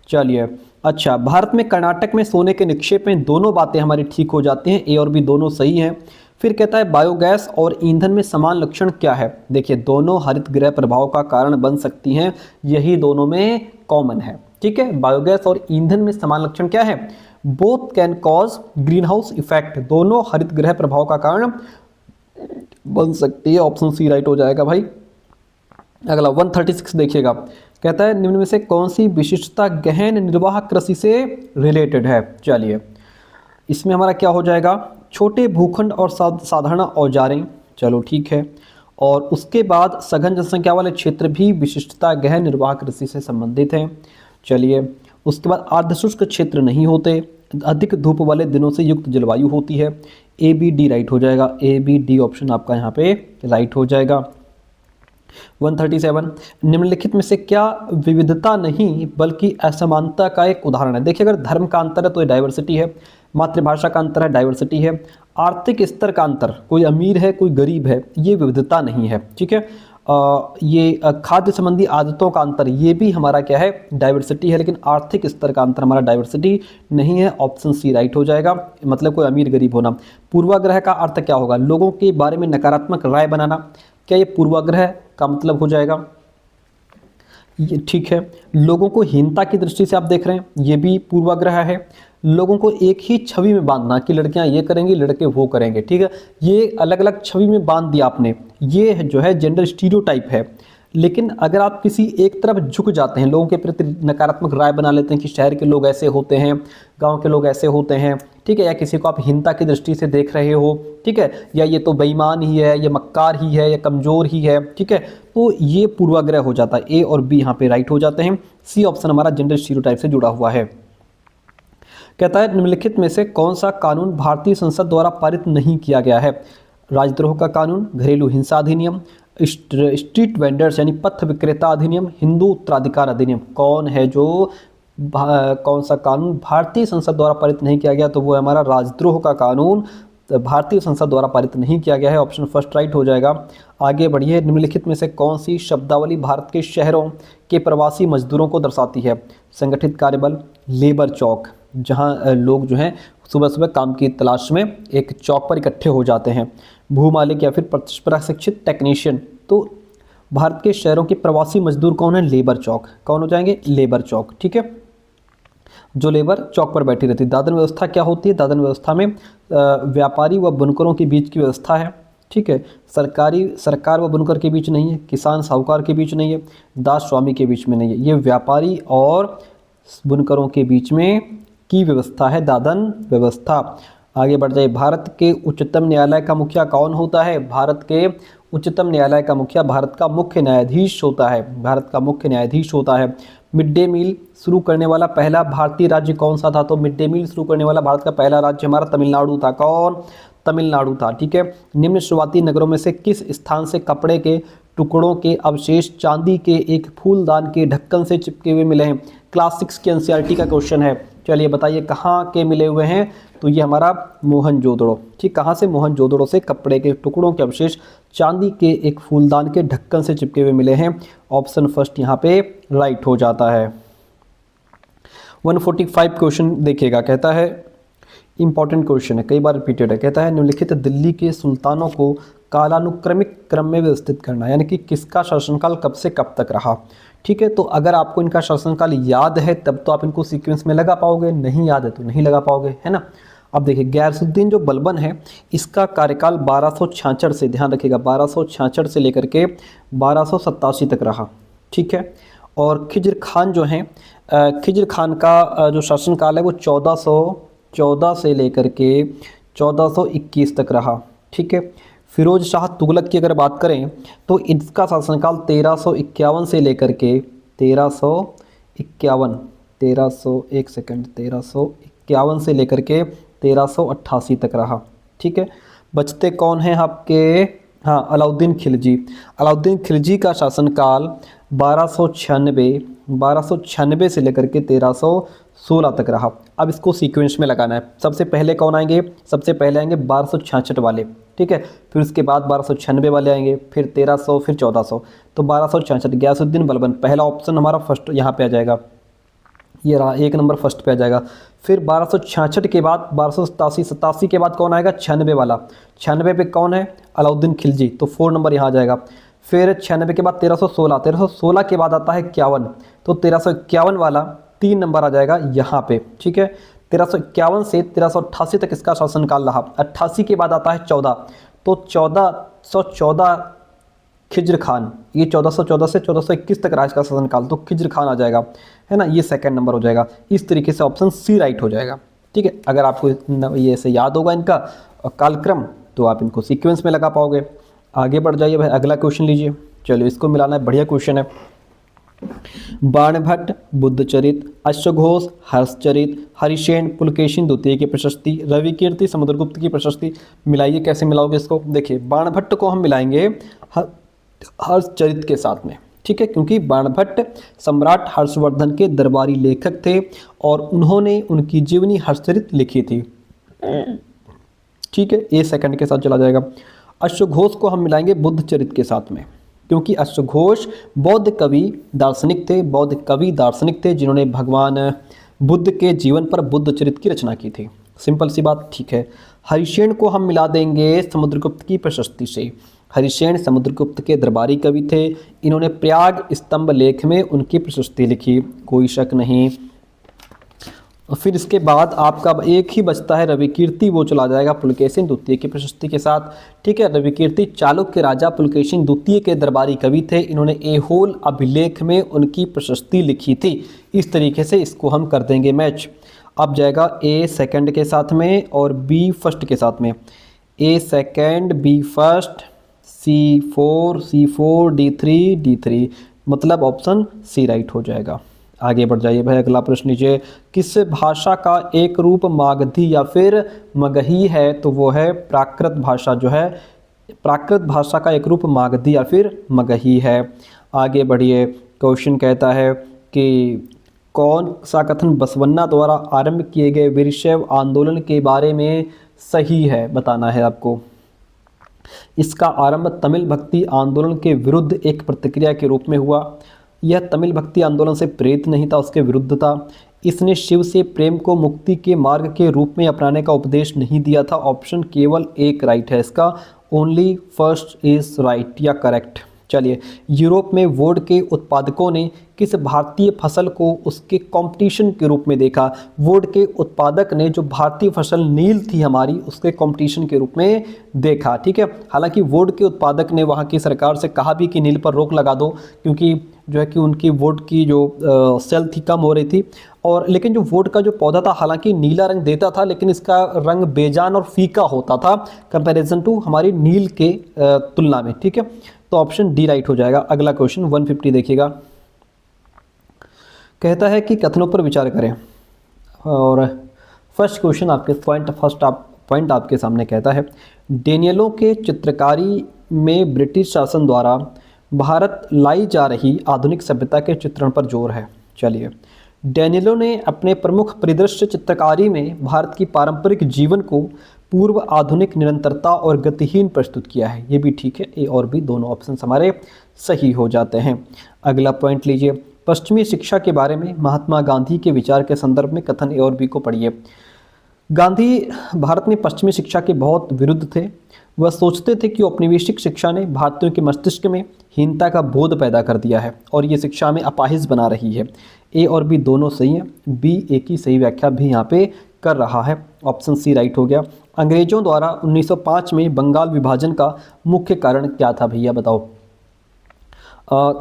चलिए, अच्छा, भारत में कर्नाटक में सोने के निक्षेप में, दोनों बातें हमारी ठीक हो जाती हैं, ए और बी दोनों सही हैं। फिर कहता है बायोगैस और ईंधन में समान लक्षण क्या है। देखिए, दोनों हरित गृह प्रभाव का कारण बन सकती हैं, यही दोनों में कॉमन है। ठीक है, बायोगैस और ईंधन में समान लक्षण क्या है, both can cause green house effect, दोनों हरित गृह प्रभाव का कारण बन सकती है। ऑप्शन सी राइट हो जाएगा भाई। अगला 136 देखिएगा। कहता है निम्न में से कौन सी विशिष्टता गहन निर्वाह कृषि से रिलेटेड है। चलिए, इसमें हमारा क्या हो जाएगा, छोटे भूखंड और साधारण औजारें, चलो ठीक है। और उसके बाद सघन जनसंख्या वाले क्षेत्र भी विशिष्टता गहन निर्वाह कृषि से संबंधित हैं। चलिए, उसके बाद अर्धशुष्क क्षेत्र नहीं होते, अधिक धूप वाले दिनों से युक्त जलवायु होती है। ए बी डी राइट हो जाएगा, ए बी डी ऑप्शन आपका यहाँ पे राइट हो जाएगा। 137 निम्नलिखित में से क्या विविधता नहीं बल्कि असमानता का एक उदाहरण है। देखिए, अगर धर्म का अंतर है तो ये डाइवर्सिटी है, मातृभाषा का अंतर है डाइवर्सिटी है, आर्थिक स्तर का अंतर, कोई अमीर है कोई गरीब है, ये विविधता नहीं है। ठीक है, ये खाद्य संबंधी आदतों का अंतर, ये भी हमारा क्या है, डाइवर्सिटी है, लेकिन आर्थिक स्तर का अंतर हमारा डाइवर्सिटी नहीं है। ऑप्शन सी राइट हो जाएगा, मतलब कोई अमीर गरीब होना। पूर्वाग्रह का अर्थ क्या होगा, लोगों के बारे में नकारात्मक राय बनाना, क्या ये पूर्वाग्रह का मतलब हो जाएगा, ये ठीक है। लोगों को हीनता की दृष्टि से आप देख रहे हैं, ये भी पूर्वाग्रह है। लोगों को एक ही छवि में बांधना कि लड़कियां ये करेंगी लड़के वो करेंगे, ठीक है, ये अलग अलग छवि में बांध दिया आपने, ये जो है जेंडर स्टीरियोटाइप है। लेकिन अगर आप किसी एक तरफ झुक जाते हैं, लोगों के प्रति नकारात्मक राय बना लेते हैं कि शहर के लोग ऐसे होते हैं, गांव के लोग ऐसे होते हैं, ठीक है, या किसी को आप हीनता की दृष्टि से देख रहे हो, ठीक है, या ये तो बेईमान ही है, या मक्कार ही है, या कमज़ोर ही है, ठीक है, तो ये पूर्वाग्रह हो जाता है। ए और बी यहाँ पे राइट हो जाते हैं। सी ऑप्शन हमारा जेंडर स्टीरियोटाइप से जुड़ा हुआ है। कहता है निम्नलिखित में से कौन सा कानून भारतीय संसद द्वारा पारित नहीं किया गया है। राजद्रोह का कानून, घरेलू हिंसा अधिनियम, स्ट्रीट वेंडर्स यानी पथ विक्रेता अधिनियम, हिंदू उत्तराधिकार अधिनियम। कौन है जो कौन सा कानून भारतीय संसद द्वारा पारित नहीं किया गया, तो वो है हमारा राजद्रोह का कानून, भारतीय संसद द्वारा पारित नहीं किया गया है। ऑप्शन फर्स्ट राइट हो जाएगा। आगे बढ़िए, निम्नलिखित में से कौन सी शब्दावली भारत के शहरों के प्रवासी मजदूरों को दर्शाती है। संगठित कार्यबल, लेबर चौक, जहां लोग जो हैं सुबह सुबह काम की तलाश में एक चौक पर इकट्ठे हो जाते हैं। भूमालिक या फिर प्रशिक्षित टेक्नीशियन, तो भारत के शहरों के प्रवासी मजदूर कौन है, लेबर चौक, कौन हो जाएंगे, लेबर चौक, ठीक है, जो लेबर चौक पर बैठी रहती है। दादन व्यवस्था क्या होती है, दादन व्यवस्था में व्यापारी व बुनकरों के बीच की व्यवस्था है, ठीक है, सरकार व बुनकर के बीच नहीं है, किसान साहूकार के बीच नहीं है, दास स्वामी के बीच में नहीं है, ये व्यापारी और बुनकरों के बीच में की व्यवस्था है दादन व्यवस्था। आगे बढ़ जाए, भारत के उच्चतम न्यायालय का मुखिया कौन होता है। भारत के उच्चतम न्यायालय का मुखिया भारत का मुख्य न्यायाधीश होता है, भारत का मुख्य न्यायाधीश होता है। मिड डे मील शुरू करने वाला पहला भारतीय राज्य कौन सा था, तो मिड डे मील शुरू करने वाला भारत का पहला राज्य हमारा तमिलनाडु था। कौन, तमिलनाडु था, ठीक है। निम्न शुरुआती नगरों में से किस स्थान से कपड़े के टुकड़ों के अवशेष चांदी के एक फूलदान के ढक्कन से चिपके हुए मिले हैं। क्लास 6 के एनसीईआरटी का क्वेश्चन है। चलिए बताइए कहाँ के मिले हुए हैं, तो ये हमारा मोहनजोदड़ो, ठीक, कहाँ से, मोहनजोदड़ो से कपड़े के टुकड़ों के अवशेष चांदी के एक फूलदान के ढक्कन से चिपके हुए मिले हैं। ऑप्शन फर्स्ट यहाँ पे राइट हो जाता है। 145 क्वेश्चन देखिएगा, कहता है इंपॉर्टेंट क्वेश्चन है, कई बार रिपीटेड है। कहता है निम्नलिखित दिल्ली के सुल्तानों को कालानुक्रमिक क्रम में व्यवस्थित करना, यानी कि किसका शासनकाल कब से कब तक रहा, ठीक है। तो अगर आपको इनका शासनकाल याद है तब तो आप इनको सीक्वेंस में लगा पाओगे, नहीं याद है तो नहीं लगा पाओगे, है ना। अब देखिए, गैरसुद्दीन जो बलबन है इसका कार्यकाल 1266 से, ध्यान रखिएगा, 1266 से लेकर के 1287 तक रहा, ठीक है। और खिज्र खान जो हैं, खिज्र खान का जो शासनकाल है वो 1414 से लेकर के 1421 तक रहा, ठीक है। फिरोज शाह तुगलक की अगर बात करें तो इसका शासनकाल 1351 से लेकर के 1351 से लेकर के 1388 तक रहा, ठीक है। बचते कौन हैं आपके, हाँ, अलाउद्दीन खिलजी। अलाउद्दीन खिलजी का शासनकाल 1296 से लेकर के 1316 तक रहा। अब इसको सीक्वेंस में लगाना है। सबसे पहले कौन आएंगे, सबसे पहले आएंगे 1266 वाले, ठीक है, फिर उसके बाद 1296 वाले आएंगे, फिर 1300, फिर 1400, तो 1266 गयासुद्दीन बलबन, पहला ऑप्शन हमारा फर्स्ट यहाँ पे आ जाएगा, ये रहा, एक नंबर फर्स्ट पे आ जाएगा। फिर 1266 के बाद 1287 के बाद कौन आएगा, 96 वाला, 96 पे कौन है, अलाउद्दीन खिलजी, तो 4 नंबर यहाँ आ जाएगा। फिर 96 के बाद 1316 के बाद आता है 51, तो 1351 वाला 3 नंबर आ जाएगा यहाँ पे, ठीक है। 1351 से 1388 तक इसका शासनकाल रहा। 88 के बाद आता है 14, तो 1414 खिज्र खान, ये 1414 से 1421 तक रहा इसका शासनकाल, तो खिज्र खान आ जाएगा, है ना, ये सेकंड नंबर हो जाएगा। इस तरीके से ऑप्शन सी राइट हो जाएगा, ठीक है। अगर आपको ये ऐसे याद होगा इनका कालक्रम तो आप इनको सीक्वेंस में लगा पाओगे। आगे बढ़ जाइए भाई, अगला क्वेश्चन लीजिए। चलो इसको मिलाना है, बढ़िया क्वेश्चन है। बाणभट्ट, बुद्धचरित, अश्वघोष, हर्षचरित, हरिसेन, पुलकेशिन द्वितीय की प्रशस्ति, रविकीर्ति, समुद्रगुप्त की प्रशस्ति, मिलाइए, कैसे मिलाओगे इसको। देखिए, बाणभट्ट को हम मिलाएंगे हर्षचरित के साथ में, ठीक है, क्योंकि बाणभट्ट सम्राट हर्षवर्धन के दरबारी लेखक थे और उन्होंने उनकी जीवनी हर्षचरित लिखी थी, ठीक है। ए सेकंड के साथ चला जाएगा। अश्वघोष को हम मिलाएंगे बुद्ध चरित के साथ में, क्योंकि अश्वघोष बौद्ध कवि दार्शनिक थे, बौद्ध कवि दार्शनिक थे जिन्होंने भगवान बुद्ध के जीवन पर बुद्ध चरित की रचना की थी। सिंपल सी बात, ठीक है। हरिसेन को हम मिला देंगे समुद्रगुप्त की प्रशस्ति से। हरिसेन समुद्रगुप्त के दरबारी कवि थे, इन्होंने प्रयाग स्तंभ लेख में उनकी प्रशस्ति लिखी, कोई शक नहीं। फिर इसके बाद आपका एक ही बचता है रविकीर्ति, वो चला जाएगा पुलकेशिन द्वितीय की प्रशस्ति के साथ, ठीक है। रविकीर्ति चालुक्य राजा पुलकेशिन द्वितीय के दरबारी कवि थे, इन्होंने ऐहोल अभिलेख में उनकी प्रशस्ति लिखी थी। इस तरीके से इसको हम कर देंगे मैच। अब जाएगा ए सेकंड के साथ में और बी फर्स्ट के साथ में। ए second, B first, C4 D3 मतलब ऑप्शन सी राइट हो जाएगा। आगे बढ़ जाइए भाई, अगला प्रश्न लीजिए। किस भाषा का एक रूप मागधी या फिर मगही है? तो वो है प्राकृत भाषा, जो है प्राकृत भाषा का एक रूप मागधी या फिर मगही है। आगे बढ़िए, क्वेश्चन कहता है कि कौन सा कथन बसवन्ना द्वारा आरंभ किए गए वीरशैव आंदोलन के बारे में सही है, बताना है आपको। इसका आरंभ तमिल भक्ति आंदोलन के विरुद्ध एक प्रतिक्रिया के रूप में हुआ। यह तमिल भक्ति आंदोलन से प्रेरित नहीं था, उसके विरुद्ध था। इसने शिव से प्रेम को मुक्ति के मार्ग के रूप में अपनाने का उपदेश नहीं दिया था। ऑप्शन केवल एक राइट है इसका, ओनली फर्स्ट इज राइट या करेक्ट। चलिए, यूरोप में वोड के उत्पादकों ने किस भारतीय फसल को उसके कंपटीशन के रूप में देखा? वोड के उत्पादक ने जो भारतीय फसल नील थी हमारी, उसके कंपटीशन के रूप में देखा, ठीक है। हालांकि वोड के उत्पादक ने वहाँ की सरकार से कहा भी कि नील पर रोक लगा दो, क्योंकि जो है कि उनकी वोड की जो सेल थी कम हो रही थी। और लेकिन जो वोड का जो पौधा था हालांकि नीला रंग देता था, लेकिन इसका रंग बेजान और फीका होता था कंपैरिजन टू हमारी नील के तुलना में, ठीक है। तो ऑप्शन डी राइट हो जाएगा। अगला क्वेश्चन 150 देखिएगा, कहता है कि कथनों पर विचार करें। और फर्स्ट क्वेश्चन आपके पॉइंट आपके सामने कहता है, डेनियलों के चित्रकारी में ब्रिटिश शासन द्वारा भारत लाई जा रही आधुनिक सभ्यता के चित्रण पर जोर है। चलिए, डेनियलों ने अपने प्रमुख परिदृश्य चित्रकारी में भारत की पारंपरिक जीवन को पूर्व आधुनिक निरंतरता और गतिहीन प्रस्तुत किया है। ये भी ठीक है, ए और बी दोनों ऑप्शन हमारे सही हो जाते हैं। अगला पॉइंट लीजिए, पश्चिमी शिक्षा के बारे में महात्मा गांधी के विचार के संदर्भ में कथन ए और बी को पढ़िए। गांधी भारत में पश्चिमी शिक्षा के बहुत विरुद्ध थे। वह सोचते थे कि औपनिवेशिक शिक्षा ने भारतीयों के मस्तिष्क में हीनता का बोध पैदा कर दिया है और ये शिक्षा में अपाहिज बना रही है। ए और बी दोनों सही हैं, बी ए की सही व्याख्या भी यहाँ पे कर रहा है। ऑप्शन सी राइट हो गया। अंग्रेजों द्वारा 1905 में बंगाल विभाजन का मुख्य कारण क्या था भैया, बताओ।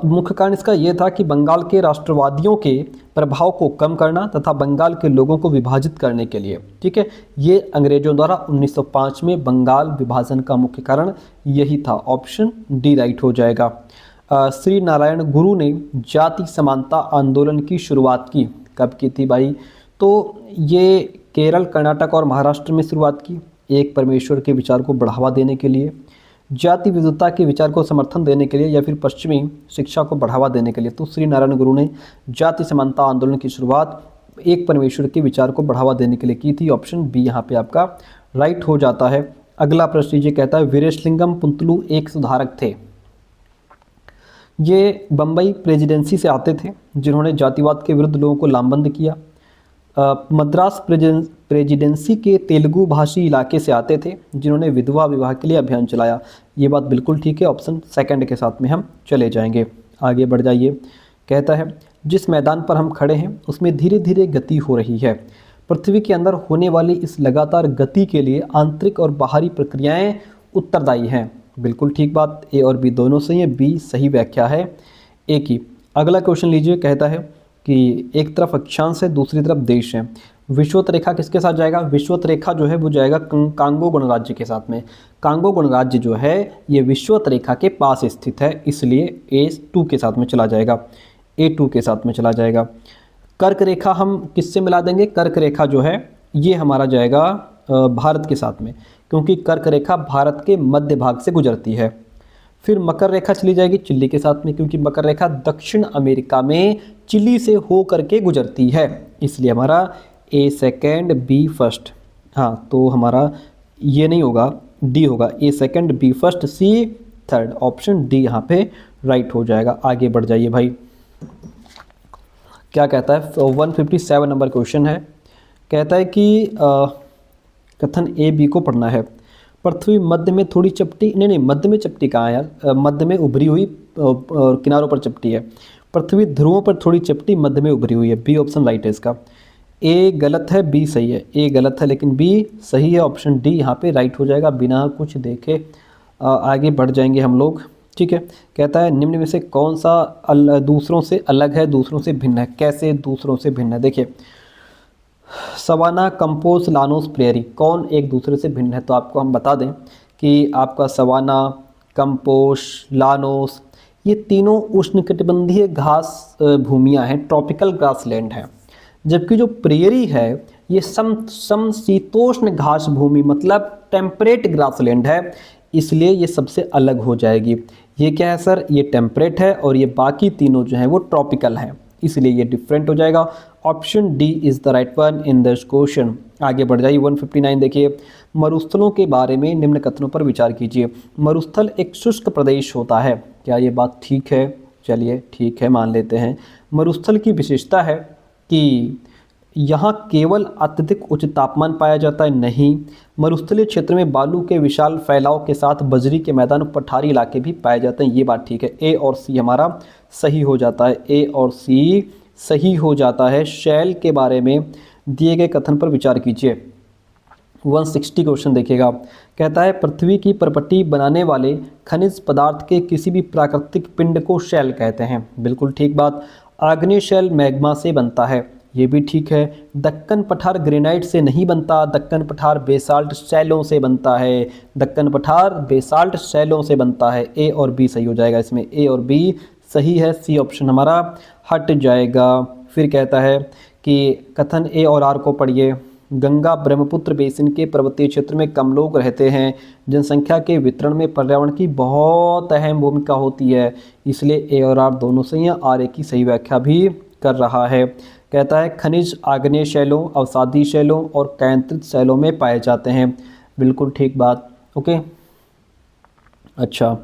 मुख्य कारण इसका यह था कि बंगाल के राष्ट्रवादियों के प्रभाव को कम करना तथा बंगाल के लोगों को विभाजित करने के लिए, ठीक है। ये अंग्रेजों द्वारा 1905 में बंगाल विभाजन का मुख्य कारण यही था। ऑप्शन डी राइट हो जाएगा। श्री नारायण गुरु ने जाति समानता आंदोलन की शुरुआत की, कब की थी भाई? तो ये केरल, कर्नाटक और महाराष्ट्र में शुरुआत की, एक परमेश्वर के विचार को बढ़ावा देने के लिए, जाति विविधता के विचार को समर्थन देने के लिए, या फिर पश्चिमी शिक्षा को बढ़ावा देने के लिए। तो श्री नारायण गुरु ने जाति समानता आंदोलन की शुरुआत एक परमेश्वर के विचार को बढ़ावा देने के लिए की थी। ऑप्शन बी यहाँ पे आपका राइट हो जाता है। अगला प्रश्न ये कहता है, वीरेशलिंगम पुंतलू एक सुधारक थे। ये बम्बई प्रेसिडेंसी से आते थे जिन्होंने जातिवाद के विरुद्ध लोगों को लामबंद किया। मद्रास प्रेसिडेंसी के तेलुगु भाषी इलाके से आते थे जिन्होंने विधवा विवाह के लिए अभियान चलाया। ये बात बिल्कुल ठीक है, ऑप्शन सेकंड के साथ में हम चले जाएंगे। आगे बढ़ जाइए, कहता है, जिस मैदान पर हम खड़े हैं उसमें धीरे धीरे गति हो रही है। पृथ्वी के अंदर होने वाली इस लगातार गति के लिए आंतरिक और बाहरी प्रक्रियाएं उत्तरदायी हैं। बिल्कुल ठीक बात, ए और बी दोनों सही है, बी सही व्याख्या है ए की। अगला क्वेश्चन लीजिए, कहता है कि एक तरफ अक्षांश है, दूसरी तरफ देश है। विषुवत रेखा किसके साथ जाएगा? विषुवत रेखा जो है वो जाएगा कांगो गणराज्य के साथ में। कांगो गणराज्य जो है ये विषुवत रेखा के पास स्थित है, इसलिए A2 के साथ में चला जाएगा, A2 के साथ में चला जाएगा। कर्क रेखा हम किससे मिला देंगे? कर्क रेखा जो है ये हमारा जाएगा भारत के साथ में, क्योंकि कर्क रेखा भारत के मध्य भाग से गुजरती है। फिर मकर रेखा चली जाएगी चिली के साथ में, क्योंकि मकर रेखा दक्षिण अमेरिका में चिली से हो करके गुजरती है, इसलिए हमारा ए सेकेंड बी फर्स्ट। हाँ, तो हमारा ये नहीं होगा, डी होगा, ए सेकेंड बी फर्स्ट सी थर्ड, ऑप्शन डी यहाँ पे राइट हो जाएगा। आगे बढ़ जाइए भाई, क्या कहता है 157 नंबर क्वेश्चन है। कहता है कि कथन ए बी को पढ़ना है। पृथ्वी मध्य में थोड़ी चपटी, नहीं मध्य में चपटी कहाँ है यार, मध्य में उभरी हुई और किनारों पर चपटी है। पृथ्वी ध्रुवों पर थोड़ी चपटी, मध्य में उभरी हुई है, बी ऑप्शन राइट है इसका। ए गलत है, बी सही है। ए गलत है लेकिन बी सही है, ऑप्शन डी यहाँ पे राइट हो जाएगा बिना कुछ देखे। आगे बढ़ जाएंगे हम लोग, ठीक है। कहता है निम्न में से कौन सा दूसरों से अलग है, दूसरों से भिन्न है। कैसे दूसरों से भिन्न है, देखिए सवाना, कंपोज, लानोस, प्रेरी, कौन एक दूसरे से भिन्न है। तो आपको हम बता दें कि आपका सवाना, कंपोज, लानोस ये तीनों उष्णकटिबंधीय घास भूमियाँ हैं, ट्रॉपिकल ग्रासलैंड हैं। जबकि जो प्रेरी है ये समशीतोष्ण घास भूमि मतलब टेम्परेट ग्रासलैंड है, इसलिए ये सबसे अलग हो जाएगी। ये क्या है सर, ये टेम्परेट है और ये बाकी तीनों जो हैं वो ट्रॉपिकल हैं, इसलिए ये डिफरेंट हो जाएगा। Option D is the right one in this question. आगे बढ़ जाइए 159 देखिए। मरुस्थलों के बारे में निम्न कथनों पर विचार कीजिए। मरुस्थल एक शुष्क प्रदेश होता है, क्या ये बात ठीक है? चलिए ठीक है, मान लेते हैं। मरुस्थल की विशेषता है कि यहाँ केवल अत्यधिक उच्च तापमान पाया जाता है, नहीं। मरुस्थलीय क्षेत्र में बालू के विशाल फैलाव के साथ बजरी के मैदान और पठारी इलाके भी पाए जाते हैं, ये बात ठीक है। ए और सी हमारा सही हो जाता है, ए और सी सही हो जाता है। शैल के बारे में दिए गए कथन पर विचार कीजिए। 160 क्वेश्चन देखिएगा। कहता है पृथ्वी की परपट्टी बनाने वाले खनिज पदार्थ के किसी भी प्राकृतिक पिंड को शैल कहते हैं, बिल्कुल ठीक बात। आग्नेय शैल मैग्मा से बनता है, ये भी ठीक है। दक्कन पठार ग्रेनाइट से नहीं बनता, दक्कन पठार बेसाल्ट शैलों से बनता है, दक्कन पठार बेसाल्ट शैलों से बनता है। ए और बी सही हो जाएगा, इसमें ए और बी सही है, सी ऑप्शन हमारा हट जाएगा। फिर कहता है कि कथन ए और आर को पढ़िए। गंगा ब्रह्मपुत्र बेसिन के पर्वतीय क्षेत्र में कम लोग रहते हैं, जनसंख्या के वितरण में पर्यावरण की बहुत अहम भूमिका होती है, इसलिए ए और आर दोनों सही हैं। आर ए की सही व्याख्या भी कर रहा है। कहता है खनिज आग्नेय शैलों, अवसादी शैलों और कैंत्रित शैलों में पाए जाते हैं, बिल्कुल ठीक बात। ओके, अच्छा,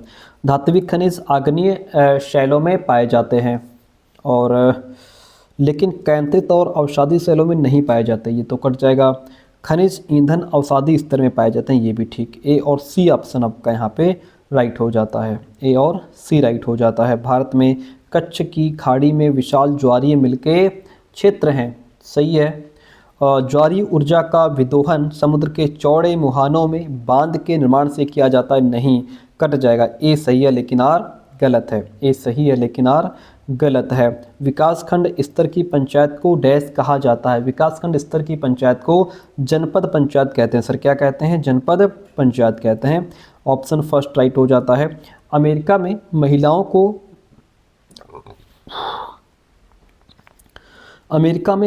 धात्विक खनिज आग्नेय शैलों में पाए जाते हैं और लेकिन कैंत्रित और अवसादी शैलों में नहीं पाए जाते, ये तो कट जाएगा। खनिज ईंधन अवसादी स्तर में पाए जाते हैं, ये भी ठीक। ए और सी ऑप्शन आपका यहाँ पे राइट हो जाता है, ए और सी राइट हो जाता है। भारत में कच्छ की खाड़ी में विशाल ज्वारीय मिल के क्षेत्र हैं, सही है। ज्वारीय ऊर्जा का विदोहन समुद्र के चौड़े मुहानों में बांध के निर्माण से किया जाता है, नहीं, कट जाएगा। ए सही है लेकिन आर गलत है, ए सही है लेकिन आर गलत है। विकासखंड स्तर की पंचायत को डैश कहा जाता है, विकासखंड स्तर की पंचायत को जनपद पंचायत कहते हैं। सर क्या कहते हैं? जनपद पंचायत कहते हैं, ऑप्शन फर्स्ट राइट हो जाता है। अमेरिका में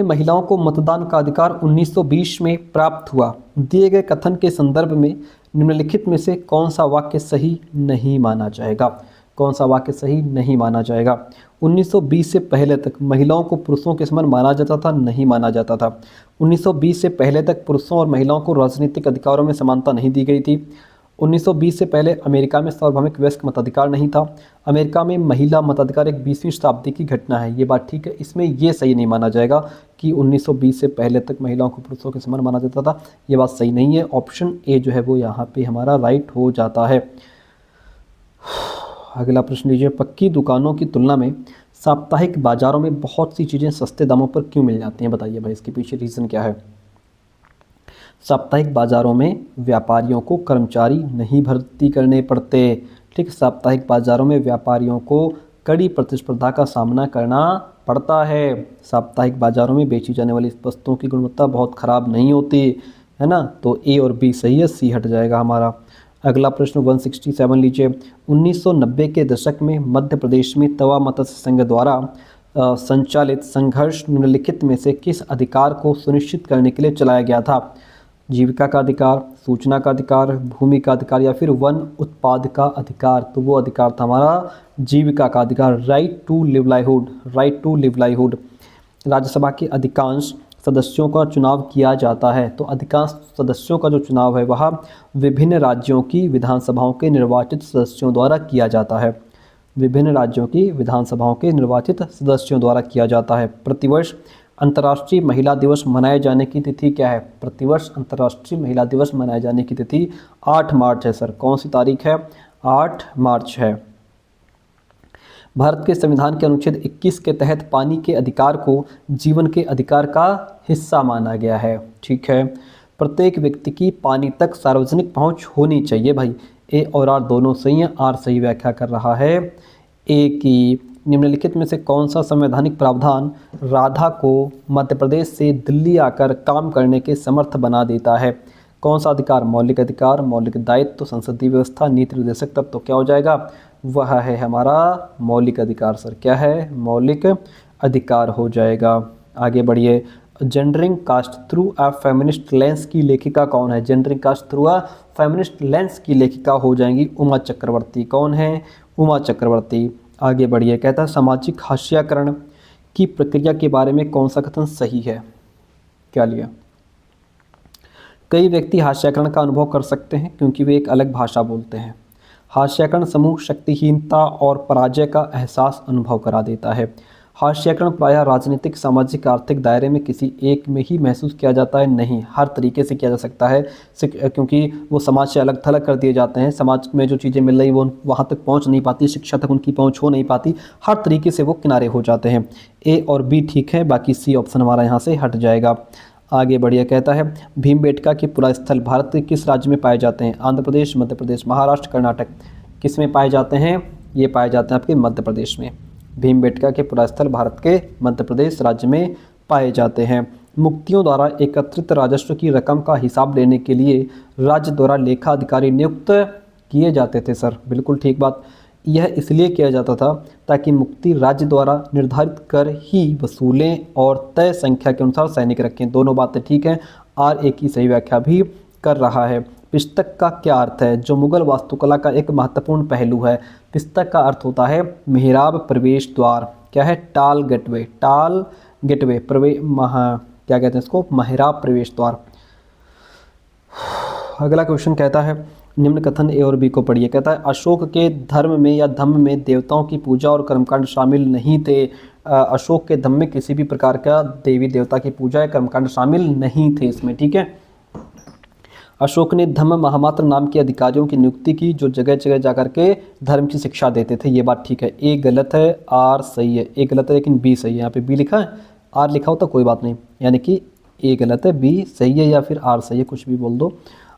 महिलाओं को मतदान का अधिकार 1920 में प्राप्त हुआ। दिए गए कथन के संदर्भ में निम्नलिखित में से कौन सा वाक्य सही नहीं माना जाएगा? कौन सा वाक्य सही नहीं माना जाएगा? 1920 से पहले तक महिलाओं को पुरुषों के समान माना जाता था, नहीं माना जाता था। 1920 से पहले तक पुरुषों और महिलाओं को राजनीतिक अधिकारों में समानता नहीं दी गई थी। 1920 से पहले अमेरिका में सार्वभौमिक वयस्क मताधिकार नहीं था। अमेरिका में महिला मताधिकार एक 20वीं शताब्दी की घटना है, ये बात ठीक है। इसमें ये सही नहीं माना जाएगा कि 1920 से पहले तक महिलाओं को पुरुषों के समान माना जाता था, ये बात सही नहीं है। ऑप्शन ए जो है वो यहाँ पे हमारा राइट हो जाता है। अगला प्रश्न लीजिए। पक्की दुकानों की तुलना में साप्ताहिक बाजारों में बहुत सी चीज़ें सस्ते दामों पर क्यों मिल जाती हैं? बताइए भाई, इसके पीछे रीज़न क्या है? साप्ताहिक बाजारों में व्यापारियों को कर्मचारी नहीं भर्ती करने पड़ते, ठीक। साप्ताहिक बाजारों में व्यापारियों को कड़ी प्रतिस्पर्धा का सामना करना पड़ता है। साप्ताहिक बाजारों में बेची जाने वाली वस्तुओं की गुणवत्ता बहुत ख़राब नहीं होती है ना, तो ए और बी सही है, सी हट जाएगा हमारा। अगला प्रश्न 167 लीजिए। 1990 के दशक में मध्य प्रदेश में तवा मत्स्य संघ द्वारा संचालित संघर्ष निम्नलिखित में से किस अधिकार को सुनिश्चित करने के लिए चलाया गया था? जीविका का अधिकार, सूचना का अधिकार, भूमि का अधिकार या फिर वन उत्पाद का अधिकार। तो वो अधिकार था हमारा जीविका का अधिकार, right to livelihood, right to livelihood. Rajya Sabha के अधिकांश सदस्यों का चुनाव किया जाता है। तो अधिकांश सदस्यों का जो चुनाव है वह विभिन्न राज्यों की विधानसभाओं के निर्वाचित सदस्यों द्वारा किया जाता है। विभिन्न राज्यों की विधानसभाओं के निर्वाचित सदस्यों द्वारा किया जाता है। प्रतिवर्ष अंतर्राष्ट्रीय महिला दिवस मनाए जाने की तिथि क्या है? प्रतिवर्ष अंतर्राष्ट्रीय महिला दिवस मनाए जाने की तिथि 8 मार्च है सर। कौन सी तारीख है? 8 मार्च है। भारत के संविधान के अनुच्छेद 21 के तहत पानी के अधिकार को जीवन के अधिकार का हिस्सा माना गया है। ठीक है। प्रत्येक व्यक्ति की पानी तक सार्वजनिक पहुंच होनी चाहिए भाई। ए और आर दोनों सही हैं। आर सही व्याख्या कर रहा है ए की। निम्नलिखित में से कौन सा संवैधानिक प्रावधान राधा को मध्य प्रदेश से दिल्ली आकर काम करने के समर्थ बना देता है? कौन सा अधिकार? मौलिक अधिकार, मौलिक दायित्व, संसदीय व्यवस्था, नीति निर्देशक तत्व। तो क्या हो जाएगा? वह है हमारा मौलिक अधिकार सर। क्या है? मौलिक अधिकार हो जाएगा। आगे बढ़िए। Gendering caste through a feminist lens की लेखिका कौन है? Gendering caste through a feminist lens की लेखिका हो जाएंगी उमा चक्रवर्ती। कौन है? उमा चक्रवर्ती। आगे बढ़िए। कहता है सामाजिक हास्याकरण की प्रक्रिया के बारे में कौन सा कथन सही है? क्या लिया? कई व्यक्ति हास्याकरण का अनुभव कर सकते हैं क्योंकि वे एक अलग भाषा बोलते हैं। हास्याकरण समूह शक्तिहीनता और पराजय का एहसास अनुभव करा देता है। हास्याकरण प्रायः राजनीतिक, सामाजिक, आर्थिक दायरे में किसी एक में ही महसूस किया जाता है। नहीं, हर तरीके से किया जा सकता है क्योंकि वो समाज से अलग थलग कर दिए जाते हैं। समाज में जो चीज़ें मिल रही वो वहाँ तक पहुँच नहीं पाती, शिक्षा तक उनकी पहुँच हो नहीं पाती। हर तरीके से वो किनारे हो जाते हैं। ए और बी ठीक है, बाकी सी ऑप्शन हमारा यहाँ से हट जाएगा। आगे बढ़िया। कहता है भीमबेटका के पुरा स्थल भारत के किस राज्य में पाए जाते हैं? आंध्र प्रदेश, मध्य प्रदेश, महाराष्ट्र, कर्नाटक। किस में पाए जाते हैं? ये पाए जाते हैं आपके मध्य प्रदेश में। भीमबेटका के पुरा स्थल भारत के मध्य प्रदेश राज्य में पाए जाते हैं। मुक्तियों द्वारा एकत्रित राजस्व की रकम का हिसाब लेने के लिए राज्य द्वारा लेखा अधिकारी नियुक्त किए जाते थे सर। बिल्कुल ठीक बात। यह इसलिए किया जाता था ताकि मुक्ति राज्य द्वारा निर्धारित कर ही वसूलें और तय संख्या के अनुसार सैनिक रखें। दोनों बातें ठीक हैं। आर ए की सही व्याख्या भी कर रहा है। पिस्तक का क्या अर्थ है? जो मुगल वास्तुकला का एक महत्वपूर्ण पहलू है। पिस्तक का अर्थ होता है मेहराब, प्रवेश द्वार। क्या है? टाल गेटवे, टाल गेटवे, क्या कहते हैं इसको? मेहराब, प्रवेश द्वार। अगला क्वेश्चन कहता है निम्न कथन ए और बी को पढ़िए। कहता है अशोक के धर्म में या धम्म में देवताओं की पूजा और कर्मकांड शामिल नहीं थे। अशोक के धम्म में किसी भी प्रकार का देवी देवता की पूजा या कर्मकांड शामिल नहीं थे इसमें। ठीक है। अशोक ने धम्म महामात्र नाम के अधिकारियों की नियुक्ति की जो जगह जगह जाकर के धर्म की शिक्षा देते थे। ये बात ठीक है। ए गलत है, आर सही है। ए गलत है लेकिन बी सही है। यहाँ पे बी लिखा है, आर लिखा हो तो कोई बात नहीं। यानी कि ए गलत है, बी सही है या फिर आर सही है, कुछ भी बोल दो।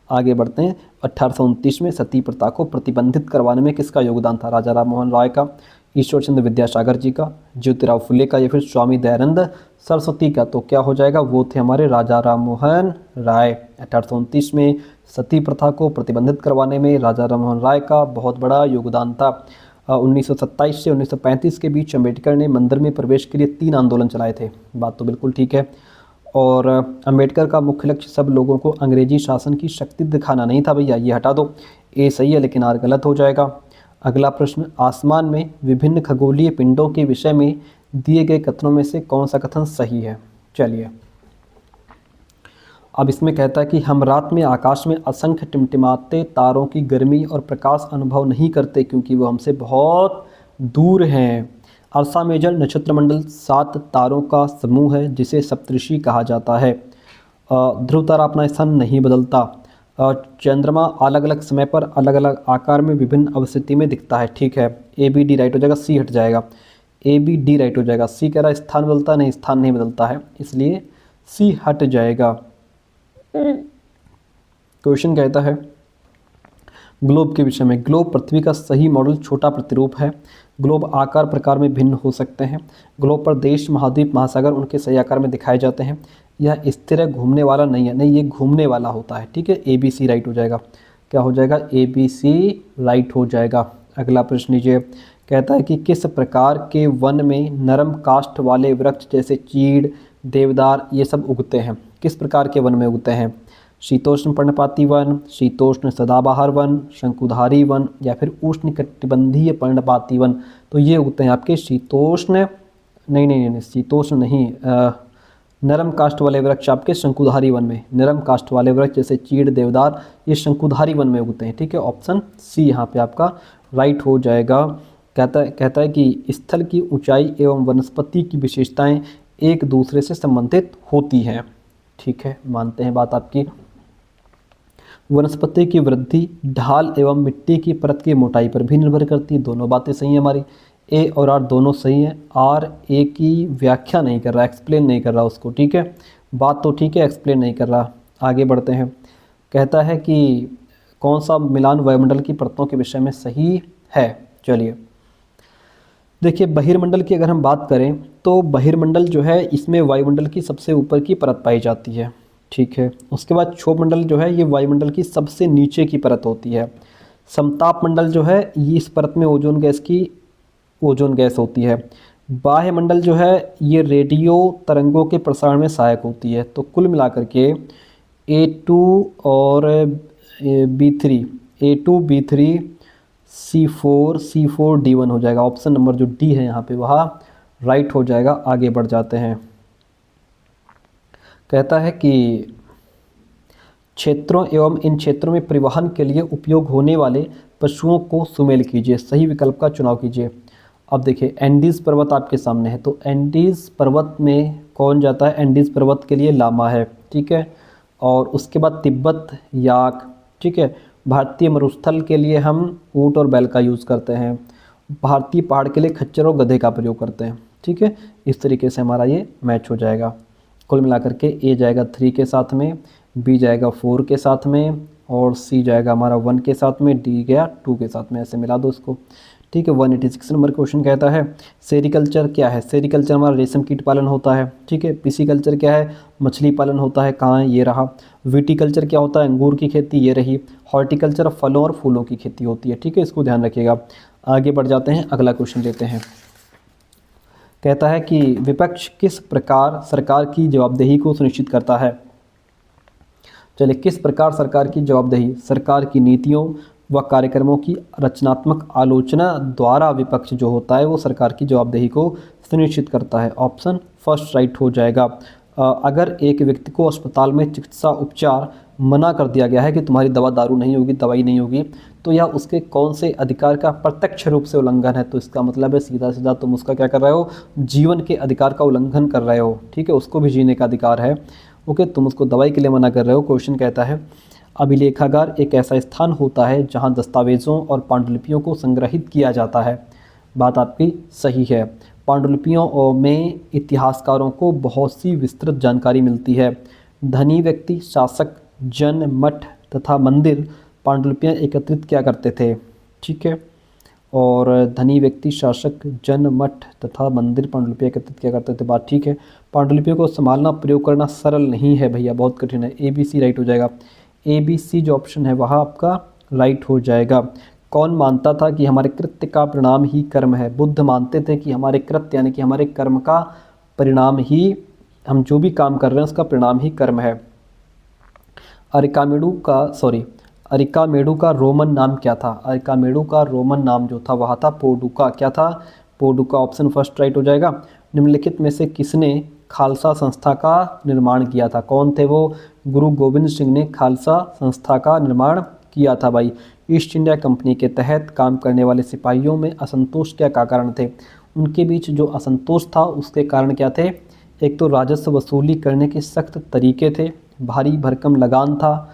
आगे बढ़ते हैं। 1829 में सती प्रथा को प्रतिबंधित करवाने में किसका योगदान था? राजा राम मोहन राय का, ईश्वर चंद्र विद्यासागर जी का, ज्योतिराव फुले का या फिर स्वामी दयानंद सरस्वती का। तो क्या हो जाएगा? वो थे हमारे राजा राम मोहन राय। 1829 में सती प्रथा को प्रतिबंधित करवाने में राजा राम मोहन राय का बहुत बड़ा योगदान था। 1927 से 1935 के बीच अम्बेडकर ने मंदिर में प्रवेश के लिए 3 आंदोलन चलाए थे। बात तो बिल्कुल ठीक है। और अम्बेडकर का मुख्य लक्ष्य सब लोगों को अंग्रेजी शासन की शक्ति दिखाना नहीं था भैया। ये हटा दो। ए सही है लेकिन आर गलत हो जाएगा। अगला प्रश्न, आसमान में विभिन्न खगोलीय पिंडों के विषय में दिए गए कथनों में से कौन सा कथन सही है? चलिए, अब इसमें कहता है कि हम रात में आकाश में असंख्य टिमटिमाते तारों की गर्मी और प्रकाश अनुभव नहीं करते क्योंकि वो हमसे बहुत दूर हैं। अर्सा मेजर नक्षत्रमंडल 7 तारों का समूह है जिसे सप्तऋषि कहा जाता है। ध्रुव तारा अपना स्थान नहीं बदलता। चंद्रमा अलग अलग समय पर अलग अलग आकार में विभिन्न अवस्थिति में दिखता है। ठीक है। ए बी डी राइट हो जाएगा, सी हट जाएगा। ए बी डी राइट हो जाएगा। सी कह रहा है स्थान बदलता नहीं, स्थान नहीं बदलता है, इसलिए सी हट जाएगा। क्वेश्चन कहता है ग्लोब के विषय में। ग्लोब पृथ्वी का सही मॉडल छोटा प्रतिरूप है। ग्लोब आकार प्रकार में भिन्न हो सकते हैं। ग्लोब पर देश, महाद्वीप, महासागर उनके सही आकार में दिखाए जाते हैं। यह स्थिर है, घूमने वाला नहीं है। नहीं, ये घूमने वाला होता है। ठीक है। ए बी सी राइट हो जाएगा। क्या हो जाएगा? ए बी सी राइट हो जाएगा। अगला प्रश्न लीजिए। कहता है कि किस प्रकार के वन में नरम काष्ठ वाले वृक्ष जैसे चीड़, देवदार ये सब उगते हैं? किस प्रकार के वन में उगते हैं? शीतोष्ण पर्णपाती वन, शीतोष्ण सदाबहार वन, शंकुधारी वन या फिर उष्णकटिबंधीय पर्णपाती वन। तो ये उगते हैं आपके शीतोष्ण नहीं, शीतोष्ण नहीं, नरम काष्ठ वाले वृक्ष आपके शंकुधारी वन में, नरम काष्ठ वाले वृक्ष जैसे चीड़, देवदार, ये शंकुधारी वन में उगते हैं। ठीक है, ऑप्शन सी यहाँ पे आपका राइट हो जाएगा। कहता है कि स्थल की ऊंचाई एवं वनस्पति की विशेषताएं एक दूसरे से संबंधित होती हैं। ठीक है, मानते हैं बात आपकी। वनस्पति की वृद्धि ढाल एवं मिट्टी की परत की मोटाई पर भी निर्भर करती है। दोनों बातें सही हैं हमारी, ए और आर दोनों सही हैं। आर ए की व्याख्या नहीं कर रहा, एक्सप्लेन नहीं कर रहा उसको। ठीक है, बात तो ठीक है, एक्सप्लेन नहीं कर रहा। आगे बढ़ते हैं। कहता है कि कौन सा मिलान वायुमंडल की परतों के विषय में सही है। चलिए देखिए, बहिर्मंडल की अगर हम बात करें तो बहिर्मंडल जो है इसमें वायुमंडल की सबसे ऊपर की परत पाई जाती है। ठीक है, उसके बाद क्षोभमंडल जो है ये वायुमंडल की सबसे नीचे की परत होती है। समताप मंडल जो है ये इस परत में ओजोन गैस होती है। बाह्य मंडल जो है ये रेडियो तरंगों के प्रसारण में सहायक होती है। तो कुल मिलाकर के A2 और B3, A2 B3 C4 D1 हो जाएगा। ऑप्शन नंबर जो डी है यहाँ पे वह राइट हो जाएगा। आगे बढ़ जाते हैं। कहता है कि क्षेत्रों एवं इन क्षेत्रों में परिवहन के लिए उपयोग होने वाले पशुओं को सुमेल कीजिए, सही विकल्प का चुनाव कीजिए। अब देखिए एंडीज़ पर्वत आपके सामने है, तो एंडीज़ पर्वत में कौन जाता है? एंडीज़ पर्वत के लिए लामा है। ठीक है, और उसके बाद तिब्बत याक। ठीक है, भारतीय मरुस्थल के लिए हम ऊँट और बैल का यूज़ करते हैं। भारतीय पहाड़ के लिए खच्चर और गधे का प्रयोग करते हैं। ठीक है, इस तरीके से हमारा ये मैच हो जाएगा। कुल मिलाकर के ए जाएगा 3 के साथ में, बी जाएगा 4 के साथ में और सी जाएगा हमारा 1 के साथ में, डी गया 2 के साथ में। ऐसे मिला दो इसको। ठीक है, 186 नंबर क्वेश्चन कहता है सेरिकल्चर क्या है? सेरिकल्चर हमारा रेशम कीट पालन होता है। ठीक है, पिसीकल्चर क्या है? मछली पालन होता है। कहाँ है? ये रहा। विटीकल्चर क्या होता है? अंगूर की खेती, ये रही। हॉर्टिकल्चर फलों और फूलों की खेती होती है। ठीक है, इसको ध्यान रखिएगा। आगे बढ़ जाते हैं, अगला क्वेश्चन लेते हैं। कहता है कि विपक्ष किस प्रकार सरकार की जवाबदेही को सुनिश्चित करता है? चलिए, किस प्रकार सरकार की जवाबदेही? सरकार की नीतियों व कार्यक्रमों की रचनात्मक आलोचना द्वारा विपक्ष जो होता है वो सरकार की जवाबदेही को सुनिश्चित करता है। ऑप्शन फर्स्ट राइट हो जाएगा। अगर एक व्यक्ति को अस्पताल में चिकित्सा उपचार मना कर दिया गया है कि तुम्हारी दवाई नहीं होगी, तो यह उसके कौन से अधिकार का प्रत्यक्ष रूप से उल्लंघन है? तो इसका मतलब है सीधा सीधा तुम उसका क्या कर रहे हो? जीवन के अधिकार का उल्लंघन कर रहे हो। ठीक है, उसको भी जीने का अधिकार है। ओके, तुम उसको दवाई के लिए मना कर रहे हो। क्वेश्चन कहता है अभिलेखागार एक ऐसा स्थान होता है जहां दस्तावेज़ों और पांडुलिपियों को संग्रहित किया जाता है। बात आपकी सही है। पांडुलिपियों में इतिहासकारों को बहुत सी विस्तृत जानकारी मिलती है। धनी व्यक्ति, शासक, जन, मठ तथा मंदिर पांडुलिपियाँ एकत्रित क्या करते थे? ठीक है, और धनी व्यक्ति, शासक, जन, मठ तथा मंदिर पांडुलिपियाँ एकत्रित क्या करते थे? बात ठीक है। पांडुलिपियों को संभालना, प्रयोग करना सरल नहीं है भैया, बहुत कठिन है। ABC राइट हो जाएगा। ABC जो ऑप्शन है वह आपका राइट हो जाएगा। कौन मानता था कि हमारे कृत्य का परिणाम ही कर्म है? बुद्ध मानते थे कि हमारे कृत्य यानी कि हमारे कर्म का परिणाम ही, हम जो भी काम कर रहे हैं उसका परिणाम ही कर्म है। अरिकामेडू का रोमन नाम क्या था? अरिकामेडू का रोमन नाम जो था वह था पोडुका। क्या था? पोडुका। ऑप्शन फर्स्ट राइट हो जाएगा। निम्नलिखित में से किसने खालसा संस्था का निर्माण किया था? कौन थे वो? गुरु गोविंद सिंह ने खालसा संस्था का निर्माण किया था भाई। ईस्ट इंडिया कंपनी के तहत काम करने वाले सिपाहियों में असंतोष क्या कारण थे? उनके बीच जो असंतोष था उसके कारण क्या थे? एक तो राजस्व वसूली करने के सख्त तरीके थे, भारी भरकम लगान था,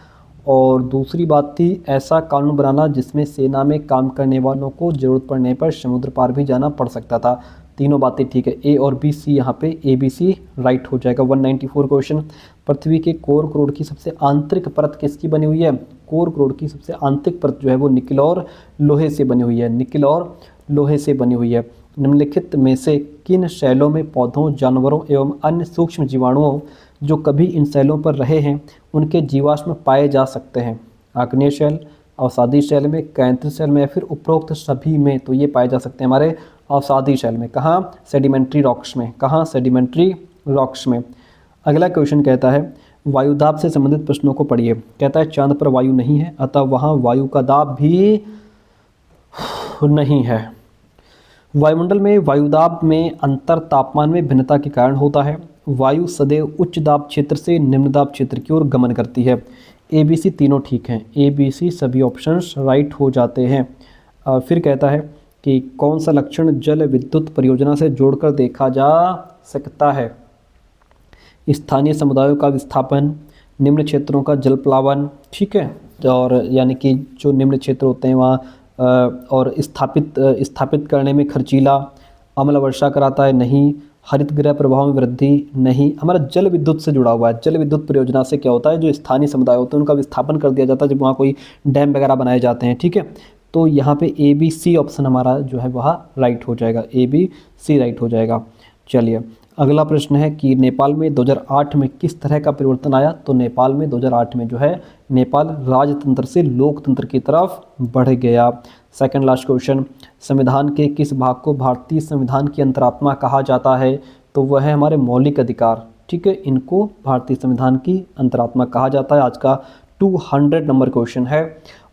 और दूसरी बात थी ऐसा कानून बनाना जिसमें सेना में काम करने वालों को ज़रूरत पड़ने पर समुद्र पार भी जाना पड़ सकता था। तीनों बातें ठीक है। ए और बी, सी यहाँ पे ABC राइट हो जाएगा। 194 क्वेश्चन। पृथ्वी के कोर करोड़ की सबसे आंतरिक परत किसकी बनी हुई है? कोर करोड़ की सबसे आंतरिक परत जो है वो निकिल और लोहे से बनी हुई है। निकिल और लोहे से बनी हुई है। निम्नलिखित में से किन शैलों में पौधों, जानवरों एवं अन्य सूक्ष्म जीवाणुओं जो कभी इन शैलों पर रहे हैं उनके जीवाश्म पाए जा सकते हैं? आग्नेय शैल, अवसादी शैल में, कैंथर शैल में, या फिर उपरोक्त सभी में? तो ये पाए जा सकते हैं हमारे अवसादी शैल में। कहाँ? सेडिमेंट्री रॉक्स में। कहाँ? सेडिमेंट्री रॉक्स में। अगला क्वेश्चन कहता है वायुदाब से संबंधित प्रश्नों को पढ़िए। कहता है चांद पर वायु नहीं है, अतः वहाँ वायु का दाब भी नहीं है। वायुमंडल में वायुदाब में अंतर तापमान में भिन्नता के कारण होता है। वायु सदैव उच्च दाब क्षेत्र से निम्न दाब क्षेत्र की ओर गमन करती है। ए बी सी तीनों ठीक हैं, ए बी सी सभी ऑप्शंस राइट हो जाते हैं। फिर कहता है कि कौन सा लक्षण जल विद्युत परियोजना से जोड़कर देखा जा सकता है। स्थानीय समुदायों का विस्थापन, निम्न क्षेत्रों का जल प्लावन, ठीक है, और यानी कि जो निम्न क्षेत्र होते हैं वहाँ और स्थापित करने में खर्चीला, अम्ल वर्षा कराता है नहीं, हरित गृह प्रभाव में वृद्धि नहीं। हमारा जल विद्युत से जुड़ा हुआ है। जल विद्युत परियोजना से क्या होता है, जो स्थानीय समुदाय होते हैं उनका विस्थापन कर दिया जाता है जब वहाँ कोई डैम वगैरह बनाए जाते हैं, ठीक है। तो यहाँ पे ए बी सी ऑप्शन हमारा जो है वह राइट हो जाएगा, ए बी सी राइट हो जाएगा। चलिए अगला प्रश्न है कि नेपाल में 2008 में किस तरह का परिवर्तन आया। तो नेपाल में 2008 में जो है नेपाल राजतंत्र से लोकतंत्र की तरफ बढ़ गया। सेकंड लास्ट क्वेश्चन, संविधान के किस भाग को भारतीय संविधान की अंतरात्मा कहा जाता है। तो वह है हमारे मौलिक अधिकार, ठीक है, इनको भारतीय संविधान की अंतरात्मा कहा जाता है। आज का 200 नंबर क्वेश्चन है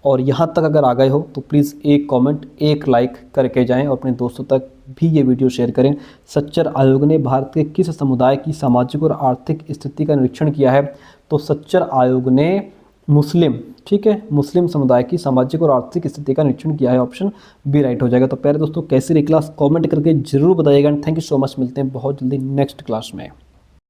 और यहाँ तक अगर आ गए हो तो प्लीज़ एक कमेंट एक लाइक करके जाएं और अपने दोस्तों तक भी ये वीडियो शेयर करें। सच्चर आयोग ने भारत के किस समुदाय की सामाजिक और आर्थिक स्थिति का निरीक्षण किया है। तो सच्चर आयोग ने मुस्लिम, ठीक है, मुस्लिम समुदाय की सामाजिक और आर्थिक स्थिति का निरीक्षण किया है। ऑप्शन बी राइट हो जाएगा। तो प्यारे दोस्तों कैसी रही क्लास कमेंट करके जरूर बताइएगा। थैंक यू सो मच, मिलते हैं बहुत जल्दी नेक्स्ट क्लास में।